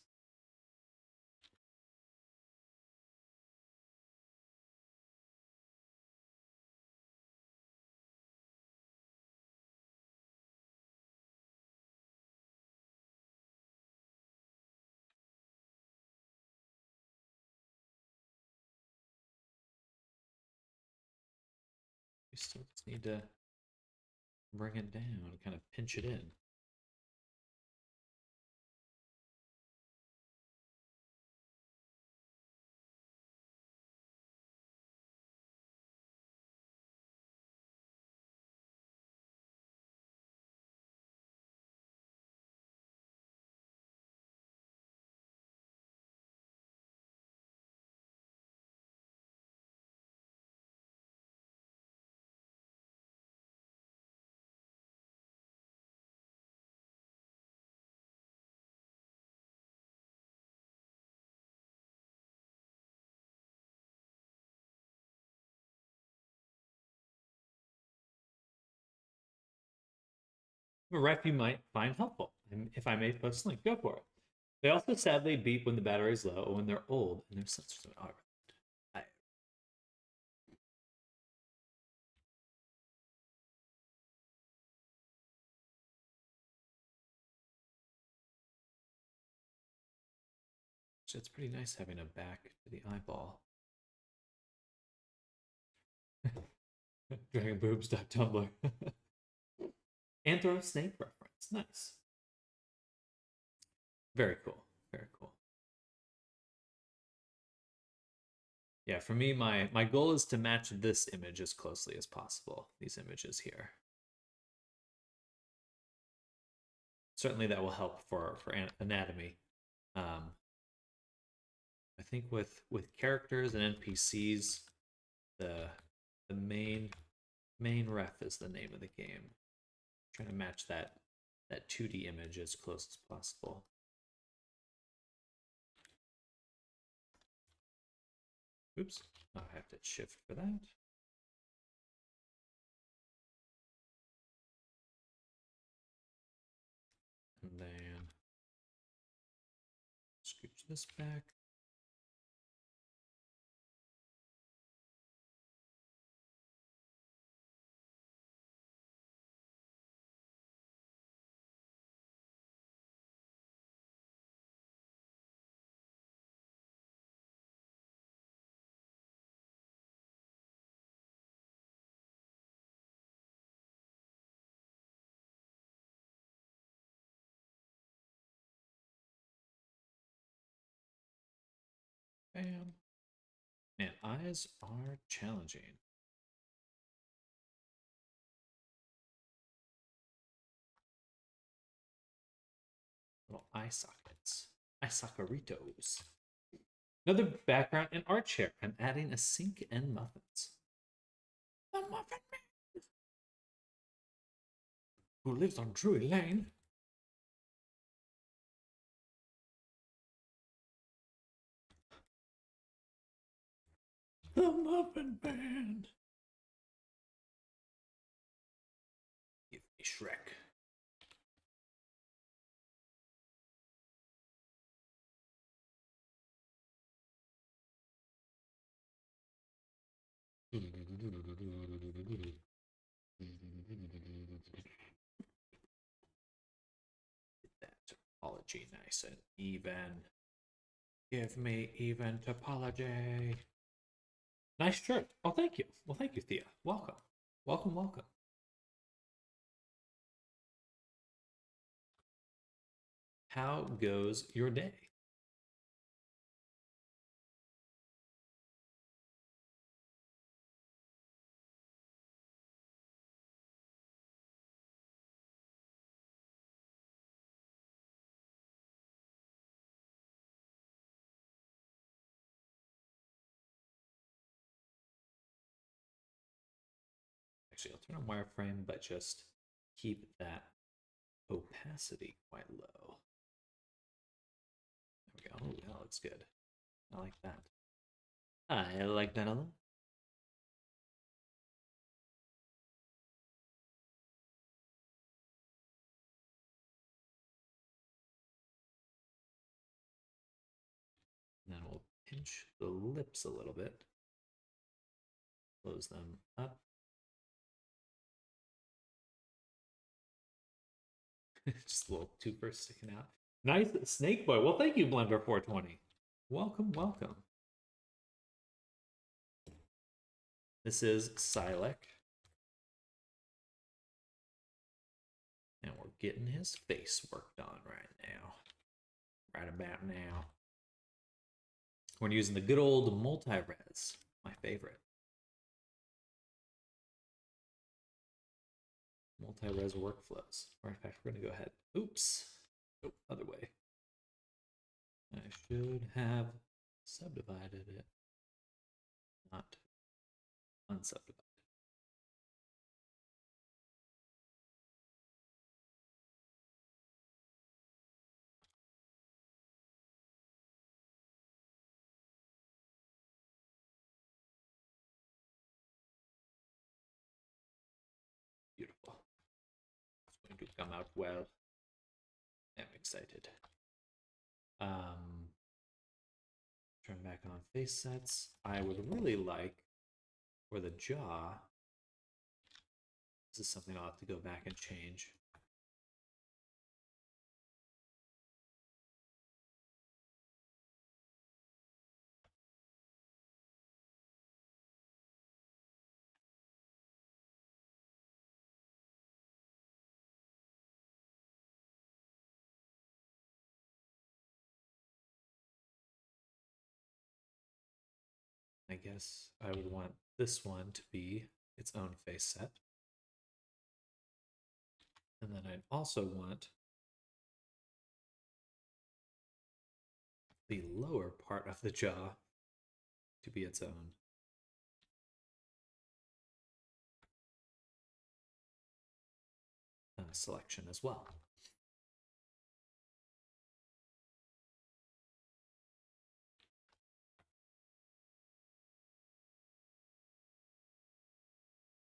We still just need to bring it down, kind of pinch it in. A ref you might find helpful. And if I may post a link, go for it. They also sadly beep when the battery's low or when they're old and their sensors are. So it's pretty nice having a back to the eyeball. Dragonboobs.tumblr. Anthro snake reference. Nice. Very cool. Very cool. Yeah, for me, my goal is to match this image as closely as possible. These images here. Certainly that will help for anatomy. I think with characters and NPCs, the main ref is the name of the game. Trying to match that 2D image as close as possible. Oops, I have to shift for that. And then scooch this back. Bam. Man, eyes are challenging. Little eye sockets. Eye sockeritos. Another background and art share. I'm adding a sink and muffins. The Muffin Man, who lives on Drury Lane. The Muffin Band. Give me Shrek. That topology nice and even. Give me even topology. Nice shirt. Oh, thank you. Well, thank you, Thea. Welcome. Welcome, welcome. How goes your day? Actually, I'll turn on wireframe, but just keep that opacity quite low. There we go. Oh, that looks good. I like that. I like that a lot. And then we'll pinch the lips a little bit. Close them up. Just a little twofer sticking out. Nice snake boy. Well, thank you, Blender420. Welcome, welcome. This is Silek. And we're getting his face worked on right now. Right about now. We're using the good old multi-res, my favorite. Multi-res workflows. Or in fact, we're going to go ahead. Oops. Oh, other way. I should have subdivided it. Not unsubdivided. Beautiful. It's going to come out well. I'm excited. Turn back on face sets. I would really like for the jaw. This is something I'll have to go back and change. I guess I would want this one to be its own face set. And then I'd also want the lower part of the jaw to be its own selection as well.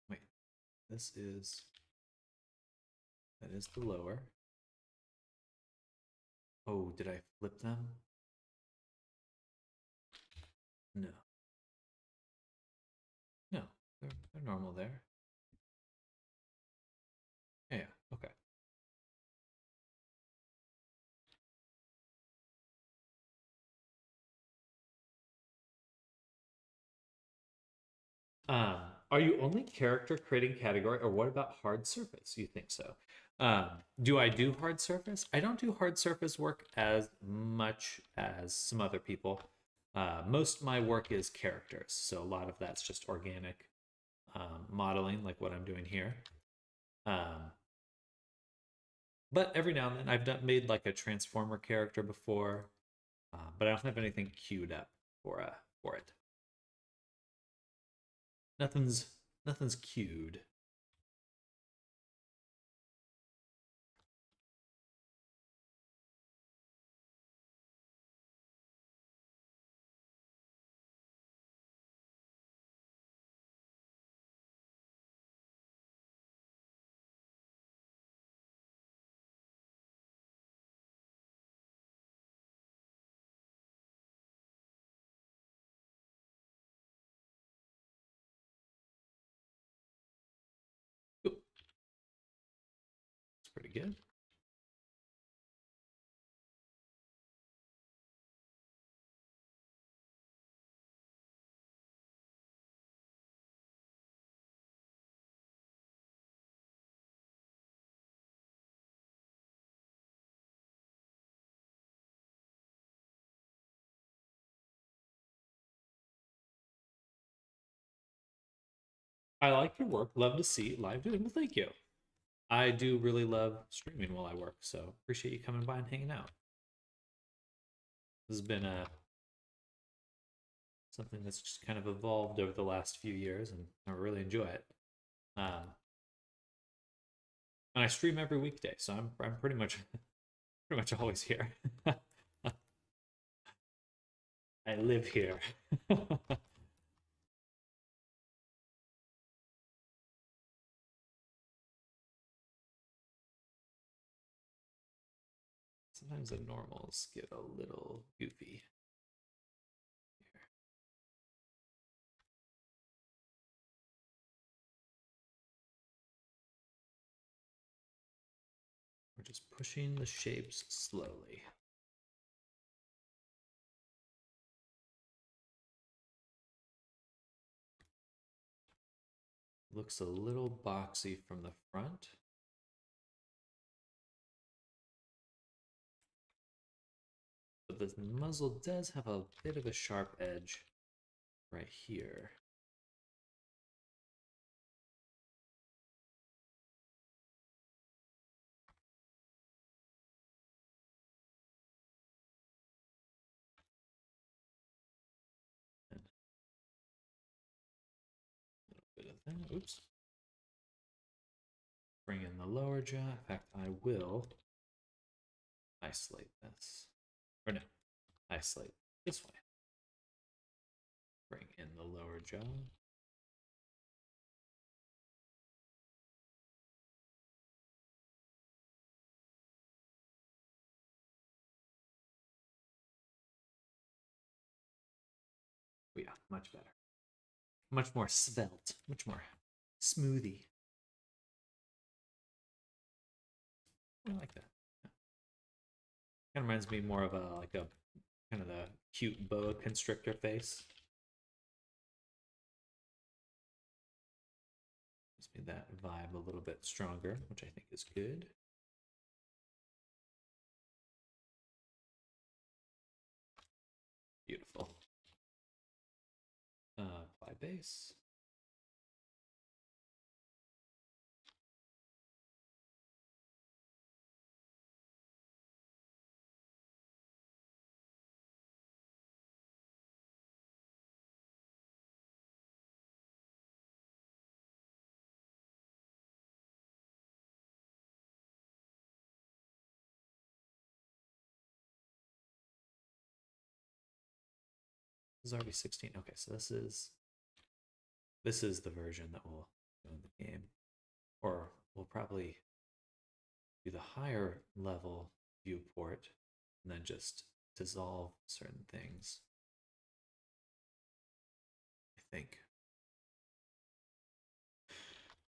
Wait, that is the lower. Oh, did I flip them? No. No, they're normal there. Yeah, okay. Are you only character creating category, or what about hard surface? You think so? Do I do hard surface? I don't do hard surface work as much as some other people. Most of my work is characters, so a lot of that's just organic modeling, like what I'm doing here. But every now and then I've made like a transformer character before, but I don't have anything queued up for it. Nothing's queued. Ooh, it's pretty good. I like your work. Love to see live doing. Well, thank you. I do really love streaming while I work, so appreciate you coming by and hanging out. This has been something that's just kind of evolved over the last few years, and I really enjoy it. And I stream every weekday, so I'm pretty much always here. I live here. Sometimes the normals get a little goofy. Here. We're just pushing the shapes slowly. Looks a little boxy from the front. But the muzzle does have a bit of a sharp edge right here. And a little bit of that. Oops. Bring in the lower jaw. In fact, I will isolate this. Or no, isolate this way. Bring in the lower jaw. Oh yeah, much better. Much more svelte, much more smoothie. I like that. Yeah. Kind of reminds me more of a like a kind of the cute boa constrictor face. Gives me that vibe a little bit stronger, which I think is good. Beautiful. base. This is already 16. Okay, so this is the version that will go in the game. Or we'll probably do the higher level viewport and then just dissolve certain things. I think.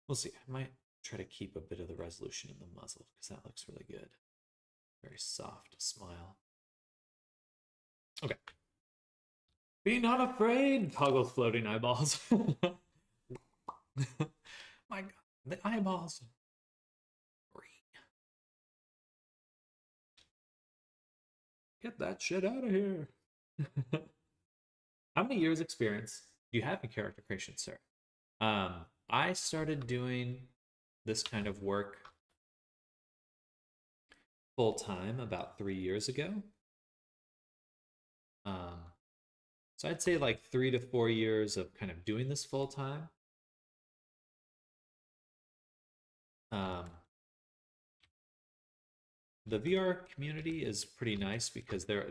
We'll see. I might try to keep a bit of the resolution in the muzzle because that looks really good. Very soft smile. Okay. Be not afraid, toggles floating eyeballs. My God, the eyeballs. Get that shit out of here. How many years experience do you have in character creation, sir? I started doing this kind of work full time about 3 years ago. So I'd say like 3 to 4 years of kind of doing this full time. The VR community is pretty nice because there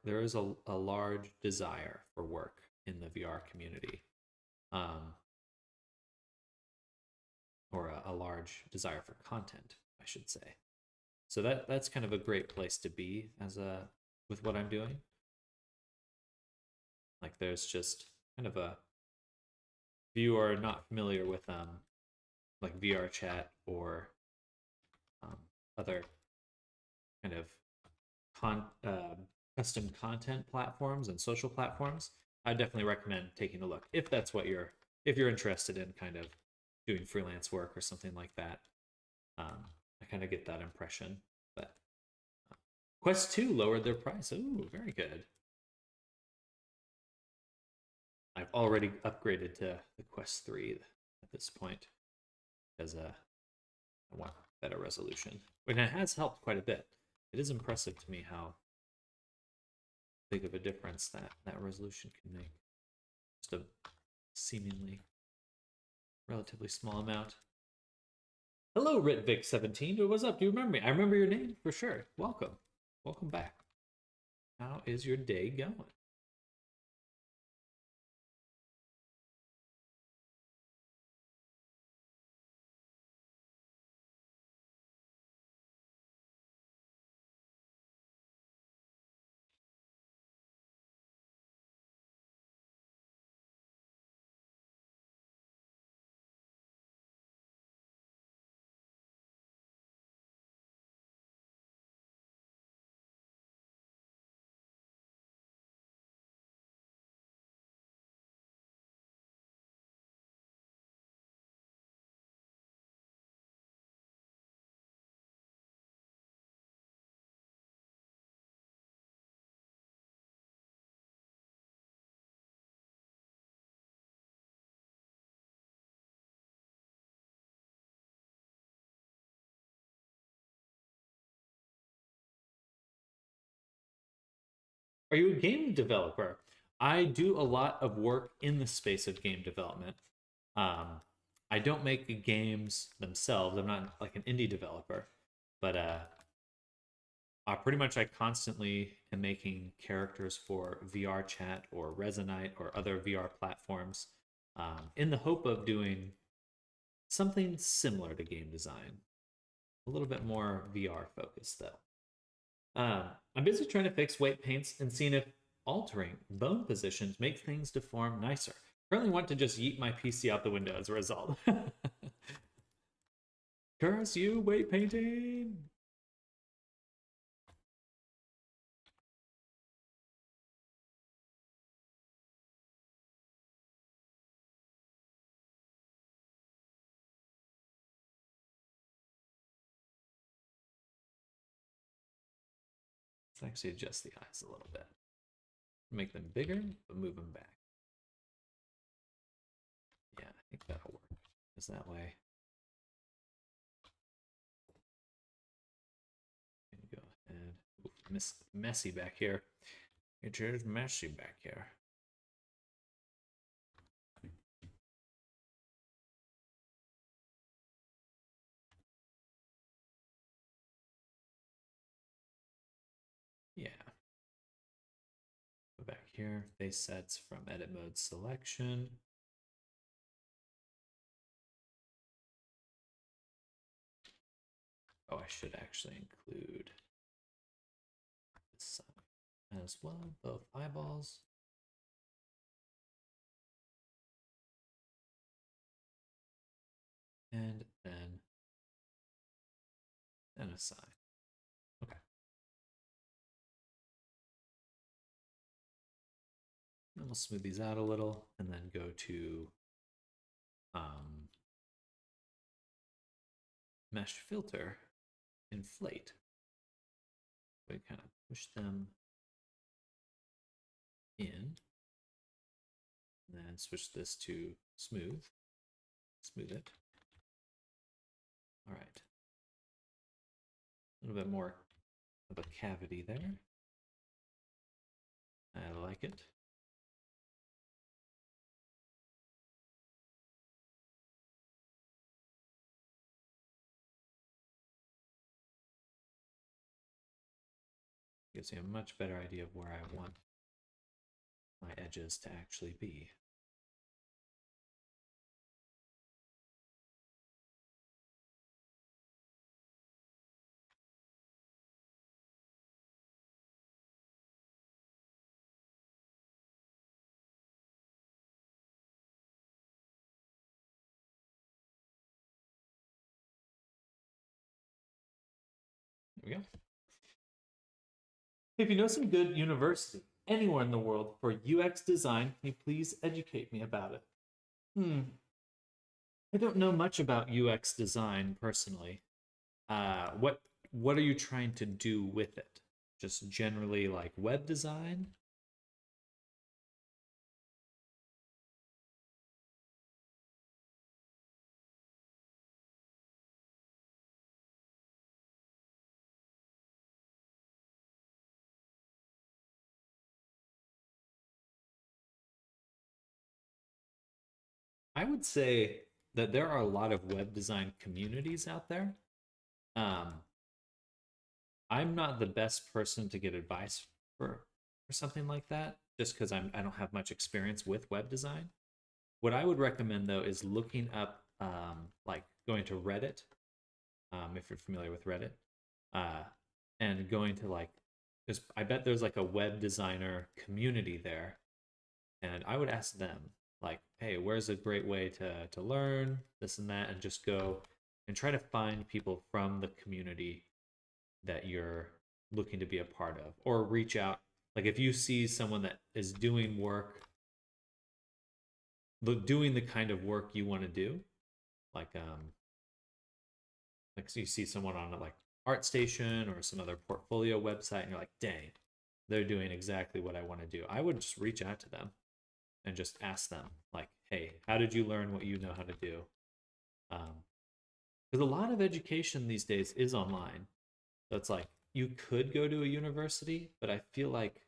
is a large desire for work in the VR community, or a large desire for content, I should say. So that's kind of a great place to be with what I'm doing. Like there's just kind of a, if you are not familiar with like VR chat or other kind of custom content platforms and social platforms, I definitely recommend taking a look if that's what if you're interested in kind of doing freelance work or something like that. I kind of get that impression. But Quest 2 lowered their price. Ooh, very good. I've already upgraded to the Quest 3 at this point because I want better resolution, and it has helped quite a bit. It is impressive to me how big of a difference that resolution can make. Just a seemingly relatively small amount. Hello, Ritvic17. What's up? Do you remember me? I remember your name for sure. Welcome. Welcome back. How is your day going? Are you a game developer? I do a lot of work in the space of game development. I don't make the games themselves. I'm not like an indie developer, but I constantly am making characters for VR chat or Resonite or other VR platforms, in the hope of doing something similar to game design, a little bit more VR focused though. I'm busy trying to fix weight paints and seeing if altering bone positions make things deform nicer. Currently want to just yeet my PC out the window as a result. Curse you, weight painting! Let's actually adjust the eyes a little bit. Make them bigger, but move them back. think that'll work. Is that way? Go ahead. Oof, messy back here. It is messy back here. Yeah. Go back here. Base sets from edit mode selection. Oh, I should actually include this as well, both eyeballs. And then assign. Okay. And we'll smooth these out a little and then go to mesh filter, inflate. We kind of push them in, and then switch this to smooth. Smooth it. All right. A little bit more of a cavity there. I like it. Gives me a much better idea of where I want my edges to actually be. There we go. If you know some good university anywhere in the world for UX design, can you please educate me about it? I don't know much about UX design personally. What are you trying to do with it? Just generally like web design? I would say that there are a lot of web design communities out there. I'm not the best person to get advice for something like that, just because I don't have much experience with web design. What I would recommend though is looking up, like going to Reddit, if you're familiar with Reddit, and going to like, I bet there's like a web designer community there, and I would ask them like, hey, where's a great way to learn this and that, and just go and try to find people from the community that you're looking to be a part of, or reach out. Like if you see someone that is doing work, doing the kind of work you want to do, like so you see someone on like ArtStation or some other portfolio website, and you're like, dang, they're doing exactly what I want to do. I would just reach out to them and just ask them, like, hey, how did you learn what you know how to do? Because a lot of education these days is online. So it's like you could go to a university, but I feel like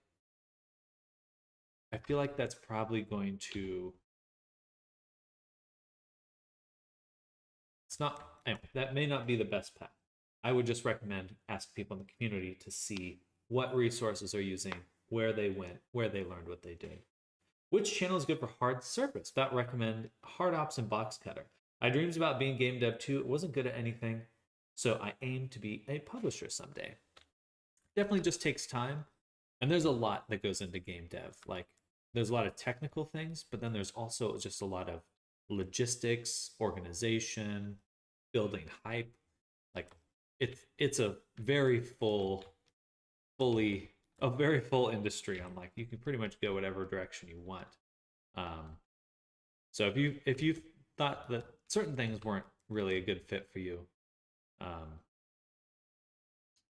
that's probably going to, it's not, anyway, that may not be the best path. I would just recommend ask people in the community to see what resources are using, where they went, where they learned what they did. Which channel is good for hard surface? That recommend Hard Ops and Box Cutter. I had dreams about being game dev too. It wasn't good at anything, so I aim to be a publisher someday. Definitely just takes time, and there's a lot that goes into game dev. Like there's a lot of technical things, but then there's also just a lot of logistics, organization, building hype. Like it's a very very full industry. On like you can pretty much go whatever direction you want. So if you thought that certain things weren't really a good fit for you,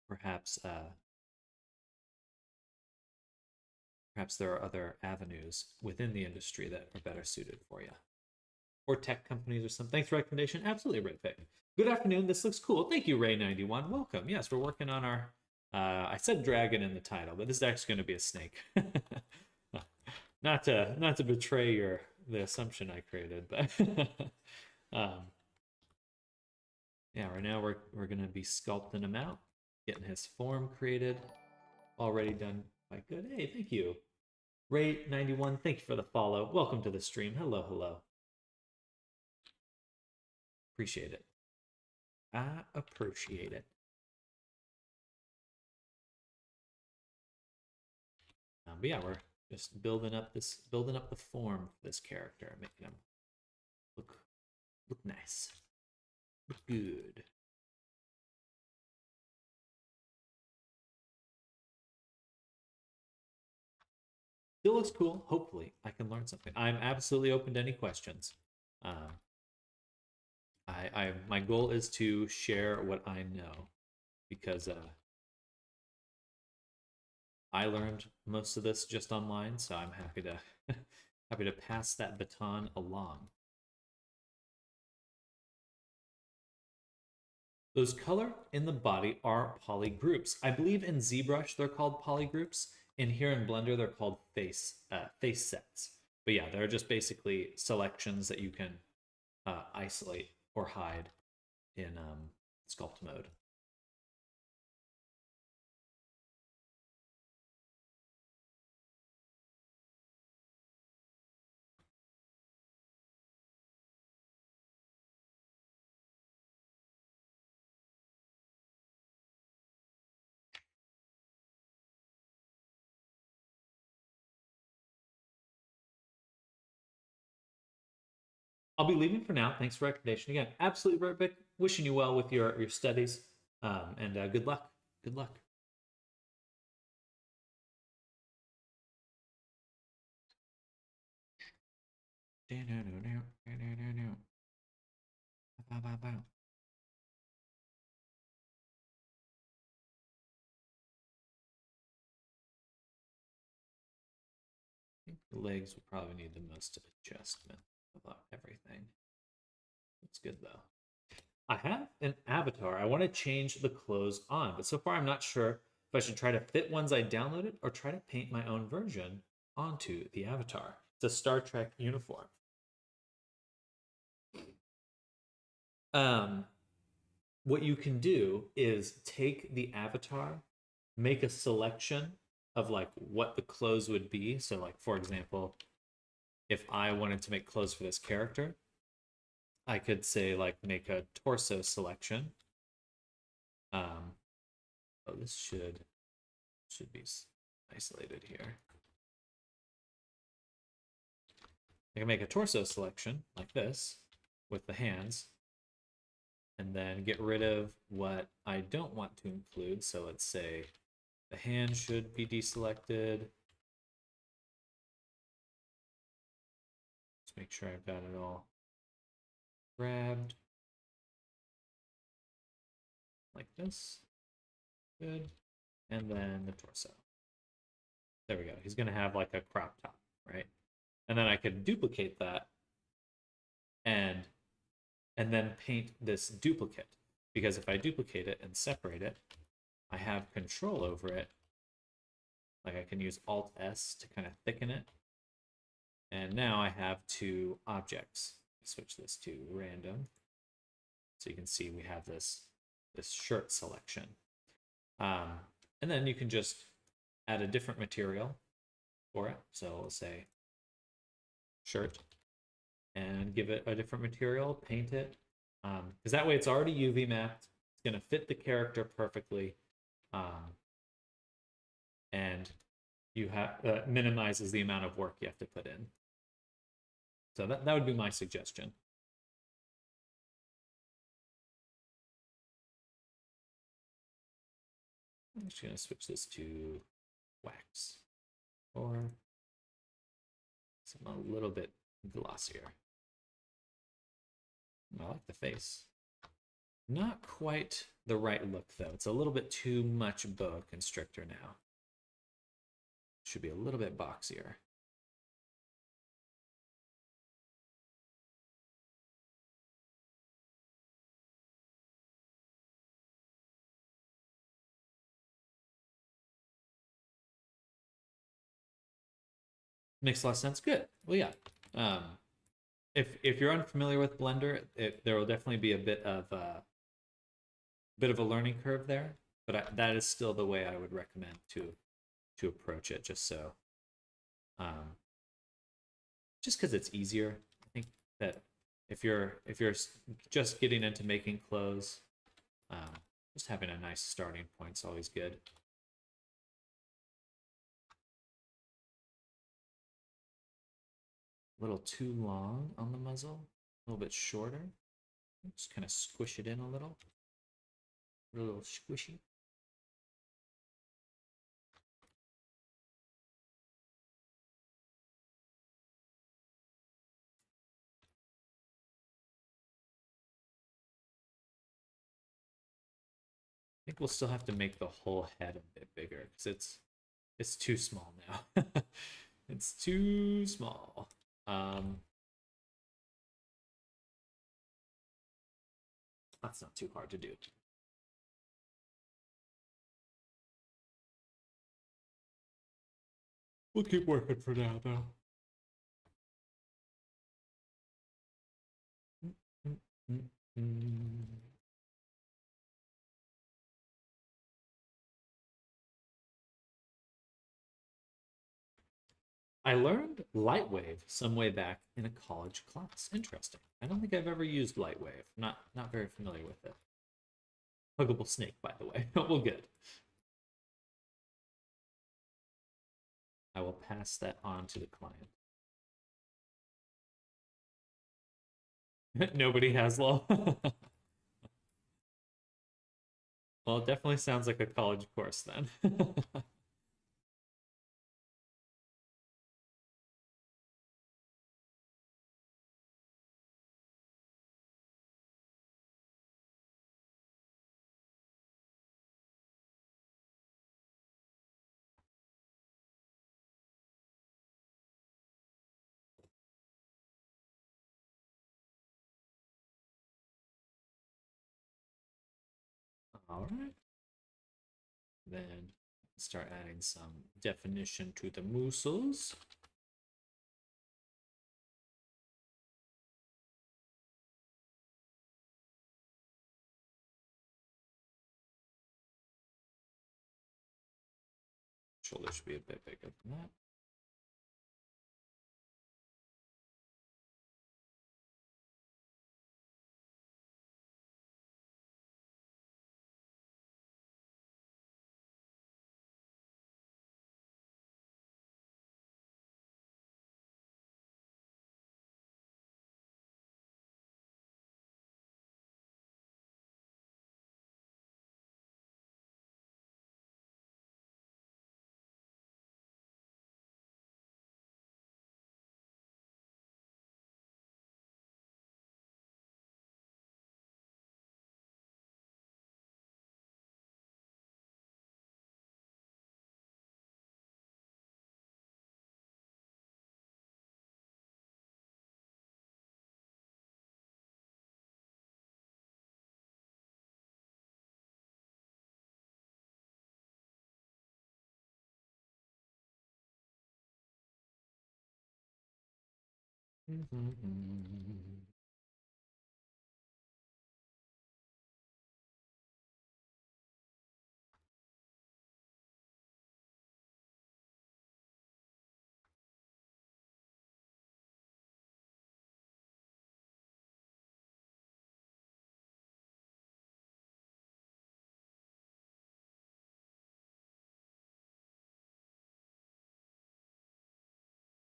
perhaps perhaps there are other avenues within the industry that are better suited for you. or tech companies or something. Thanks for recommendation. Absolutely, Red Pick. Good afternoon. This looks cool. Thank you, Ray91. Welcome. Yes, we're working on our. I said dragon in the title, but this is actually going to be a snake. Not to betray the assumption I created, but yeah, right now we're gonna be sculpting him out, getting his form created, already done quite good. Hey, thank you, Ray91. Thank you for the follow. Welcome to the stream. Hello, hello. Appreciate it. I appreciate it. But yeah, we're just building up the form for this character, making him look nice, look good. Still looks cool. Hopefully, I can learn something. I'm absolutely open to any questions. My goal is to share what I know, because I learned most of this just online, so I'm happy to happy to pass that baton along. Those color in the body are polygroups. I believe in ZBrush they're called polygroups. In here in Blender they're called face sets. But yeah, they're just basically selections that you can isolate or hide in sculpt mode. I'll be leaving for now. Thanks for recommendation again. Absolutely, Rick. Wishing you well with your studies, and good luck. Good luck. I think the legs would probably need the most adjustment about everything. Looks good though. I have an avatar. I want to change the clothes on, but so far I'm not sure if I should try to fit ones I downloaded or try to paint my own version onto the avatar. It's a Star Trek uniform. What you can do is take the avatar, make a selection of like what the clothes would be. So like, for example, if I wanted to make clothes for this character, I could say like make a torso selection. Oh, this should be isolated here. I can make a torso selection like this with the hands, and then get rid of what I don't want to include. So let's say the hand should be deselected. Let's make sure I've got it all grabbed like this. Good. And then the torso. There we go. He's going to have like a crop top, right? And then I could duplicate that and then paint this duplicate. Because if I duplicate it and separate it, I have control over it. Like I can use Alt-S to kind of thicken it. And now I have two objects. Switch this to random. So you can see we have this shirt selection. And then you can just add a different material for it. So we'll say shirt and give it a different material, paint it. Because that way it's already UV mapped. It's going to fit the character perfectly. And you have minimizes the amount of work you have to put in. So that would be my suggestion. I'm just going to switch this to wax or something a little bit glossier. I like the face. Not quite the right look though. It's a little bit too much boa constrictor now. Should be a little bit boxier. Makes a lot of sense. Good. Well, yeah. If you're unfamiliar with Blender, there will definitely be a bit of a learning curve there, but that is still the way I would recommend to approach it. Um, just because it's easier. I think that if you're just getting into making clothes, just having a nice starting point is always good. A little too long on the muzzle, a little bit shorter. Just kind of squish it in a little squishy. I think we'll still have to make the whole head a bit bigger because it's too small now. It's too small. That's not too hard to do. We'll keep working for now, though. I learned Lightwave some way back in a college class. Interesting. I don't think I've ever used Lightwave. Not very familiar with it. Huggable snake, by the way. Well, good. I will pass that on to the client. Nobody has law. Well, it definitely sounds like a college course then. All right. Then start adding some definition to the muscles. Shoulder should be a bit bigger than that.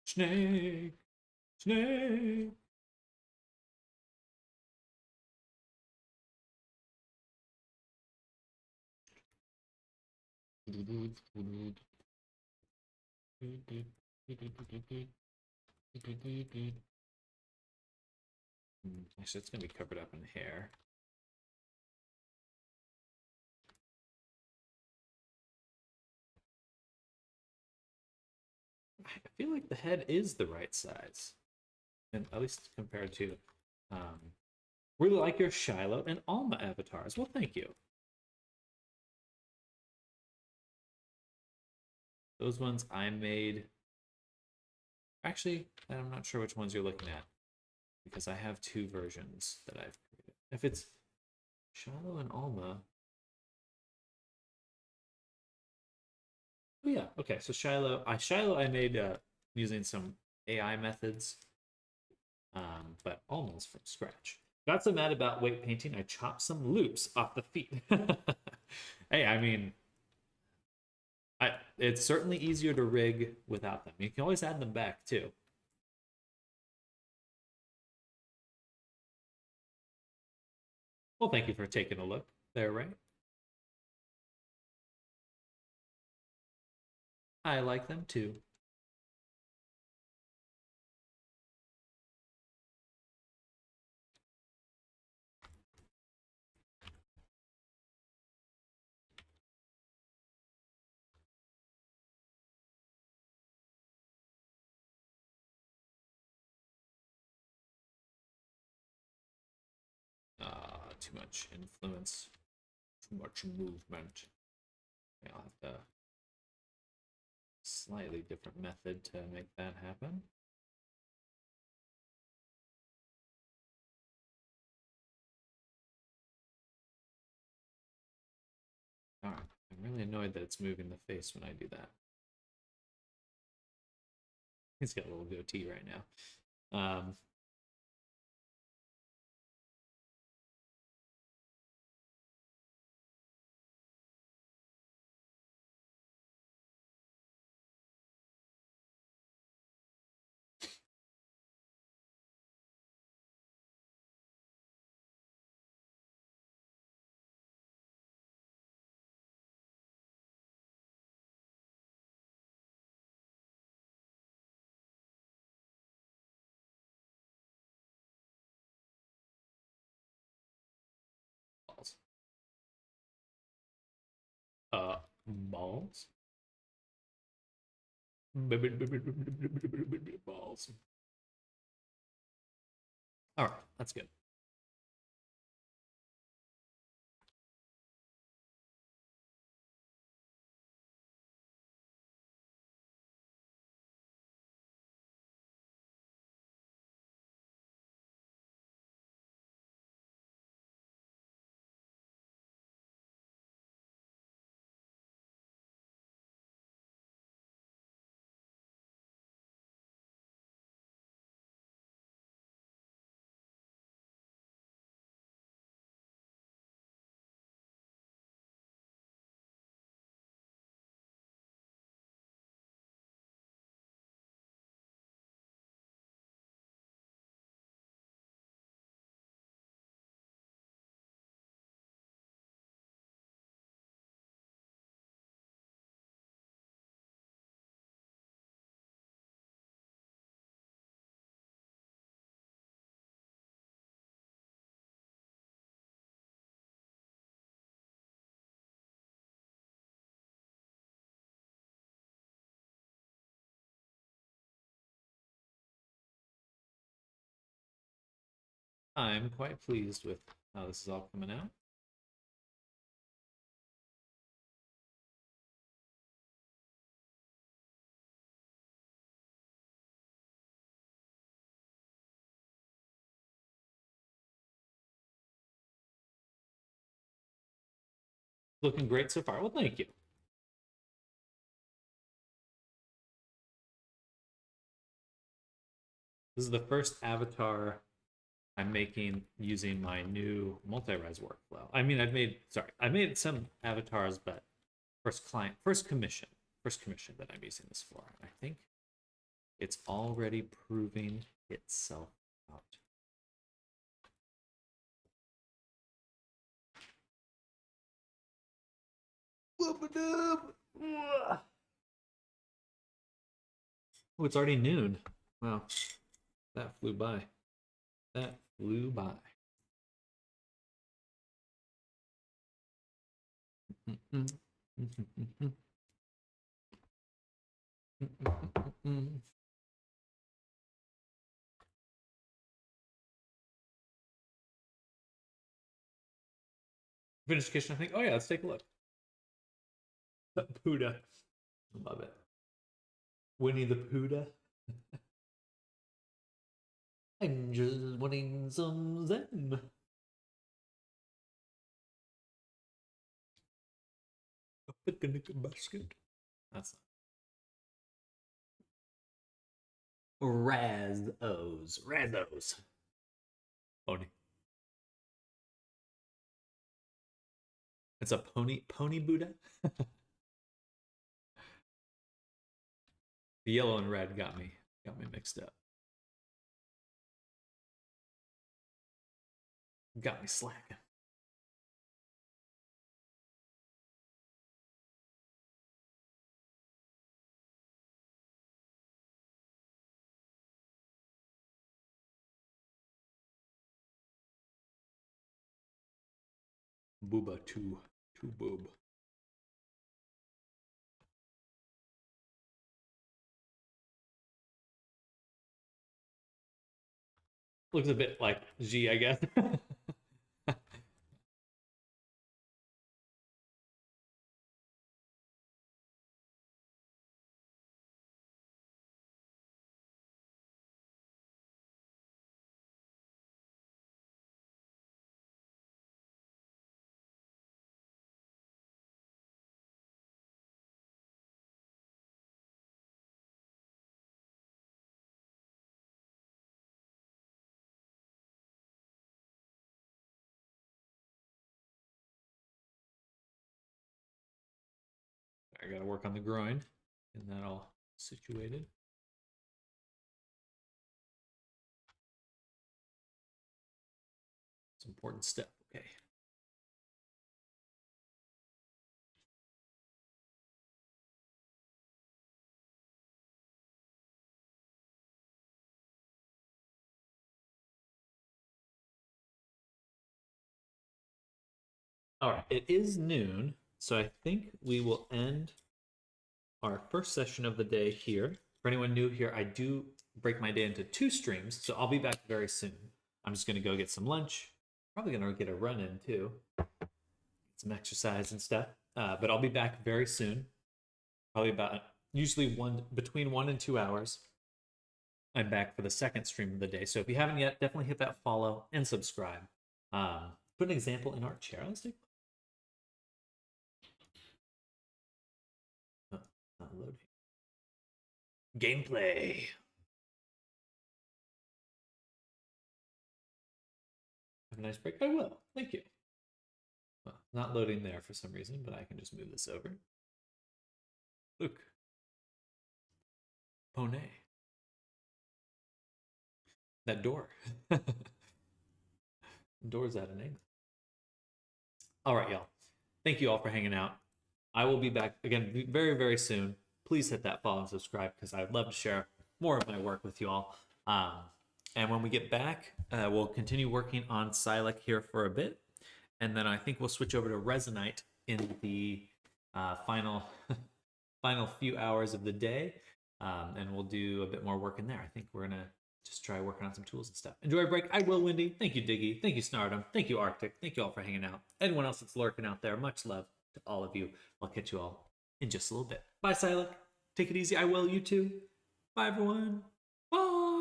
Snake, snake. Actually, it's gonna be covered up in hair. I feel like the head is the right size, and at least compared to, really like your Shiloh and Alma avatars. Well, thank you. Those ones I made Actually, I'm not sure which ones you're looking at because I have two versions that I've created. If it's Shiloh and Alma. Oh yeah, okay. So Shiloh I made using some AI methods, but almost from scratch. Got so mad about weight painting, I chopped some loops off the feet. Hey, I mean, it's certainly easier to rig without them. You can always add them back too. Well, thank you for taking a look there, right? I like them too. Too much influence, too much movement. I'll have to slightly different method to make that happen. Alright, I'm really annoyed that it's moving the face when I do that. He's got a little goatee right now. Balls. Balls? Balls. Alright, that's good. I'm quite pleased with how this is all coming out. Looking great so far. Well, thank you. This is the first avatar I'm making using my new multi-res workflow. I mean, I made some avatars, but first commission that I'm using this for. I think it's already proving itself out. Oh, it's already noon. Wow, that flew by. That flew by. Finished kitchen, I think. Oh yeah, let's take a look. Puda. Love it. Winnie the Puda. I'm just wanting some zen. A picnic basket. That's not. Razos. Pony. It's a pony Buddha. The yellow and red got me mixed up. Got me slacking. Booba two boob. Looks a bit like G, I guess. I gotta work on the groin, and that all situated. It's an important step. Okay. All right, it is noon, so I think we will end our first session of the day here. For anyone new here, I do break my day into 2 streams, so I'll be back very soon. I'm just gonna go get some lunch. Probably gonna get a run in too, get some exercise and stuff. But I'll be back very soon. Probably about usually between 1 and 2 hours. I'm back for the second stream of the day. So if you haven't yet, definitely hit that follow and subscribe. Put an example in our chair. Let's take. Oh, not loading. Gameplay. Have a nice break. I will. Thank you. Well, not loading there for some reason, but I can just move this over. Look. Pone. That door. Door's at an angle. All right, y'all. Thank you all for hanging out. I will be back again very, very soon. Please hit that follow and subscribe because I'd love to share more of my work with you all. And when we get back, we'll continue working on Silac here for a bit. And then I think we'll switch over to Resonite in the final few hours of the day. And we'll do a bit more work in there. I think we're going to just try working on some tools and stuff. Enjoy a break. I will, Wendy. Thank you, Diggy. Thank you, Snardum. Thank you, Arctic. Thank you all for hanging out. Anyone else that's lurking out there, much love to all of you. I'll catch you all in just a little bit. Bye, Silac. Take it easy. I will. You too. Bye, everyone. Bye.